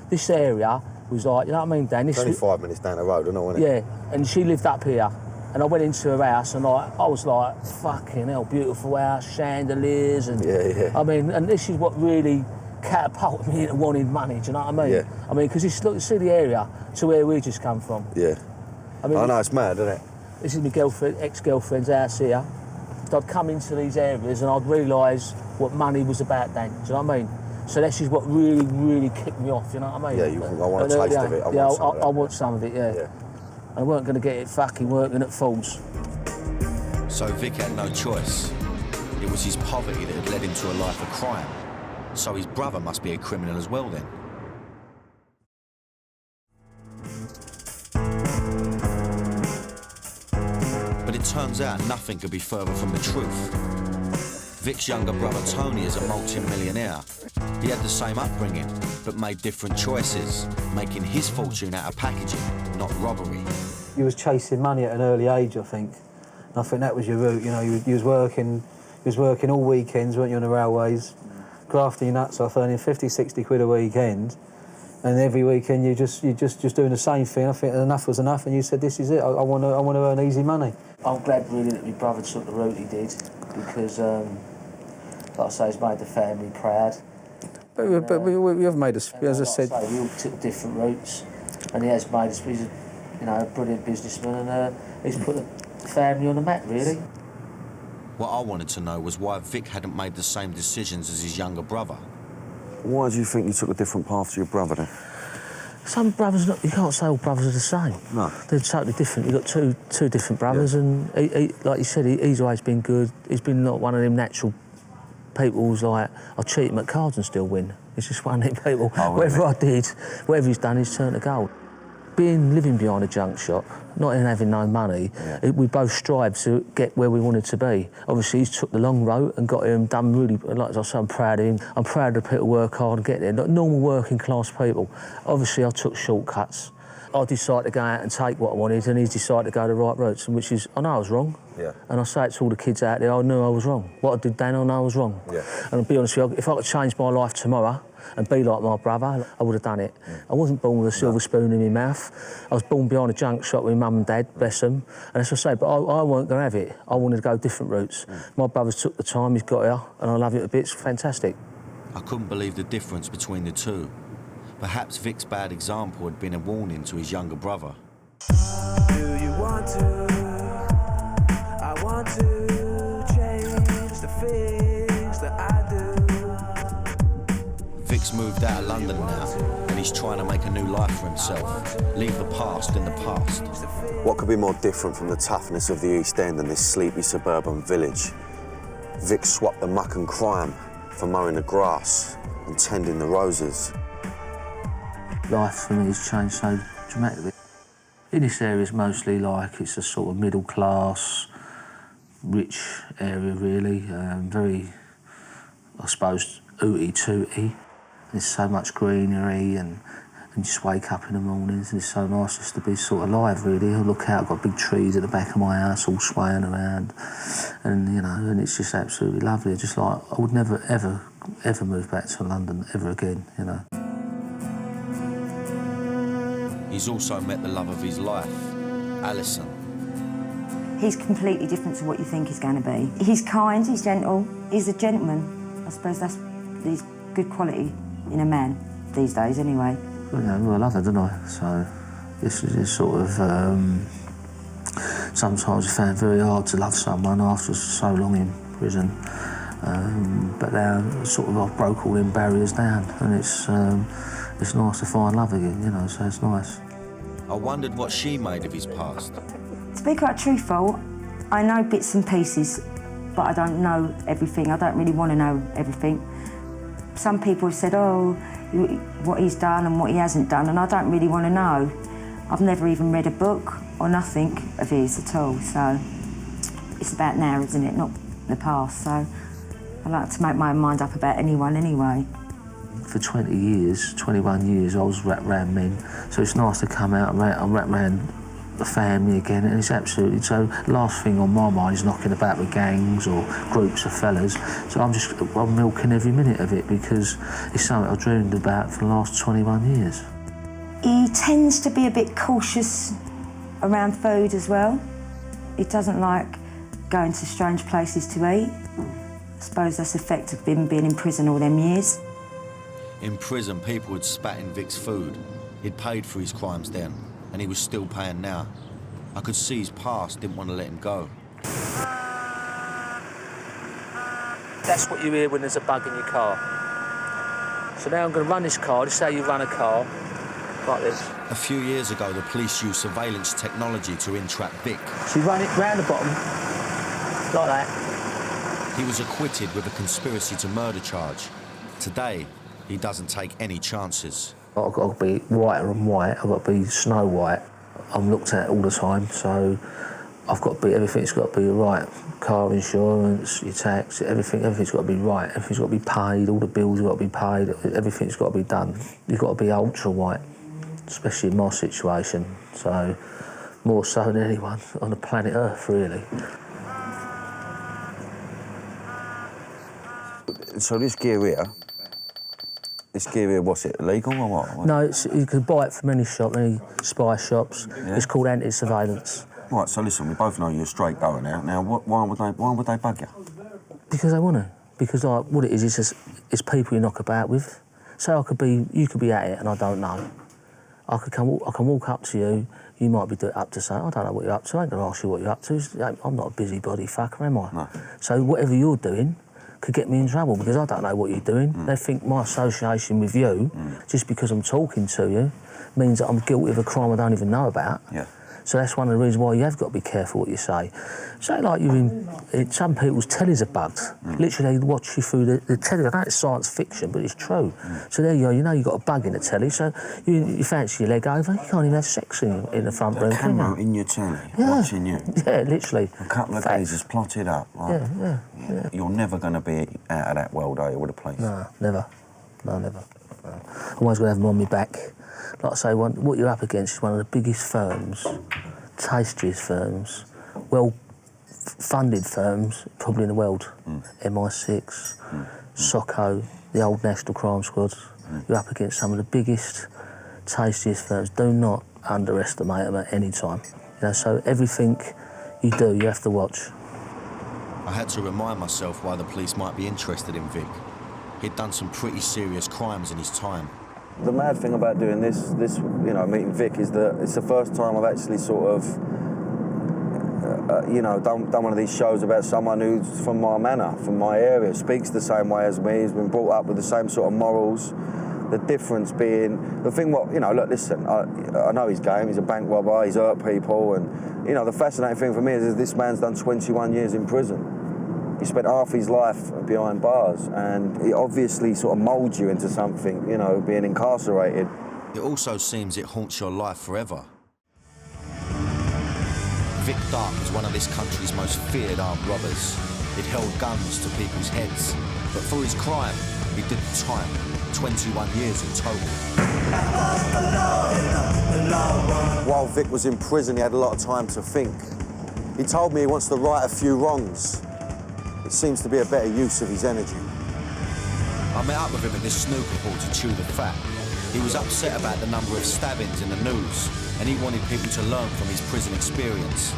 this area was like, you know what I mean, Dan? It's only 5 minutes down the road, isn't it? Yeah, and she lived up here. And I went into her house and I was like, fucking hell, beautiful house, chandeliers and... Yeah. I mean, and this is what really catapulted me into wanting money, do you know what I mean? Yeah. I mean, because you see the area to where we just come from. Yeah. I mean, I know, it's mad, isn't it? This is my girlfriend, ex-girlfriend's house here. I'd come into these areas and I'd realise what money was about then, do you know what I mean? So this is what really, really kicked me off, you know what I mean? Yeah, you think, I want a taste of it, I want some of it, yeah. I weren't going to get it fucking working at Falls. So Vic had no choice. It was his poverty that had led him to a life of crime. So his brother must be a criminal as well then. But it turns out nothing could be further from the truth. Vic's younger brother Tony is a multi-millionaire. He had the same upbringing, but made different choices, making his fortune out of packaging, not robbery. You was chasing money at an early age, I think. And I think that was your route, you know, you was working all weekends, weren't you, on the railways, grafting your nuts off, earning 50, 60 quid a weekend, and every weekend you're just doing the same thing. I think enough was enough, and you said, this is it, I want to earn easy money. I'm glad really that my brother took the route he did, because, like I say, it's made the family proud. But we have made us, as I said... Like I say, we all took different routes, and he has made us, he's a brilliant businessman, and he's put the family on the map, really. What I wanted to know was why Vic hadn't made the same decisions as his younger brother. Why do you think you took a different path to your brother then? Some brothers, you can't say all brothers are the same. No. They're totally different. You've got two different brothers, and he, like you said, he's always been good. He's been not one of them natural people who's like, I'll cheat him at cards and still win. He's just one of them people. Oh, whatever I did, whatever he's done, he's turned to gold. Living behind a junk shop, not even having no money, we both strived to get where we wanted to be. Obviously, he's took the long road and got here and done really, like I say, I'm proud of him. I'm proud of the people who work hard and get there, not normal working class people. Obviously, I took shortcuts. I decided to go out and take what I wanted, and he's decided to go the right routes, which is, I know I was wrong. Yeah. And I say it to all the kids out there, I knew I was wrong. What I did then, I know I was wrong. Yeah. And I'll be honest with you, if I could change my life tomorrow and be like my brother, I would have done it. I wasn't born with a silver spoon in my mouth. I was born behind a junk shop with mum and dad, bless them. And as I say, but I weren't going to have it. I wanted to go different routes. My brother's took the time, he's got here, and I love it a bit. It's fantastic. I couldn't believe the difference between the two. Perhaps Vic's bad example had been a warning to his younger brother. Do you want to? I want to change the things that I do. Vic's moved out of London now, and he's trying to make a new life for himself. Leave the past in the past. What could be more different from the toughness of the East End than this sleepy suburban village? Vic swapped the muck and crime for mowing the grass and tending the roses. Life for me has changed so dramatically. In this area, it's mostly like it's a sort of middle class, rich area really. Very, I suppose, ooty-tooty. There's so much greenery and just wake up in the mornings and it's so nice just to be sort of alive really. I look out, I've got big trees at the back of my house all swaying around and you know, and it's just absolutely lovely. Just like, I would never ever move back to London ever again, you know. He's also met the love of his life, Alison. He's completely different to what you think he's going to be. He's kind, he's gentle, he's a gentleman. I suppose that's his good quality in a man these days, anyway. Well, you know, I love her, don't I? So this is sort of sometimes I found it very hard to love someone after so long in prison. But now sort of I've broke all them barriers down, and it's nice to find love again, you know. So it's nice. I wondered what she made of his past. To be quite truthful, I know bits and pieces, but I don't know everything. I don't really want to know everything. Some people have said, oh, what he's done and what he hasn't done, and I don't really want to know. I've never even read a book or nothing of his at all, so it's about now, isn't it, not the past, so I like to make my mind up about anyone anyway. for 20 years, 21 years, I was wrapped around men. So it's nice to come out and I'm wrapped around the family again, and it's absolutely, so last thing on my mind is knocking about with gangs or groups of fellas. So I'm milking every minute of it because it's something I've dreamed about for the last 21 years. He tends to be a bit cautious around food as well. He doesn't like going to strange places to eat. I suppose that's the effect of him being in prison all them years. In prison, people would spat in Vic's food. He'd paid for his crimes then, and he was still paying now. I could see his past didn't want to let him go. That's what you hear when there's a bug in your car. So now I'm going to run this car. This is how you run a car, like this. A few years ago, the police used surveillance technology to entrap Vic. So you run it round the bottom, like that. He was acquitted with a conspiracy to murder charge. Today, he doesn't take any chances. I've got to be whiter and white. I've got to be Snow White. I'm looked at all the time, so I've got to be, everything's got to be right. Car insurance, your tax, everything's got to be right. Everything's got to be paid, all the bills have got to be paid, everything's got to be done. You've got to be ultra white, especially in my situation. So, more so than anyone on the planet Earth, really. So this gear here, what's it, illegal or what? No, you can buy it from any shop, any spy shops. Yeah. It's called anti-surveillance. Right, so listen, we both know you're a straight goer now. Now, why would they bug you? Because they want to. Because what it is it's people you knock about with. So you could be at it and I don't know. I can walk up to you, you might be up to something, I don't know what you're up to, I ain't going to ask you what you're up to. I'm not a busybody fucker, am I? No. So whatever you're doing could get me in trouble because I don't know what you're doing. They think my association with you, just because I'm talking to you, means that I'm guilty of a crime I don't even know about. Yeah. So that's one of the reasons why you have got to be careful what you say. Say like you're in some people's tellies are bugged. Literally, they watch you through the telly. I know it's science fiction, but it's true. So there you go, you know you've got a bug in the telly, so you fancy your leg over, you can't even have sex in the front room, can you? Camera in your telly, watching you. Yeah, literally. A couple of days is plotted up. Like, yeah. You're never going to be out of that world, are you, with the police? No, never. No, never. No. I'm always going to have them on my back. Like I say, what you're up against is one of the biggest firms, tastiest firms, well-funded firms, probably in the world. MI6, SOCO, the old National Crime Squads. You're up against some of the biggest, tastiest firms. Do not underestimate them at any time. You know, so everything you do, you have to watch. I had to remind myself why the police might be interested in Vic. He'd done some pretty serious crimes in his time. The mad thing about doing this, you know, meeting Vic, is that it's the first time I've actually sort of, you know, done one of these shows about someone who's from my manor, from my area, speaks the same way as me, has been brought up with the same sort of morals. The difference being, the thing, you know, look, listen, I know his game, he's a bank robber, he's hurt people, and, you know, the fascinating thing for me is this man's done 21 years in prison. He spent half his life behind bars, and it obviously sort of moulds you into something, you know, being incarcerated. It also seems it haunts your life forever. Vic Dark was one of this country's most feared armed robbers. He'd held guns to people's heads, but for his crime, he did the time, 21 years in total. While Vic was in prison, he had a lot of time to think. He told me he wants to right a few wrongs. It seems to be a better use of his energy. I met up with him at this snooker hall to chew the fat. He was upset about the number of stabbings in the news, and he wanted people to learn from his prison experience.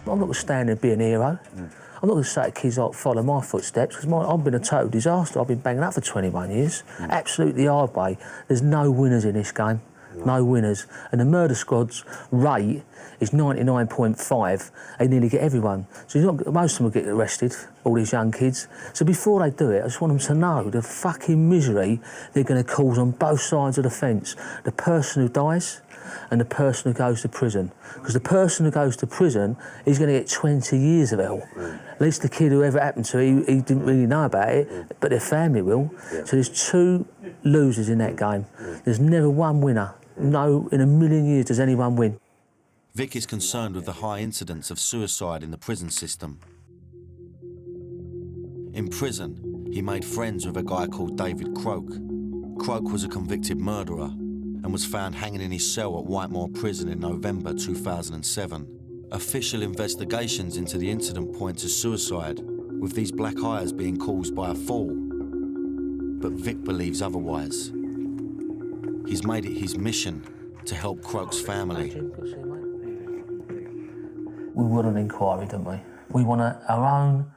I'm not going to stand there and be an hero. I'm not going to say to kids like follow my footsteps, because I've been a total disaster. I've been banging up for 21 years. Absolutely hard way. There's no winners in this game. No winners. And the murder squad's rate is 99.5. They nearly get everyone. So most of them will get arrested, all these young kids. So before they do it, I just want them to know the fucking misery they're going to cause on both sides of the fence. The person who dies and the person who goes to prison. Because the person who goes to prison, he's going to get 20 years of hell. At least the kid, whoever it happened to, he didn't really know about it, but their family will. So there's two losers in that game. There's never one winner. No, in a million years does anyone win. Vic is concerned with the high incidence of suicide in the prison system. In prison, he made friends with a guy called David Croak. Croak was a convicted murderer and was found hanging in his cell at Whitemoor Prison in November 2007. Official investigations into the incident point to suicide, with these black eyes being caused by a fall. But Vic believes otherwise. He's made it his mission to help Croak's family. We want an inquiry, don't we? We want our own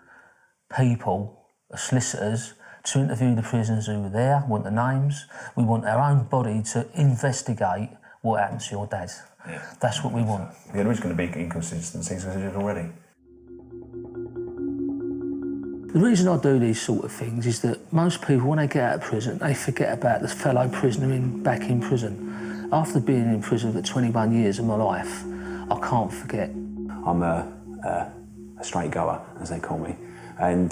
people, solicitors, to interview the prisoners who were there, want the names. We want our own body to investigate what happened to your dad. Yeah. That's what we want. Yeah, there is going to be inconsistencies, as I did already. The reason I do these sort of things is that most people, when they get out of prison, they forget about the fellow prisoner back in prison. After being in prison for 21 years of my life, I can't forget. I'm a straight goer, as they call me, and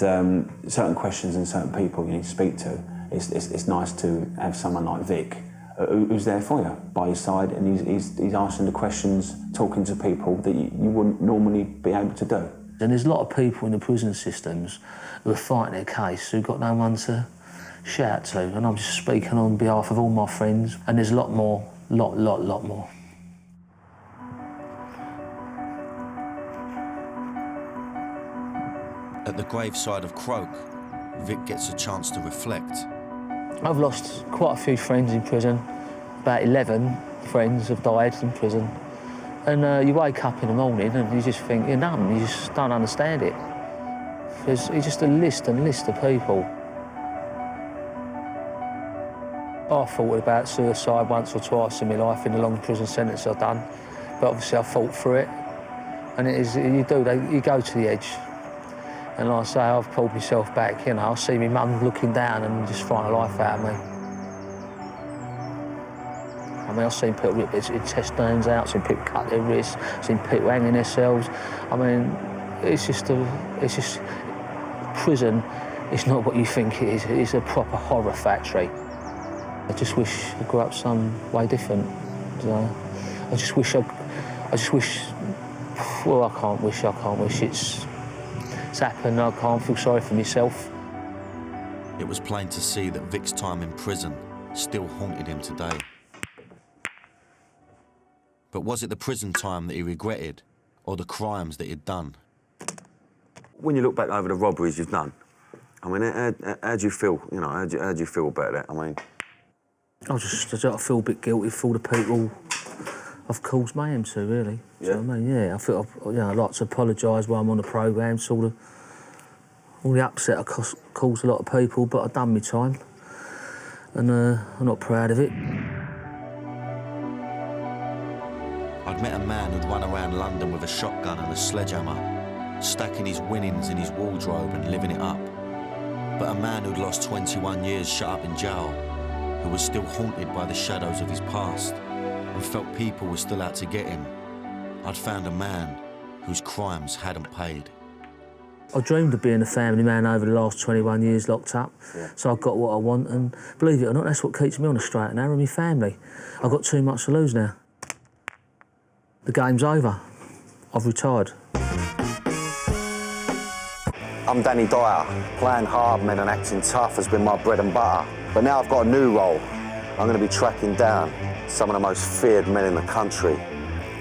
certain questions and certain people you need to speak to, it's nice to have someone like Vic who's there for you, by your side, and he's answering the questions, talking to people that you wouldn't normally be able to do. And there's a lot of people in the prison systems who are fighting their case who've got no one to shout to, and I'm just speaking on behalf of all my friends, and there's a lot more, lot more. At the graveside of Croak, Vic gets a chance to reflect. I've lost quite a few friends in prison. About 11 friends have died in prison. And you wake up in the morning and you just think you're numb, you just don't understand it. It's just a list and list of people. I thought about suicide once or twice in my life in the long prison sentence I've done, but obviously I fought through it. And it is, you go to the edge. And like I say, I've pulled myself back, you know, I see my mum looking down and just trying the life out of me. I mean, I've seen people rip their intestines out, I've seen people cut their wrists, I've seen people hanging themselves. I mean, it's just prison is not what you think it is. It's a proper horror factory. I just wish I grew up some way different. I just wish, well, I can't wish it's happened. I can't feel sorry for myself. It was plain to see that Vic's time in prison still haunted him today. But was it the prison time that he regretted, or the crimes that he'd done? When you look back over the robberies you've done, I mean, how do you feel? You know, how do you feel about that? I mean, I feel a bit guilty for all the people I've caused mayhem to, really. Yeah. Do you know what I mean? Yeah, I feel I'd like to apologise while I'm on the programme, sort of all the upset I caused a lot of people, but I've done my time, and I'm not proud of it. I'd met a man who'd run around London with a shotgun and a sledgehammer, stacking his winnings in his wardrobe and living it up. But a man who'd lost 21 years shut up in jail, who was still haunted by the shadows of his past, and felt people were still out to get him. I'd found a man whose crimes hadn't paid. I dreamed of being a family man over the last 21 years locked up, so I got what I want, and believe it or not, that's what keeps me on the straight and narrow, my family. I've got too much to lose now. The game's over. I've retired. I'm Danny Dyer. Playing hard men and acting tough has been my bread and butter. But now I've got a new role. I'm going to be tracking down some of the most feared men in the country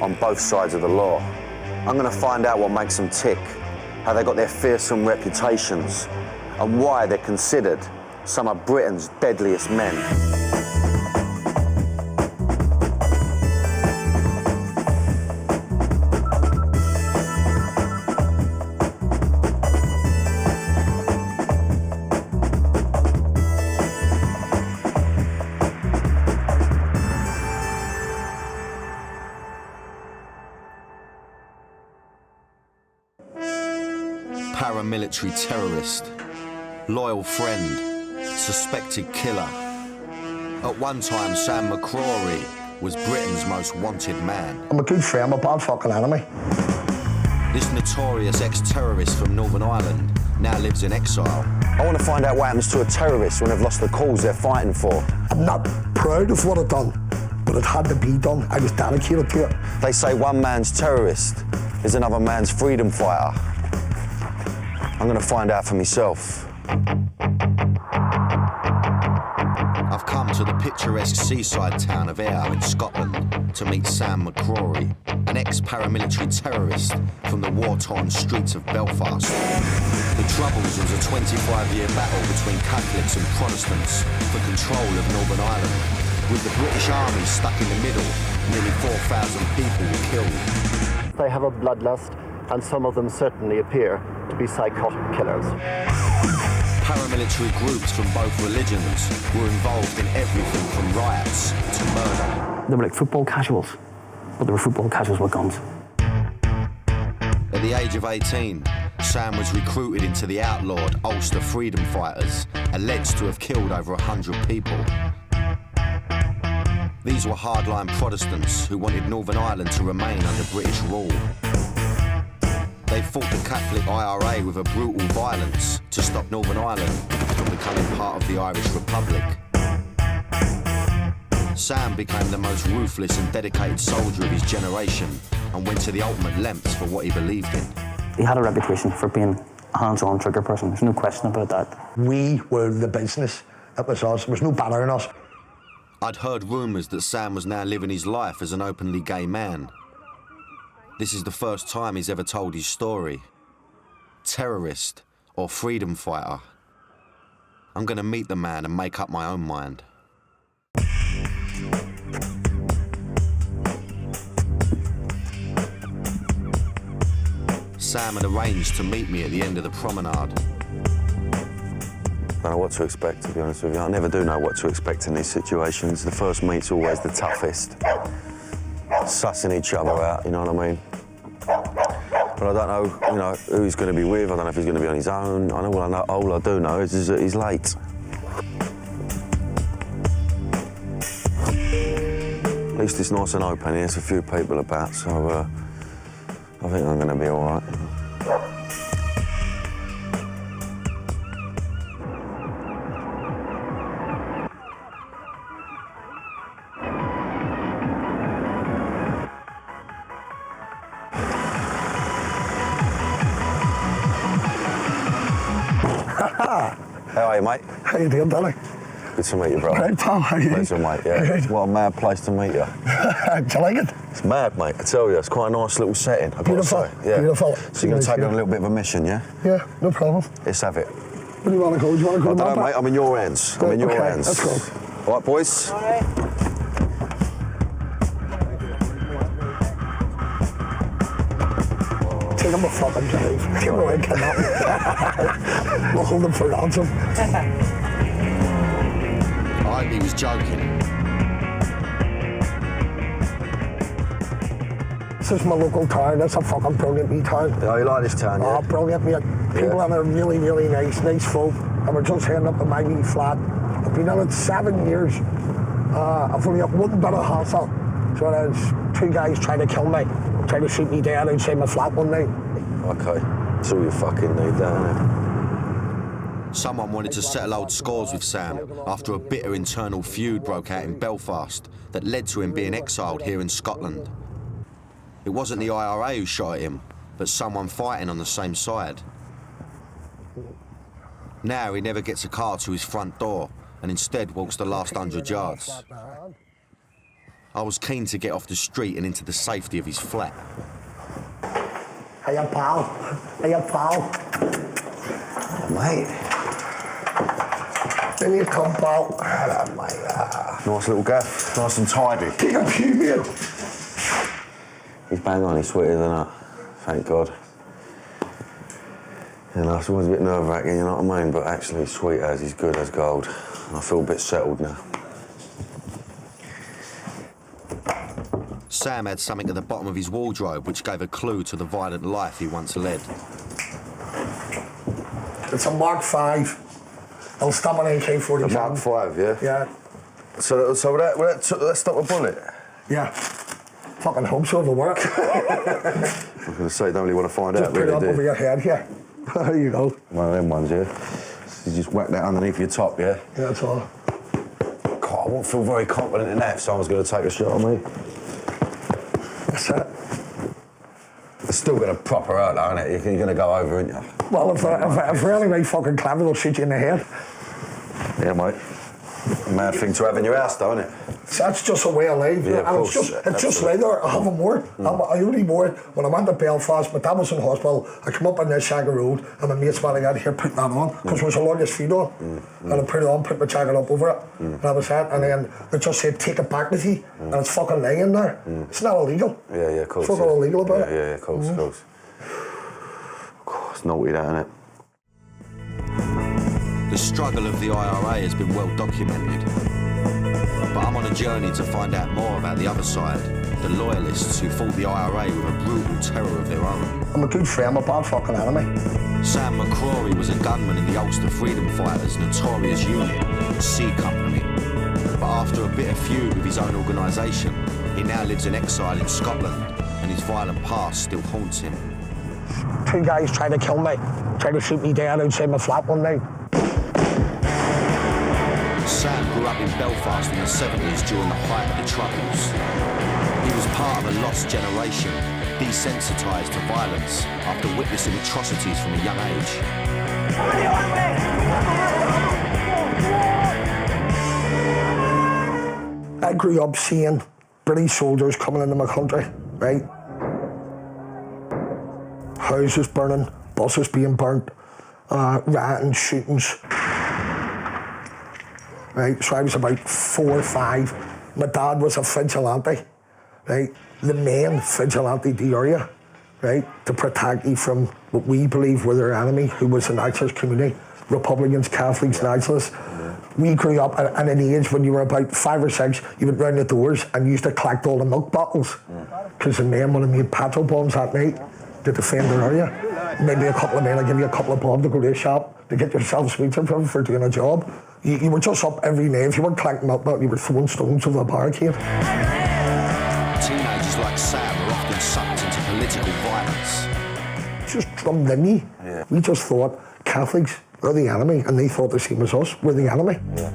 on both sides of the law. I'm going to find out what makes them tick, how they got their fearsome reputations, and why they're considered some of Britain's deadliest men. Paramilitary terrorist, loyal friend, suspected killer. At one time, Sam McCrory was Britain's most wanted man. I'm a good friend, I'm a bad fucking enemy. This notorious ex-terrorist from Northern Ireland now lives in exile. I want to find out what happens to a terrorist when they've lost the cause they're fighting for. I'm not proud of what I've done, but it had to be done. I was dedicated to it. They say one man's terrorist is another man's freedom fighter. I'm going to find out for myself. picturesque seaside town of Ayr in Scotland to meet Sam McCrory, an ex-paramilitary terrorist from the war-torn streets of Belfast. The Troubles was a 25-year battle between Catholics and Protestants for control of Northern Ireland. With the British Army stuck in the middle, nearly 4,000 people were killed. They have a bloodlust, and some of them certainly appear to be psychotic killers. Paramilitary groups from both religions were involved in everything from riots to murder. They were like football casuals, but they were football casuals with guns. At the age of 18, Sam was recruited into the outlawed Ulster Freedom Fighters, alleged to have killed over 100 people. These were hardline Protestants who wanted Northern Ireland to remain under British rule. They fought the Catholic IRA with a brutal violence to stop Northern Ireland from becoming part of the Irish Republic. Sam became the most ruthless and dedicated soldier of his generation and went to the ultimate lengths for what he believed in. He had a reputation for being a hands-on trigger person, there's no question about that. We were the business, it was us, there was no banner in us. I'd heard rumours that Sam was now living his life as an openly gay man. This is the first time he's ever told his story. Terrorist or freedom fighter. I'm gonna meet the man and make up my own mind. Sam had arranged to meet me at the end of the promenade. I don't know what to expect, to be honest with you. I never do know what to expect in these situations. The first meet's always the toughest. Sussing each other out, you know what I mean? But I don't know, who he's going to be with. I don't know if he's going to be on his own. All I do know is that he's late. At least it's nice and open here. There's a few people about, so I think I'm going to be all right. How are you, mate? How you doing, Danny? Good to meet you, brother. Right, pal, how are you? Pleasure, mate, yeah. Good. What a mad place to meet you. Do you like it? It's mad, mate, I tell you. It's quite a nice little setting, I've got to say. Yeah. Beautiful. So you're going to take me on a little bit of a mission, yeah? Yeah, no problem. Let's have it. Where do you want to go? Do you want to go I to don't know, Mappa? mate, I'm in your hands. I'm in your hands. Let's go. All right, boys? All right. Take him a fucking drive. Give away, cannot. We'll hold him for ransom. I hope he was joking. This is my local town. It's a fucking brilliant wee town. Oh, you like this town, yeah? Oh, brilliant, mate. People in there are really, really nice folk. And we're just heading up to my wee flat. I've been in it 7 years. I've only got one bit of hassle. So there's two guys trying to kill me, trying to shoot me down outside my flat one night. Okay, that's all you fucking need, don't you? Someone wanted to settle old scores with Sam after a bitter internal feud broke out in Belfast that led to him being exiled here in Scotland. It wasn't the IRA who shot at him, but someone fighting on the same side. Now he never gets a car to his front door and instead walks the last 100 yards. I was keen to get off the street and into the safety of his flat. Hiya, pal. Hiya, pal. Mate. Then you come, pal. Hello, mate. Nice little gaff. Nice and tidy. Take a pew, mate. He's bang on, he's sweeter than that. Thank God. It's always a bit nerve-wracking, you know what I mean? But actually, sweet as, he's good as gold. I feel a bit settled now. Sam had something at the bottom of his wardrobe which gave a clue to the violent life he once led. It's a Mark 5. I'll stop an AK-47. A Mark 5, yeah? Yeah. So that stop a bullet? Yeah. Fucking hope so, it'll work. I was going to say, don't really want to find just out, put really, it up over your head, yeah. There you go. One of them ones, yeah? So you just whack that underneath your top, yeah? Yeah, that's all. God, I won't feel very confident in that if someone's going to take a shot on me. That's it. It's still going to prop her out, though, isn't it? You're going to go over, aren't you? Well, if really right fucking clever, they'll shoot you in the head. Yeah, mate. Mad thing to have in your house, though, isn't it? That's just a way of life. Yeah, of and course. It's just like that. I haven't worn. I only wore it when I went to Belfast. My dad was in hospital. I come up on this Shagger Road, and my mates went out here putting that on because there was a largest feed on. And I put it on, put my jacket up over it, and that was it. And then they just said, "Take it back with you," and it's fucking lying there. It's not illegal. Yeah, of course. It's fucking illegal about it. Yeah, of course, of course. It's naughty, that, isn't it? The struggle of the IRA has been well documented. But I'm on a journey to find out more about the other side, the loyalists who fought the IRA with a brutal terror of their own. I'm a good friend, a bad fucking enemy. Sam McCrory was a gunman in the Ulster Freedom Fighters' notorious unit, C Company. But after a bitter feud with his own organisation, he now lives in exile in Scotland, and his violent past still haunts him. 2 guys tried to kill me, tried to shoot me dead outside my flat one night. Sam grew up in Belfast in the 70s during the height of the Troubles. He was part of a lost generation, desensitised to violence after witnessing atrocities from a young age. I grew up seeing British soldiers coming into my country, right? Houses burning, buses being burnt, rioting, shootings. Right, so I was about 4 or 5. My dad was a vigilante, right? The main vigilante the area, right? To protect you from what we believe were their enemy, who was the nationalist community, Republicans, Catholics, nationalists. We grew up at an age when you were about 5 or 6, you went round the doors and used to collect all the milk bottles because the men would have made petrol bombs that night to defend their area. Maybe a couple of men will give you a couple of bob to go to a shop to get yourself sweets for doing a job. You were just up every night. If you weren't collecting milk, you were throwing stones over a barricade. Teenagers like Sam are often sucked into political violence. Just drummed in you. Yeah. We just thought Catholics are the enemy, and they thought the same as us. We're the enemy. Yeah.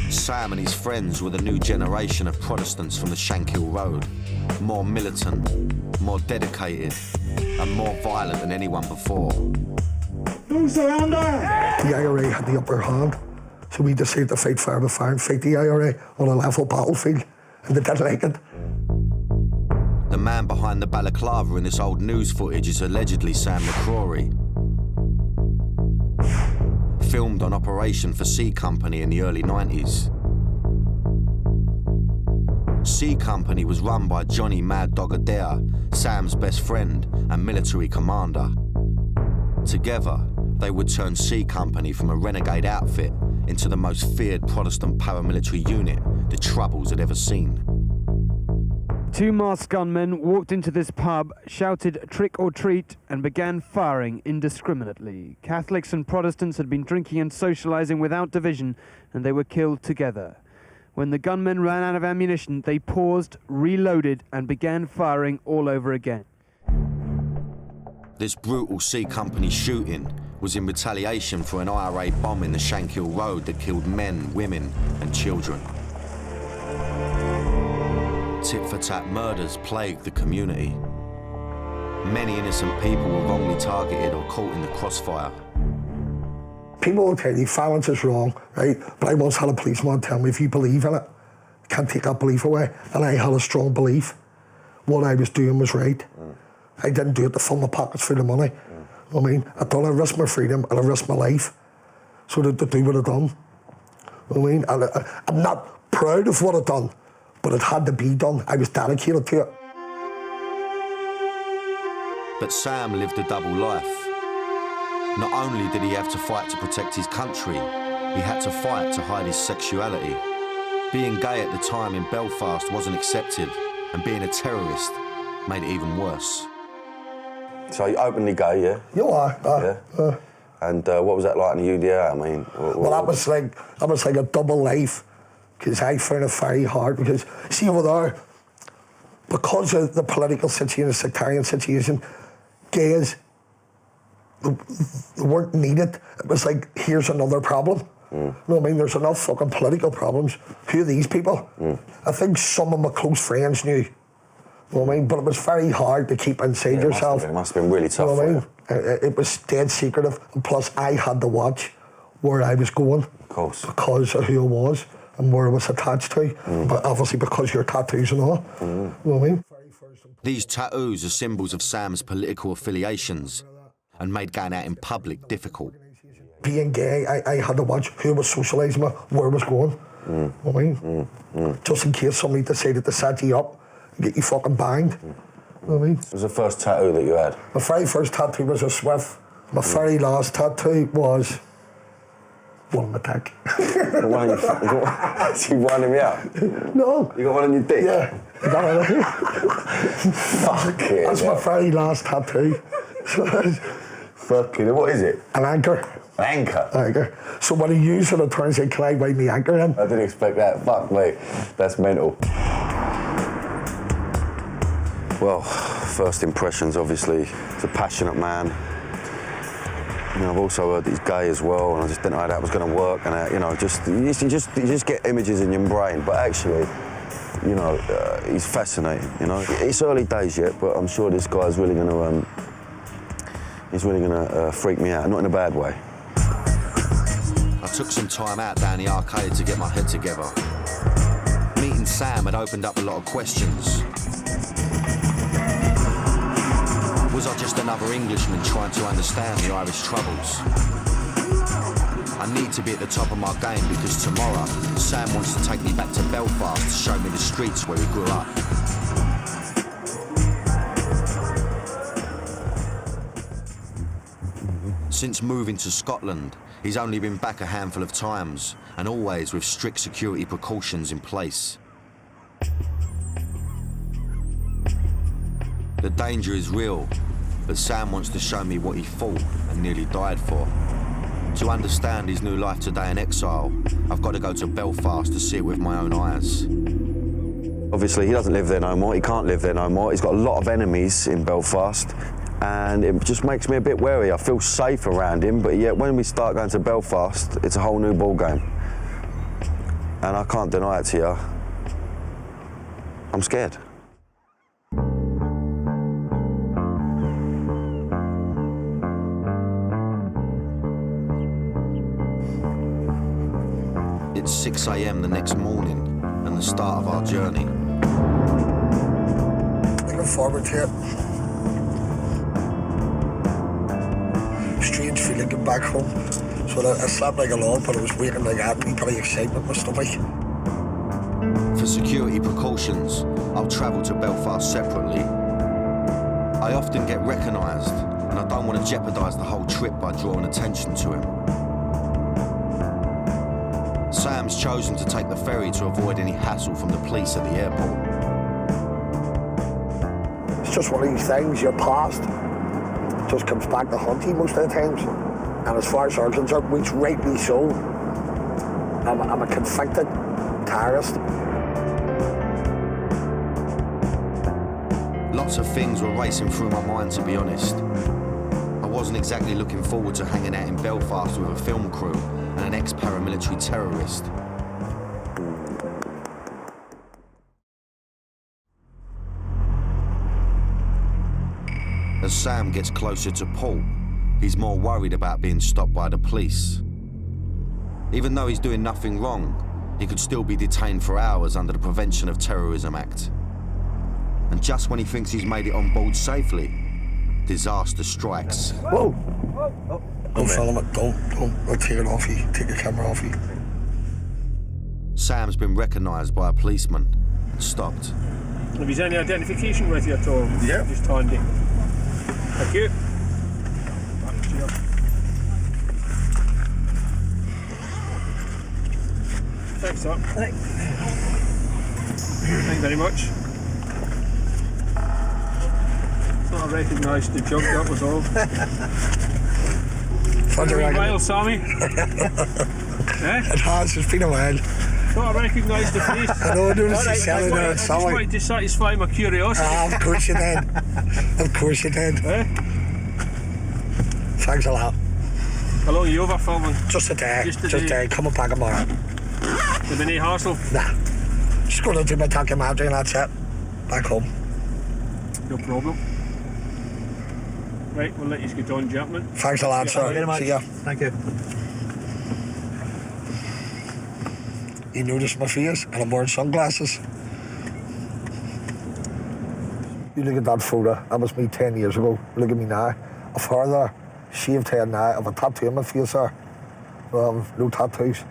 Sam and his friends were the new generation of Protestants from the Shankill Road. More militant, more dedicated, and more violent than anyone before. Don't surrender! The IRA had the upper hand, so we decided to fight fire with fire and fight the IRA on a level battlefield, and they didn't like it. The man behind the balaclava in this old news footage is allegedly Sam McCrory. Filmed on Operation for C Company in the early 90s. C Company was run by Johnny Mad Dog Adair, Sam's best friend and military commander. Together, they would turn C Company from a renegade outfit into the most feared Protestant paramilitary unit the Troubles had ever seen. 2 masked gunmen walked into this pub, shouted "trick or treat," and began firing indiscriminately. Catholics and Protestants had been drinking and socializing without division, and they were killed together. When the gunmen ran out of ammunition, they paused, reloaded, and began firing all over again. This brutal C Company shooting was in retaliation for an IRA bomb in the Shankill Road that killed men, women, and children. Tit-for-tat murders plagued the community. Many innocent people were wrongly targeted or caught in the crossfire. People will tell you violence is wrong, right? But I once had a policeman tell me, if you believe in it, you can't take that belief away. And I had a strong belief. What I was doing was right. I didn't do it to fill my pockets full of money. I mean, I thought I risked my freedom and I risked my life so to do what I done. I mean, I'm not proud of what I done, but it had to be done. I was dedicated to it. But Sam lived a double life. Not only did he have to fight to protect his country, he had to fight to hide his sexuality. Being gay at the time in Belfast wasn't accepted, and being a terrorist made it even worse. So you're openly gay, yeah? You are. Yeah. And what was that like in the UDA? I mean, well, that was like a double life, because I found it very hard. Because see over there, because of the political situation, the sectarian situation, gays, they weren't needed. It was like, here's another problem. You know what I mean? There's enough fucking political problems. Who are these people? I think some of my close friends knew. You know what I mean? But it was very hard to keep inside yourself. It must have been really tough. You know what I mean? It was dead secretive. And plus, I had to watch where I was going. Of course. Because of who I was and where I was attached to. But obviously because of your tattoos and all. You know what I mean? These tattoos are symbols of Sam's political affiliations and made going out in public difficult. Being gay, I had to watch who was socialising with, where I was going. You know what I mean? Just in case somebody decided to set you up and get you fucking banged. You know what I mean? What was the first tattoo that you had? My very first tattoo was a Swift. My very last tattoo was one on my dick. You winding me up? No. You got one on your dick? Yeah. I got one on here. Fuck it. That's my very last tattoo. Fucking, what is it? An anchor. An anchor? Anchor. So when I use it, it turns out, can I wind the anchor in? I didn't expect that. Fuck me. That's mental. Well, first impressions, obviously, he's a passionate man. You know, I've also heard that he's gay as well, and I just didn't know how that was going to work. And you know, you just get images in your brain, but actually, you know, he's fascinating. You know, it's early days yet, but I'm sure this guy's really going to, he's really going to freak me out, not in a bad way. I took some time out down the arcade to get my head together. Meeting Sam had opened up a lot of questions. Was I just another Englishman trying to understand the Irish troubles? I need to be at the top of my game because tomorrow, Sam wants to take me back to Belfast to show me the streets where he grew up. Since moving to Scotland, he's only been back a handful of times, and always with strict security precautions in place. The danger is real, but Sam wants to show me what he fought and nearly died for. To understand his new life today in exile, I've got to go to Belfast to see it with my own eyes. Obviously, he doesn't live there no more. He can't live there no more. He's got a lot of enemies in Belfast, and it just makes me a bit wary. I feel safe around him, but yet when we start going to Belfast, it's a whole new ball game. And I can't deny it to you. I'm scared. It's 6 a.m. the next morning and the start of our journey. Looking forward to it. Strange feeling getting back home. So I slept like a log, but I was waking like that, probably excitement in my stomach. For security precautions, I'll travel to Belfast separately. I often get recognised, and I don't want to jeopardise the whole trip by drawing attention to him. Sam's chosen to take the ferry to avoid any hassle from the police at the airport. It's just one of these things, your past just comes back to haunt you most of the times. And as far as I'm concerned, which rightly so, I'm a convicted terrorist. Lots of things were racing through my mind, to be honest. I wasn't exactly looking forward to hanging out in Belfast with a film crew and an ex-paramilitary terrorist. As Sam gets closer to port, he's more worried about being stopped by the police. Even though he's doing nothing wrong, he could still be detained for hours under the Prevention of Terrorism Act. And just when he thinks he's made it on board safely, disaster strikes. Whoa! Don't film it, don't. I'll take it off you, take your camera off you. Sam's been recognised by a policeman and stopped. Have you any identification with you at all? Yeah. Just turned it. Thank you. Thanks, sir. Thank you very much. Thought I recognised the jug, that was all. It's been a while, Sammy. It has, it's been a while. Thought I recognised the face. I know, I noticed you selling there, I just wanted to satisfy my curiosity. Of course you did. Of course you did. Thanks a lot. How long are you over filming? Just a day. Just a day. Coming back tomorrow. Have any hassle? Nah. Just going to do my documentary and that's it. Back home. No problem. Right, we'll let you get on, gentlemen. Thanks a lot, sir. Thank you very much. See ya. Thank you. he noticed my face, and I'm wearing sunglasses. You look at that photo, that was me 10 years ago. Look at me now. I've hair there, shaved head now, I have a tattoo on my face there. No tattoos,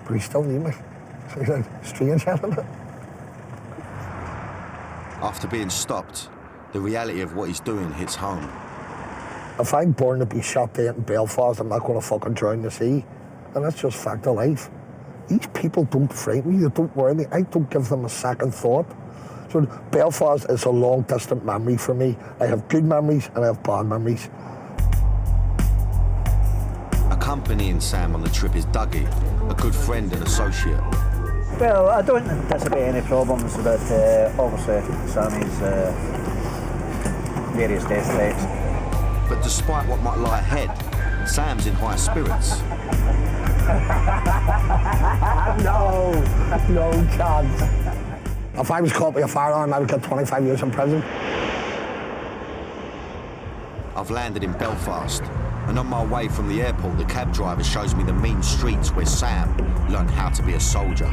but he still knew me. So he's like, strange, isn't it? After being stopped, the reality of what he's doing hits home. If I'm born to be shot dead in Belfast, I'm not going to fucking drown the sea. And that's just fact of life. These people don't frighten me, they don't worry me. I don't give them a second thought. So Belfast is a long distant memory for me. I have good memories and I have bad memories. Accompanying Sam on the trip is Dougie, a good friend and associate. Well, I don't anticipate any problems with, obviously, Sammy's various death threats. But despite what might lie ahead, Sam's in high spirits. No chance. If I was caught with a firearm, I would get 25 years in prison. I've landed in Belfast, and on my way from the airport, the cab driver shows me the mean streets where Sam learned how to be a soldier.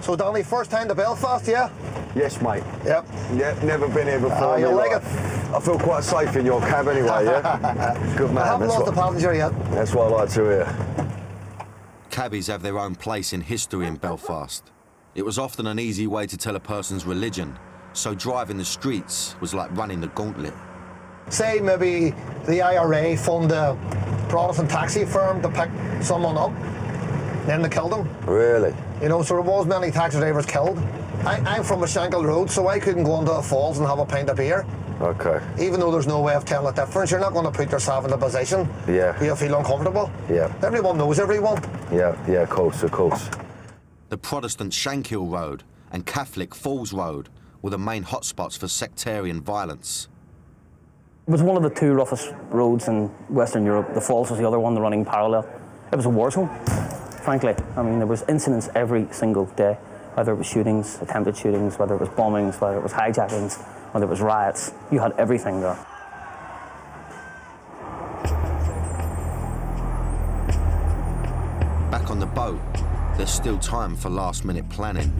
So Danny, first time to Belfast, yeah? Yes, mate. Yep. Yep, never been here before. You like it? I feel quite safe in your cab anyway, yeah? Good man. I haven't lost the passenger yet. That's what I like to hear. Cabbies have their own place in history in Belfast. It was often an easy way to tell a person's religion, so driving the streets was like running the gauntlet. Say maybe the IRA fund a Protestant taxi firm to pick someone up, then they killed him. Really? You know, so there was many taxi drivers killed. I'm from a Shankill Road, so I couldn't go into the falls and have a pint of beer. Okay. Even though there's no way of telling the difference, you're not going to put yourself in a position where you feel uncomfortable. Yeah. Everyone knows everyone. Yeah, of course, of course. The Protestant Shankill Road and Catholic Falls Road were the main hotspots for sectarian violence. It was one of the two roughest roads in Western Europe. The Falls was the other one, the running parallel. It was a war zone, frankly. I mean, there was incidents every single day, whether it was shootings, attempted shootings, whether it was bombings, whether it was hijackings, whether it was riots. You had everything there. Back on the boat, there's still time for last-minute planning.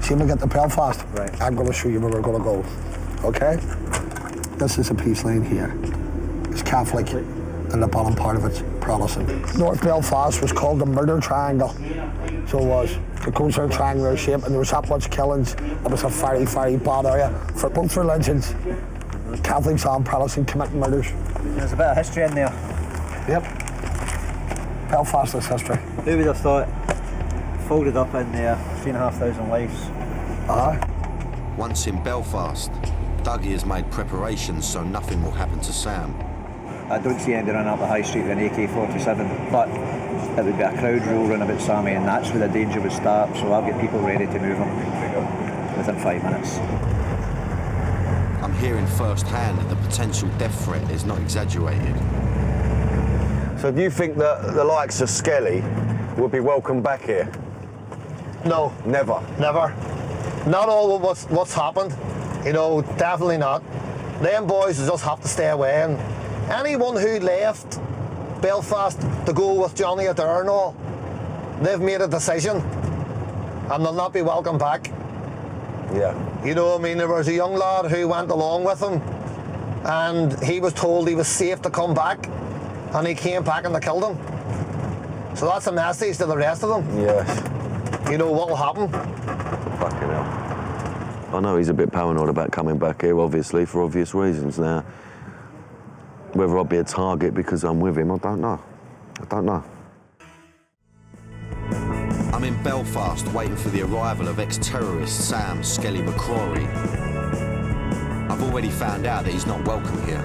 See when we get to Belfast, right. I'm going to show you where we're going to go, okay? This is a peace lane here. It's Catholic, and the bottom part of it's Protestant. North Belfast was called the Murder Triangle, so it was. It goes in a triangular shape, and there was that much killings. It was a very, very bad area for both religions. Catholics and Protestants committing murders. There's a bit of history in there. Yep. Belfast is history. Who would have thought, folded up in there, 3,500 lives. Once in Belfast, Dougie has made preparations so nothing will happen to Sam. I don't see anybody running up the high street with an AK-47, but it would be a crowd roll round about Sammy, and that's where the danger would start, so I'll get people ready to move him within 5 minutes. I'm hearing firsthand that the potential death threat is not exaggerated. So do you think that the likes of Skelly would be welcome back here? No. Never? Never. Not all of what's happened, you know, definitely not. Them boys just have to stay away, and anyone who left Belfast to go with Johnny Adair and all, they've made a decision and they'll not be welcome back. Yeah. You know, I mean, there was a young lad who went along with him and he was told he was safe to come back, and he came back and they killed him. So that's a message to the rest of them. Yes. You know what will happen. Fucking hell. I know he's a bit paranoid about coming back here, obviously, for obvious reasons now. Whether I'll be a target because I'm with him, I don't know. I'm in Belfast waiting for the arrival of ex-terrorist Sam Skelly McCrory. I've already found out that he's not welcome here.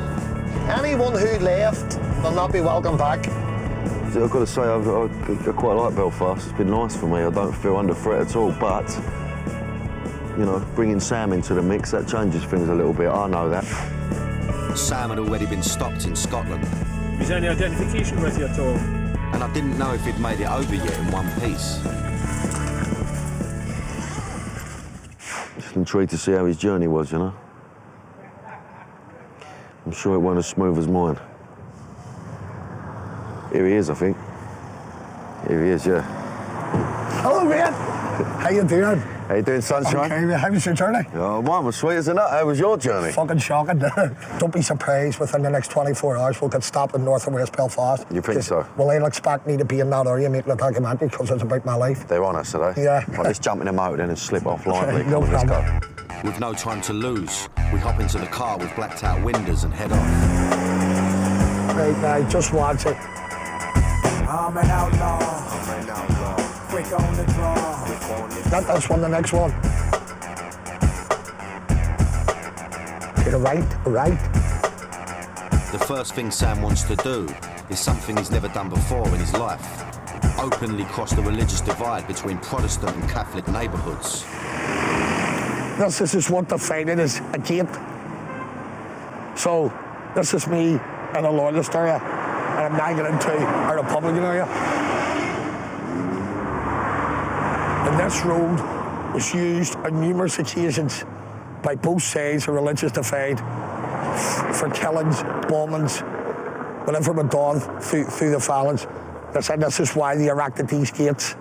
Anyone who left will not be welcome back. I've got to say, I quite like Belfast. It's been nice for me. I don't feel under threat at all, but, you know, bringing Sam into the mix, that changes things a little bit. I know that. Sam had already been stopped in Scotland. Is there any identification with you at all? and I didn't know if he'd made it over yet in one piece. Just intrigued to see how his journey was, you know. I'm sure it wasn't as smooth as mine. Here he is, I think. Here he is, yeah. Hello, mate. How you doing? How you doing, sunshine? Okay, mate. How was your journey? Oh, mine was sweet as a nut. How was your journey? Fucking shocking. Don't be surprised, within the next 24 hours we'll get stopped in North and West Belfast. You think so? Well, they'll expect me to be in that area making a documentary because it's about my life. They're on us, are they? Yeah. Well, let's jump in the motor then and slip off lively. No Let's go. With no time to lose, we hop into the car with blacked out windows and head off. Right, now, just watch it. I'm an outlaw. Quick on the draw. Not this one, the next one. To the right. The first thing Sam wants to do is something he's never done before in his life. Openly cross the religious divide between Protestant and Catholic neighbourhoods. This is what defined is a gate. So, this is me in a loyalist area, and I'm now getting into a Republican area. And this road was used on numerous occasions by both sides of religious divide for killings, bombings, whatever went on through the violence. They said this is why they erected these gates.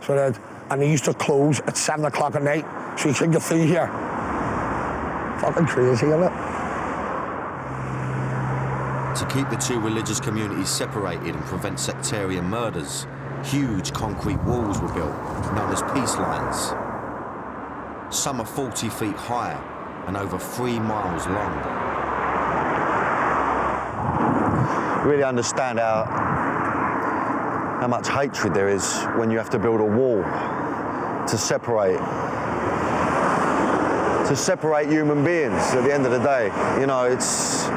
So that, and they used to close at 7 o'clock at night, so you couldn't get through here. Fucking crazy, isn't it? To keep the two religious communities separated and prevent sectarian murders, huge concrete walls were built, known as peace lines. Some are 40 feet high and over 3 miles long. Really understand how much hatred there is when you have to build a wall to separate human beings at the end of the day. You know, it's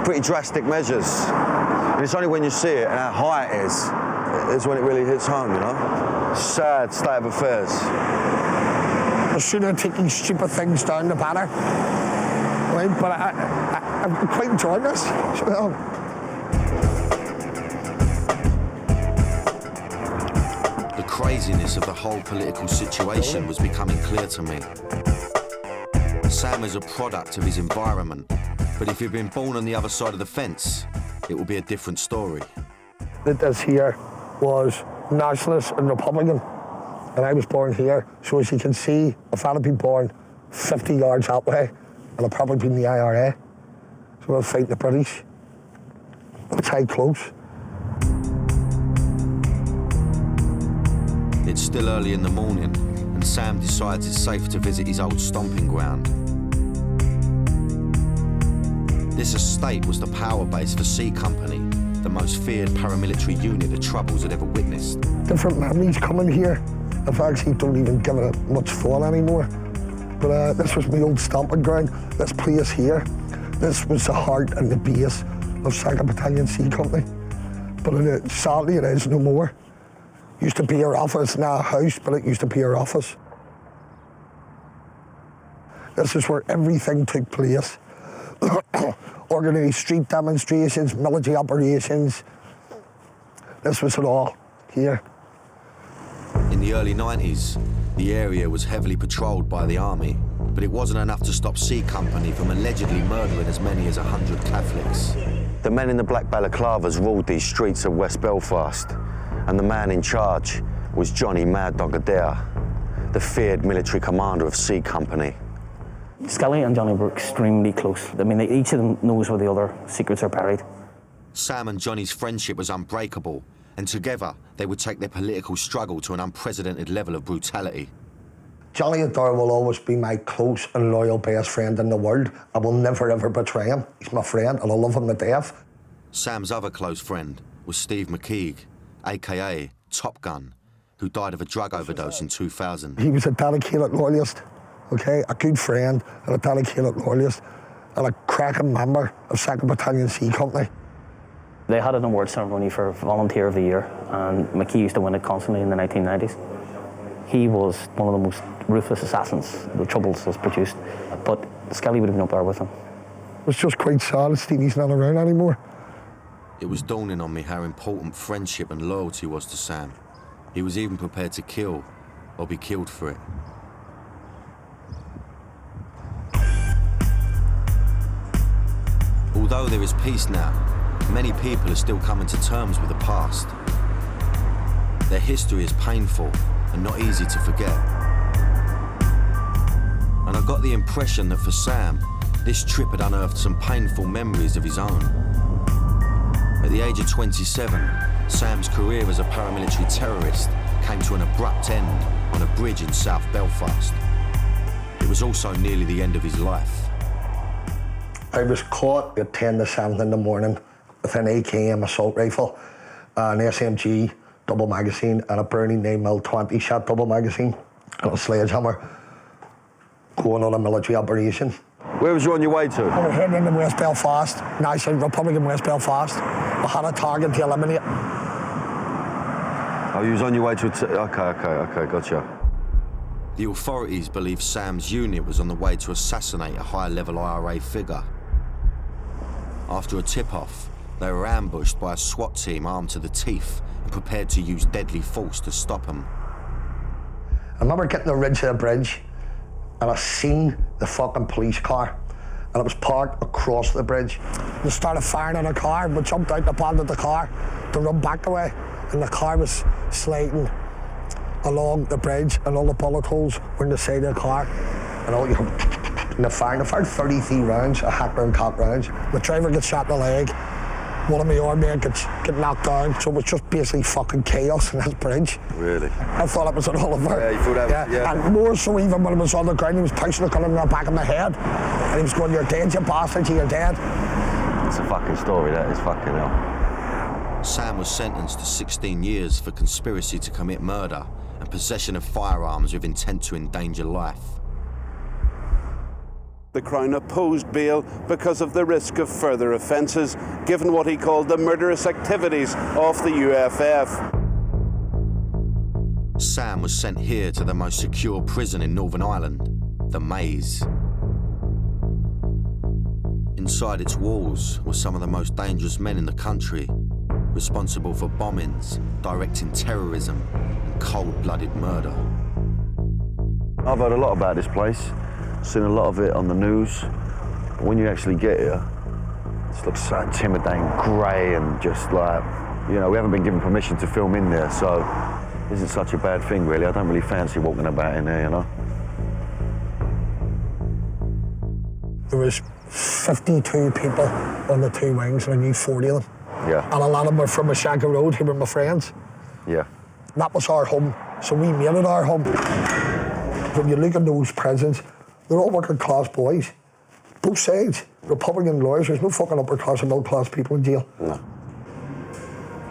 pretty drastic measures. And it's only when you see it and how high it is when it really hits home, you know? Sad state of affairs. The sooner I take these stupid things down, the better. Right? But I'm quite enjoying this. So, The craziness of the whole political situation was becoming clear to me. Sam is a product of his environment, but if he'd been born on the other side of the fence, it would be a different story. This here was nationalist and Republican, and I was born here. So as you can see, if I'd have been born 50 yards that way, I'd have probably been the IRA. So I'll fight the British. I'll tie close. It's still early in the morning, and Sam decides it's safe to visit his old stomping ground. This estate was the power base for C Company, the most feared paramilitary unit the Troubles had ever witnessed. Different memories coming here. I actually don't even give it much thought anymore. But this was my old stomping ground, this place here. This was the heart and the base of 2nd Battalion C Company. But sadly it is no more. Used to be our office, now a house, but it used to be our office. This is where everything took place. Organised street demonstrations, military operations. This was it all here. In the early 90s, the area was heavily patrolled by the army, but it wasn't enough to stop C Company from allegedly murdering as many as 100 Catholics. The men in the black balaclavas ruled these streets of West Belfast, and the man in charge was Johnny Mad Dog Adair, the feared military commander of C Company. Scully and Johnny were extremely close. I mean, each of them knows where the other secrets are buried. Sam and Johnny's friendship was unbreakable, and together they would take their political struggle to an unprecedented level of brutality. Johnny Adair will always be my close and loyal best friend in the world. I will never ever betray him. He's my friend and I love him to death. Sam's other close friend was Steve McKeague, aka Top Gun, who died of a drug overdose in 2000. He was a dedicated loyalist, okay? A good friend and a dedicated loyalist and a cracking member of 2nd Battalion C Company. They had an award ceremony for Volunteer of the Year, and McKee used to win it constantly in the 1990s. He was one of the most ruthless assassins the Troubles has produced, but Skelly would have been up there with him. It's just quite sad that Stevie's not around anymore. It was dawning on me how important friendship and loyalty was to Sam. He was even prepared to kill or be killed for it. Although there is peace now, many people are still coming to terms with the past. Their history is painful and not easy to forget. And I got the impression that for Sam, this trip had unearthed some painful memories of his own. At the age of 27, Sam's career as a paramilitary terrorist came to an abrupt end on a bridge in South Belfast. It was also nearly the end of his life. I was caught at 10 to 7 in the morning with an AKM assault rifle, an SMG double magazine, and a Bernie 9mm 20-shot double magazine, and a sledgehammer, going on a military operation. Where was you on your way to? I was heading into West Belfast, National Republic in West Belfast. I had a target to eliminate. Oh, you was on your way to okay, gotcha. The authorities believe Sam's unit was on the way to assassinate a high-level IRA figure. After a tip-off, they were ambushed by a SWAT team armed to the teeth and prepared to use deadly force to stop them. I remember getting the ridge of the bridge, and I seen the fucking police car, and it was parked across the bridge. They started firing at the car, we jumped out the bottom of the car to run back the way, and the car was sliding along the bridge, and all the bullet holes were in the side of the car, and all you and they fired 33 rounds, a hack-round cock rounds. The driver gets shot in the leg, one of my arm men gets knocked down, so it was just basically fucking chaos in this bridge. Really? I thought it was an Oliver. Yeah, you thought that was, yeah. And more so even when I was on the ground, he was punching the gun in the back of my head, and he was going, "You're dead, you bastard, you're dead." It's a fucking story, that is fucking hell. Sam was sentenced to 16 years for conspiracy to commit murder and possession of firearms with intent to endanger life. The Crown opposed bail because of the risk of further offences, given what he called the murderous activities of the UFF. Sam was sent here to the most secure prison in Northern Ireland, the Maze. Inside its walls were some of the most dangerous men in the country, responsible for bombings, directing terrorism, and cold-blooded murder. I've heard a lot about this place, seen a lot of it on the news, but when you actually get here, it looks so intimidating, grey, and just like, you know, we haven't been given permission to film in there, so it isn't such a bad thing, really. I don't really fancy walking about in there, you know. There was 52 people on the two wings, and I knew 40 of them. Yeah. And a lot of them were from Mashaka Road, who were my friends. Yeah. That was our home, so we made it our home. When you look at those prisons, they're all working class boys. Both sides. Republican lawyers, there's no fucking upper class or middle class people in jail. No.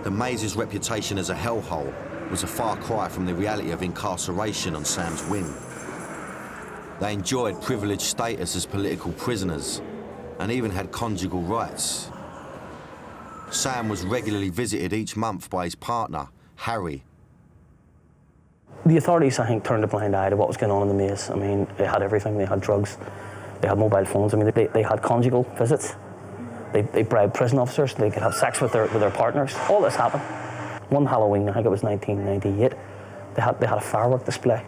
The Maze's reputation as a hellhole was a far cry from the reality of incarceration on Sam's wing. They enjoyed privileged status as political prisoners and even had conjugal rights. Sam was regularly visited each month by his partner, Harry. The authorities, I think, turned a blind eye to what was going on in the Maze. I mean, they had everything. They had drugs, they had mobile phones. I mean, they had conjugal visits. They bribed prison officers. They could have sex with their partners. All this happened. One Halloween, I think it was 1998, they had a firework display.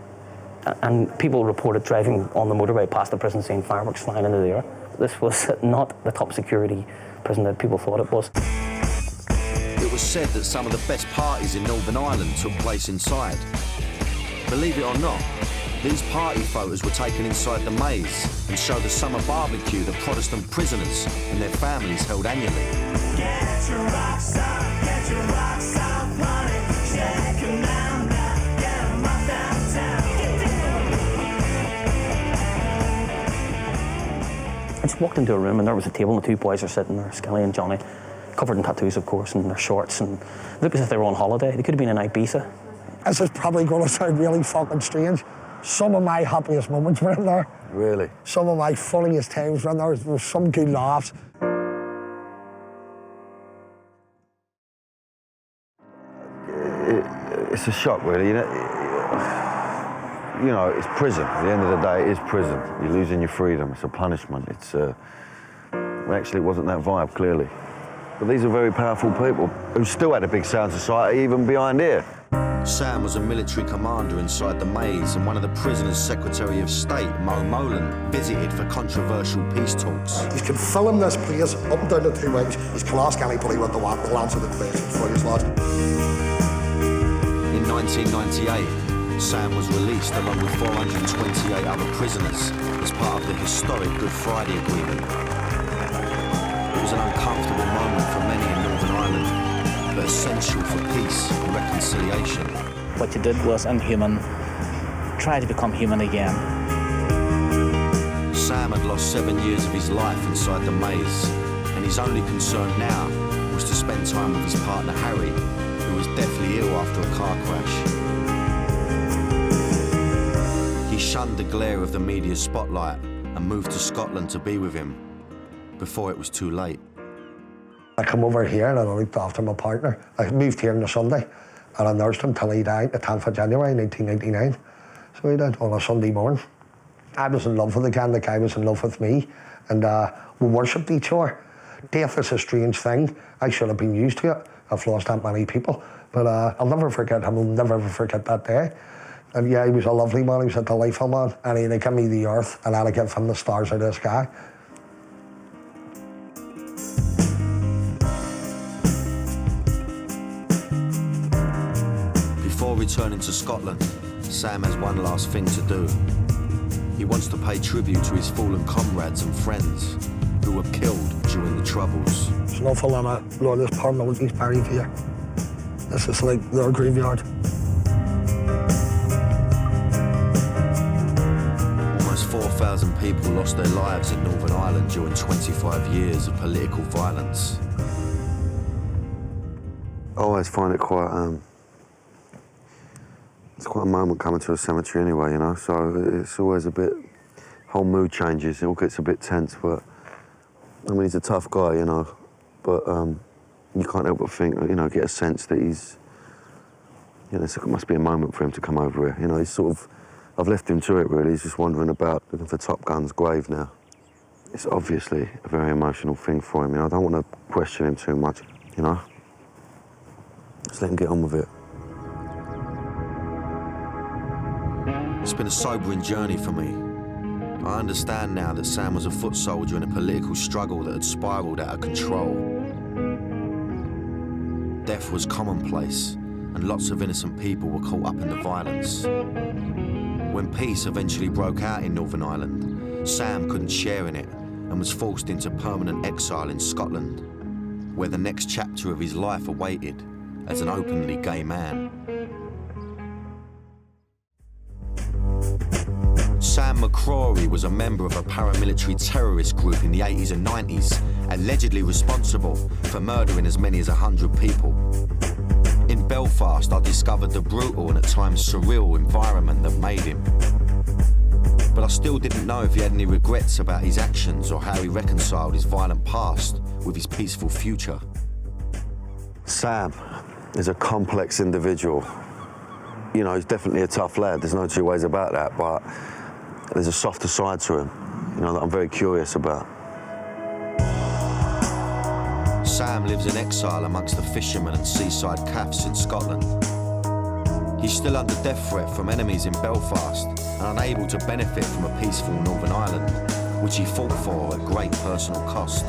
And people reported driving on the motorway past the prison seeing fireworks flying into the air. This was not the top security prison that people thought it was. It was said that some of the best parties in Northern Ireland took place inside. Believe it or not, these party photos were taken inside the Maze and show the summer barbecue that Protestant prisoners and their families held annually. Get your rocks out, get your rocks out, money, shake 'em down, get 'em up downtown. I just walked into a room and there was a table and the two boys are sitting there, Skelly and Johnny, covered in tattoos, of course, and their shorts, and look as if they were on holiday. They could have been in Ibiza. This is probably going to sound really fucking strange. Some of my happiest moments were in there. Really? Some of my funniest times were in there. There was some good laughs. It's a shock, really. You know, it's prison. At the end of the day, it is prison. You're losing your freedom. It's a punishment. Actually, it wasn't that vibe, clearly. But these are very powerful people who still had a big sound society even behind here. Sam was a military commander inside the maze, and one of the prisoners' Secretary of State, Mo Molan, visited for controversial peace talks. You can film this place up and down the two wings. You can ask anybody what they want, they'll answer the questions for you, lad. In 1998, Sam was released along with 428 other prisoners as part of the historic Good Friday Agreement. It was an uncomfortable moment for many in Northern Ireland, but essential for peace and reconciliation. What you did was inhuman. Try to become human again. Sam had lost 7 years of his life inside the maze, and his only concern now was to spend time with his partner Harry, who was deathly ill after a car crash. He shunned the glare of the media spotlight and moved to Scotland to be with him before it was too late. I come over here and I looked after my partner. I moved here on the Sunday and I nursed him till he died the 10th of January 1999. So he died on a Sunday morning. I was in love with the guy was in love with me, and we worshipped each other. Death is a strange thing. I should have been used to it. I've lost that many people, but I'll never forget him. I'll never ever forget that day. And yeah, he was a lovely man, he was a delightful man, and he'd give me the earth and I'd give him the stars out of the sky. Before returning to Scotland, Sam has one last thing to do. He wants to pay tribute to his fallen comrades and friends who were killed during the Troubles. There's an awful lot of loyalist paramilitaries buried here. This is like their graveyard. Almost 4,000 people lost their lives in Northern Ireland during 25 years of political violence. I always find it quite, it's quite a moment coming to a cemetery anyway, you know, so it's always a bit, whole mood changes, it all gets a bit tense, but, I mean, he's a tough guy, you know, but you can't help but think, you know, get a sense that he's, you know, it must be a moment for him to come over here, you know, he's sort of, I've left him to it really, he's just wandering about looking for Top Gun's grave now. It's obviously a very emotional thing for him, you know, I don't want to question him too much, you know, just let him get on with it. It's been a sobering journey for me. I understand now that Sam was a foot soldier in a political struggle that had spiralled out of control. Death was commonplace, and lots of innocent people were caught up in the violence. When peace eventually broke out in Northern Ireland, Sam couldn't share in it and was forced into permanent exile in Scotland, where the next chapter of his life awaited as an openly gay man. Sam McCrory was a member of a paramilitary terrorist group in the 80s and 90s, allegedly responsible for murdering as many as 100 people. In Belfast, I discovered the brutal and at times surreal environment that made him. But I still didn't know if he had any regrets about his actions or how he reconciled his violent past with his peaceful future. Sam is a complex individual. You know, he's definitely a tough lad, there's no two ways about that, but there's a softer side to him, you know, that I'm very curious about. Sam lives in exile amongst the fishermen and seaside cafes in Scotland. He's still under death threat from enemies in Belfast and unable to benefit from a peaceful Northern Ireland, which he fought for at great personal cost.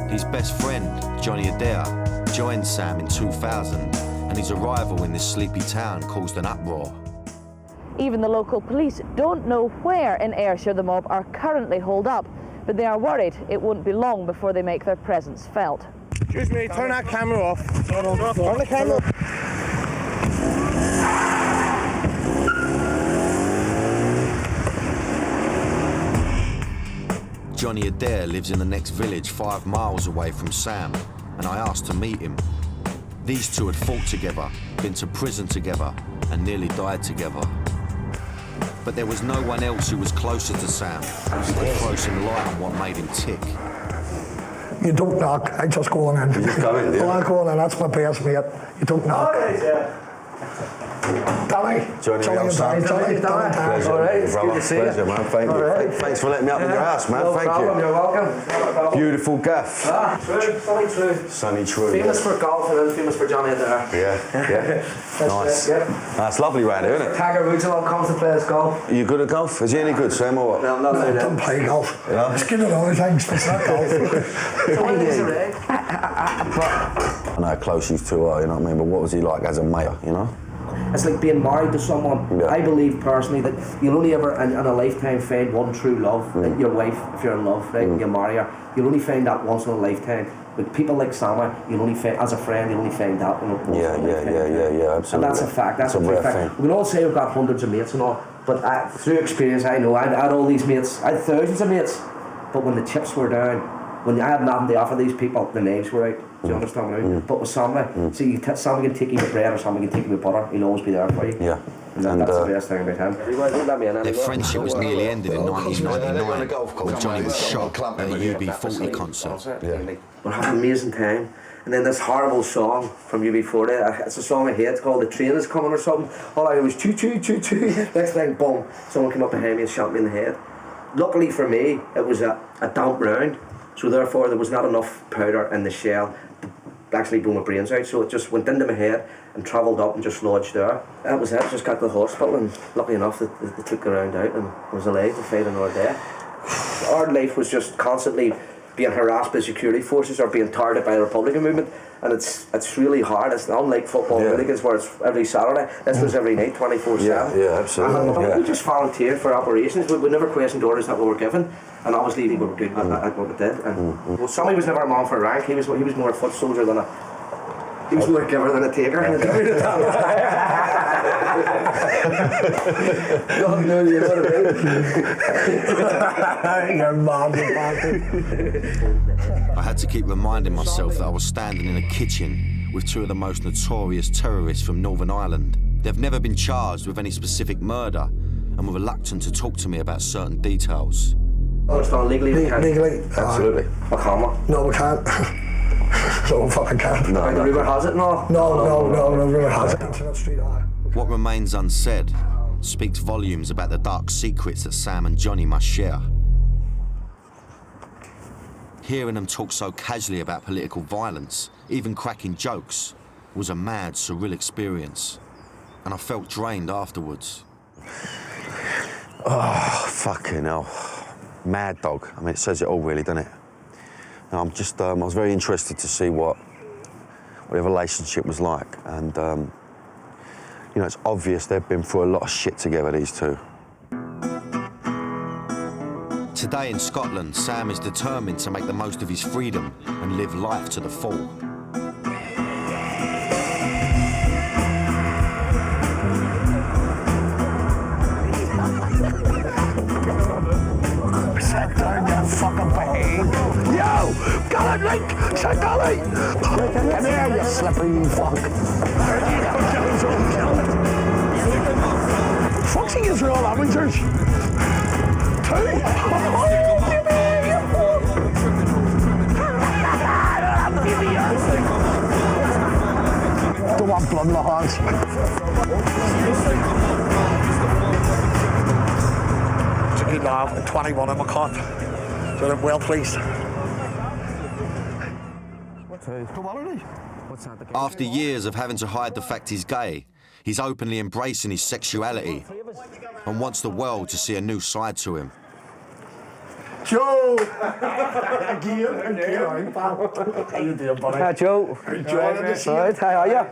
His best friend, Johnny Adair, joined Sam in 2000, and his arrival in this sleepy town caused an uproar. Even the local police don't know where in Ayrshire the mob are currently holed up, but they are worried it won't be long before they make their presence felt. Excuse me, turn that camera off. Turn the camera off. Johnny Adair lives in the next village 5 miles away from Sam, and I asked to meet him. These two had fought together, been to prison together, and nearly died together. But there was no one else who was closer to Sam who could throw some light on what made him tick. You don't knock, I just go on in. You just go in, yeah? I go on in, that's my best mate. You don't knock. Danny. Johnny, Danny. Pleasure. All right, brother. good to see you. Pleasure, man. Thank you. Right. Thanks for letting me up in your house, man. No Thank problem. you. You're welcome. Beautiful gaff. True. Sunny True. Sunny True. Famous for golf and then famous for Johnny Dyer. Yeah. Nice. That's lovely round here, isn't it? Tiger Woods along comes to play us golf. Are you good at golf? Is he any good, Sam, or what? No, I'm not I don't play golf. Yeah. Just give it other things, but it's not golf. I know how close you two are, you know what I mean? But what was he like as a mate, you know? It's like being married to someone. Yeah. I believe personally that you'll only ever in a lifetime find one true love. Like your wife, if you're in love, right, you marry her, you'll only find that once in a lifetime. With people like Sama, you'll only find, as a friend, you'll only find that once in a lifetime. Yeah, absolutely. And that's a fact, that's a rare fact. thing. We can all say we've got hundreds of mates and all, but through experience I know, I had all these mates, I had thousands of mates, but when the chips were down, when I had nothing to offer these people, the names were out. Do you understand what I mean? But with Sammy, see, Sammy can take you with bread or Sammy can take you with butter. He'll always be there for you. Yeah. And that's the best thing about him. Their friendship was nearly ended in 1999 when Johnny was shot at a UB40 concert. We're having an amazing time. And then this horrible song from UB40, it's a song I hate, it's called The Train Is Coming or something. All I heard was choo choo choo choo. Next thing, boom, someone came up behind me and shot me in the head. Luckily for me, it was a damp round, so therefore there was not enough powder in the shell to actually blow my brains out, so it just went into my head and travelled up and just lodged there. That was it, just got to the hospital, and lucky enough they took the round out and I was alive to fight another day. Our life was just constantly being harassed by security forces or being targeted by the Republican movement, and it's really hard. It's unlike football hooligans where it's every Saturday. This was every night, 24/7. Yeah, absolutely. We just volunteered for operations. We never questioned orders that we were given, and obviously we were good at what we did. And well, Sammy was never a man for rank. He was more a foot soldier than he was more a giver than a taker. No, you know what I mean? You're mad, I had to keep reminding myself that I was standing in a kitchen with two of the most notorious terrorists from Northern Ireland. They've never been charged with any specific murder and were reluctant to talk to me about certain details. Oh, it's not legally? Legally? Absolutely. No, we can't. No, fucking can't. No, the rumour has it? No, rumour has it. Internet Street, What remains unsaid speaks volumes about the dark secrets that Sam and Johnny must share. Hearing them talk so casually about political violence, even cracking jokes, was a mad, surreal experience. And I felt drained afterwards. Oh, fucking hell. Mad dog. I mean, it says it all, really, doesn't it? And I'm just, I was very interested to see what their relationship was like. And, you know, it's obvious they've been through a lot of shit together, these two. Today in Scotland, Sam is determined to make the most of his freedom and live life to the full. Sit down, you fucking behave. Yo! Got it, Link! Sit down, Link! Come here, you slippery fuck. Foxy is real amateurs. Don't want blood in my hands. It's a good laugh. 21 in my cut. So I'm well pleased. After years of having to hide the fact he's gay, he's openly embracing his sexuality and wants the world to see a new side to him. Joe! Again, how you doing, buddy? Hi, Joe. Enjoying this. Right, how are you?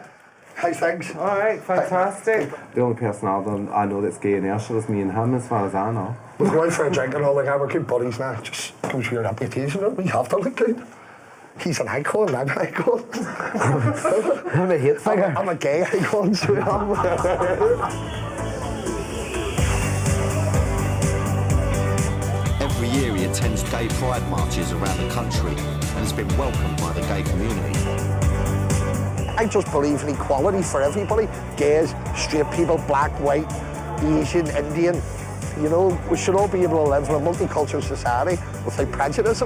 How's things? All right, fantastic. The only person I know that's gay in Ayrshire is me and him, as far as I know. We're going for a drink and all like that. We're good buddies now. Just comes for your reputation. We have to look good. He's an icon, I'm an icon. I'm a hate figure. I'm a gay icon, so Every year he attends gay pride marches around the country and has been welcomed by the gay community. I just believe in equality for everybody. Gays, straight people, black, white, Asian, Indian. You know, we should all be able to live in a multicultural society without prejudice.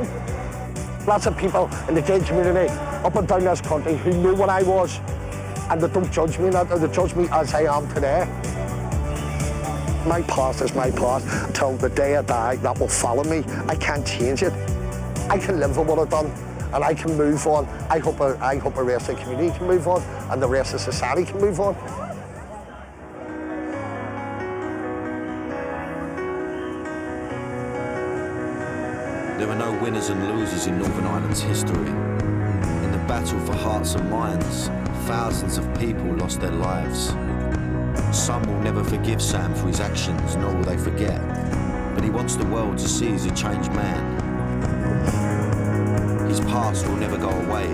Lots of people in the gay community up and down this country who know what I was and they don't judge me in that, they judge me as I am today. My past is my past. Till the day I die, that will follow me. I can't change it. I can live with what I've done, and I can move on. I hope the rest of the community can move on, and the rest of society can move on. There are no winners and losers in Northern Ireland's history. In the battle for hearts and minds, thousands of people lost their lives. Some will never forgive Sam for his actions, nor will they forget. But he wants the world to see he's a changed man. His past will never go away,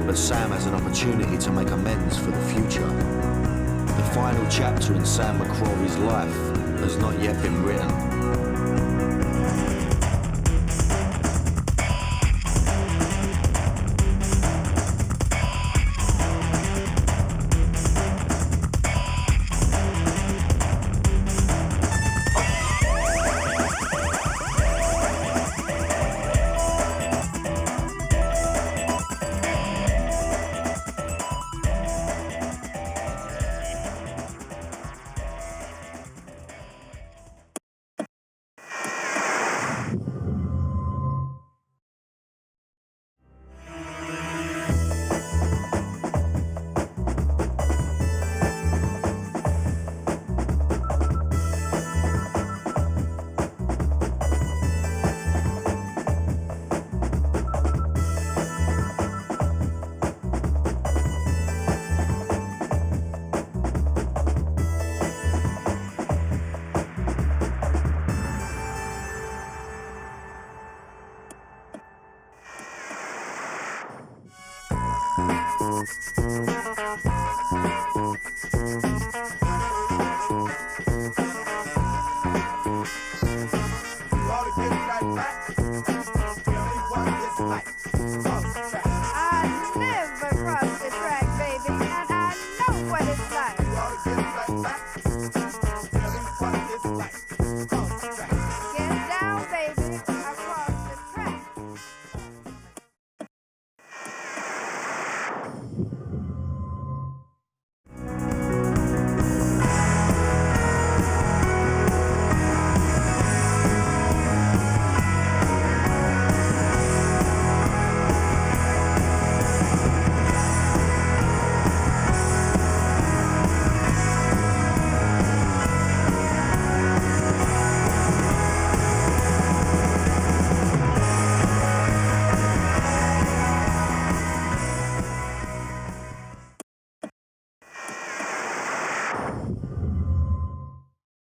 but Sam has an opportunity to make amends for the future. The final chapter in Sam McCrory's life has not yet been written. All to get right back. Tell me what it's like.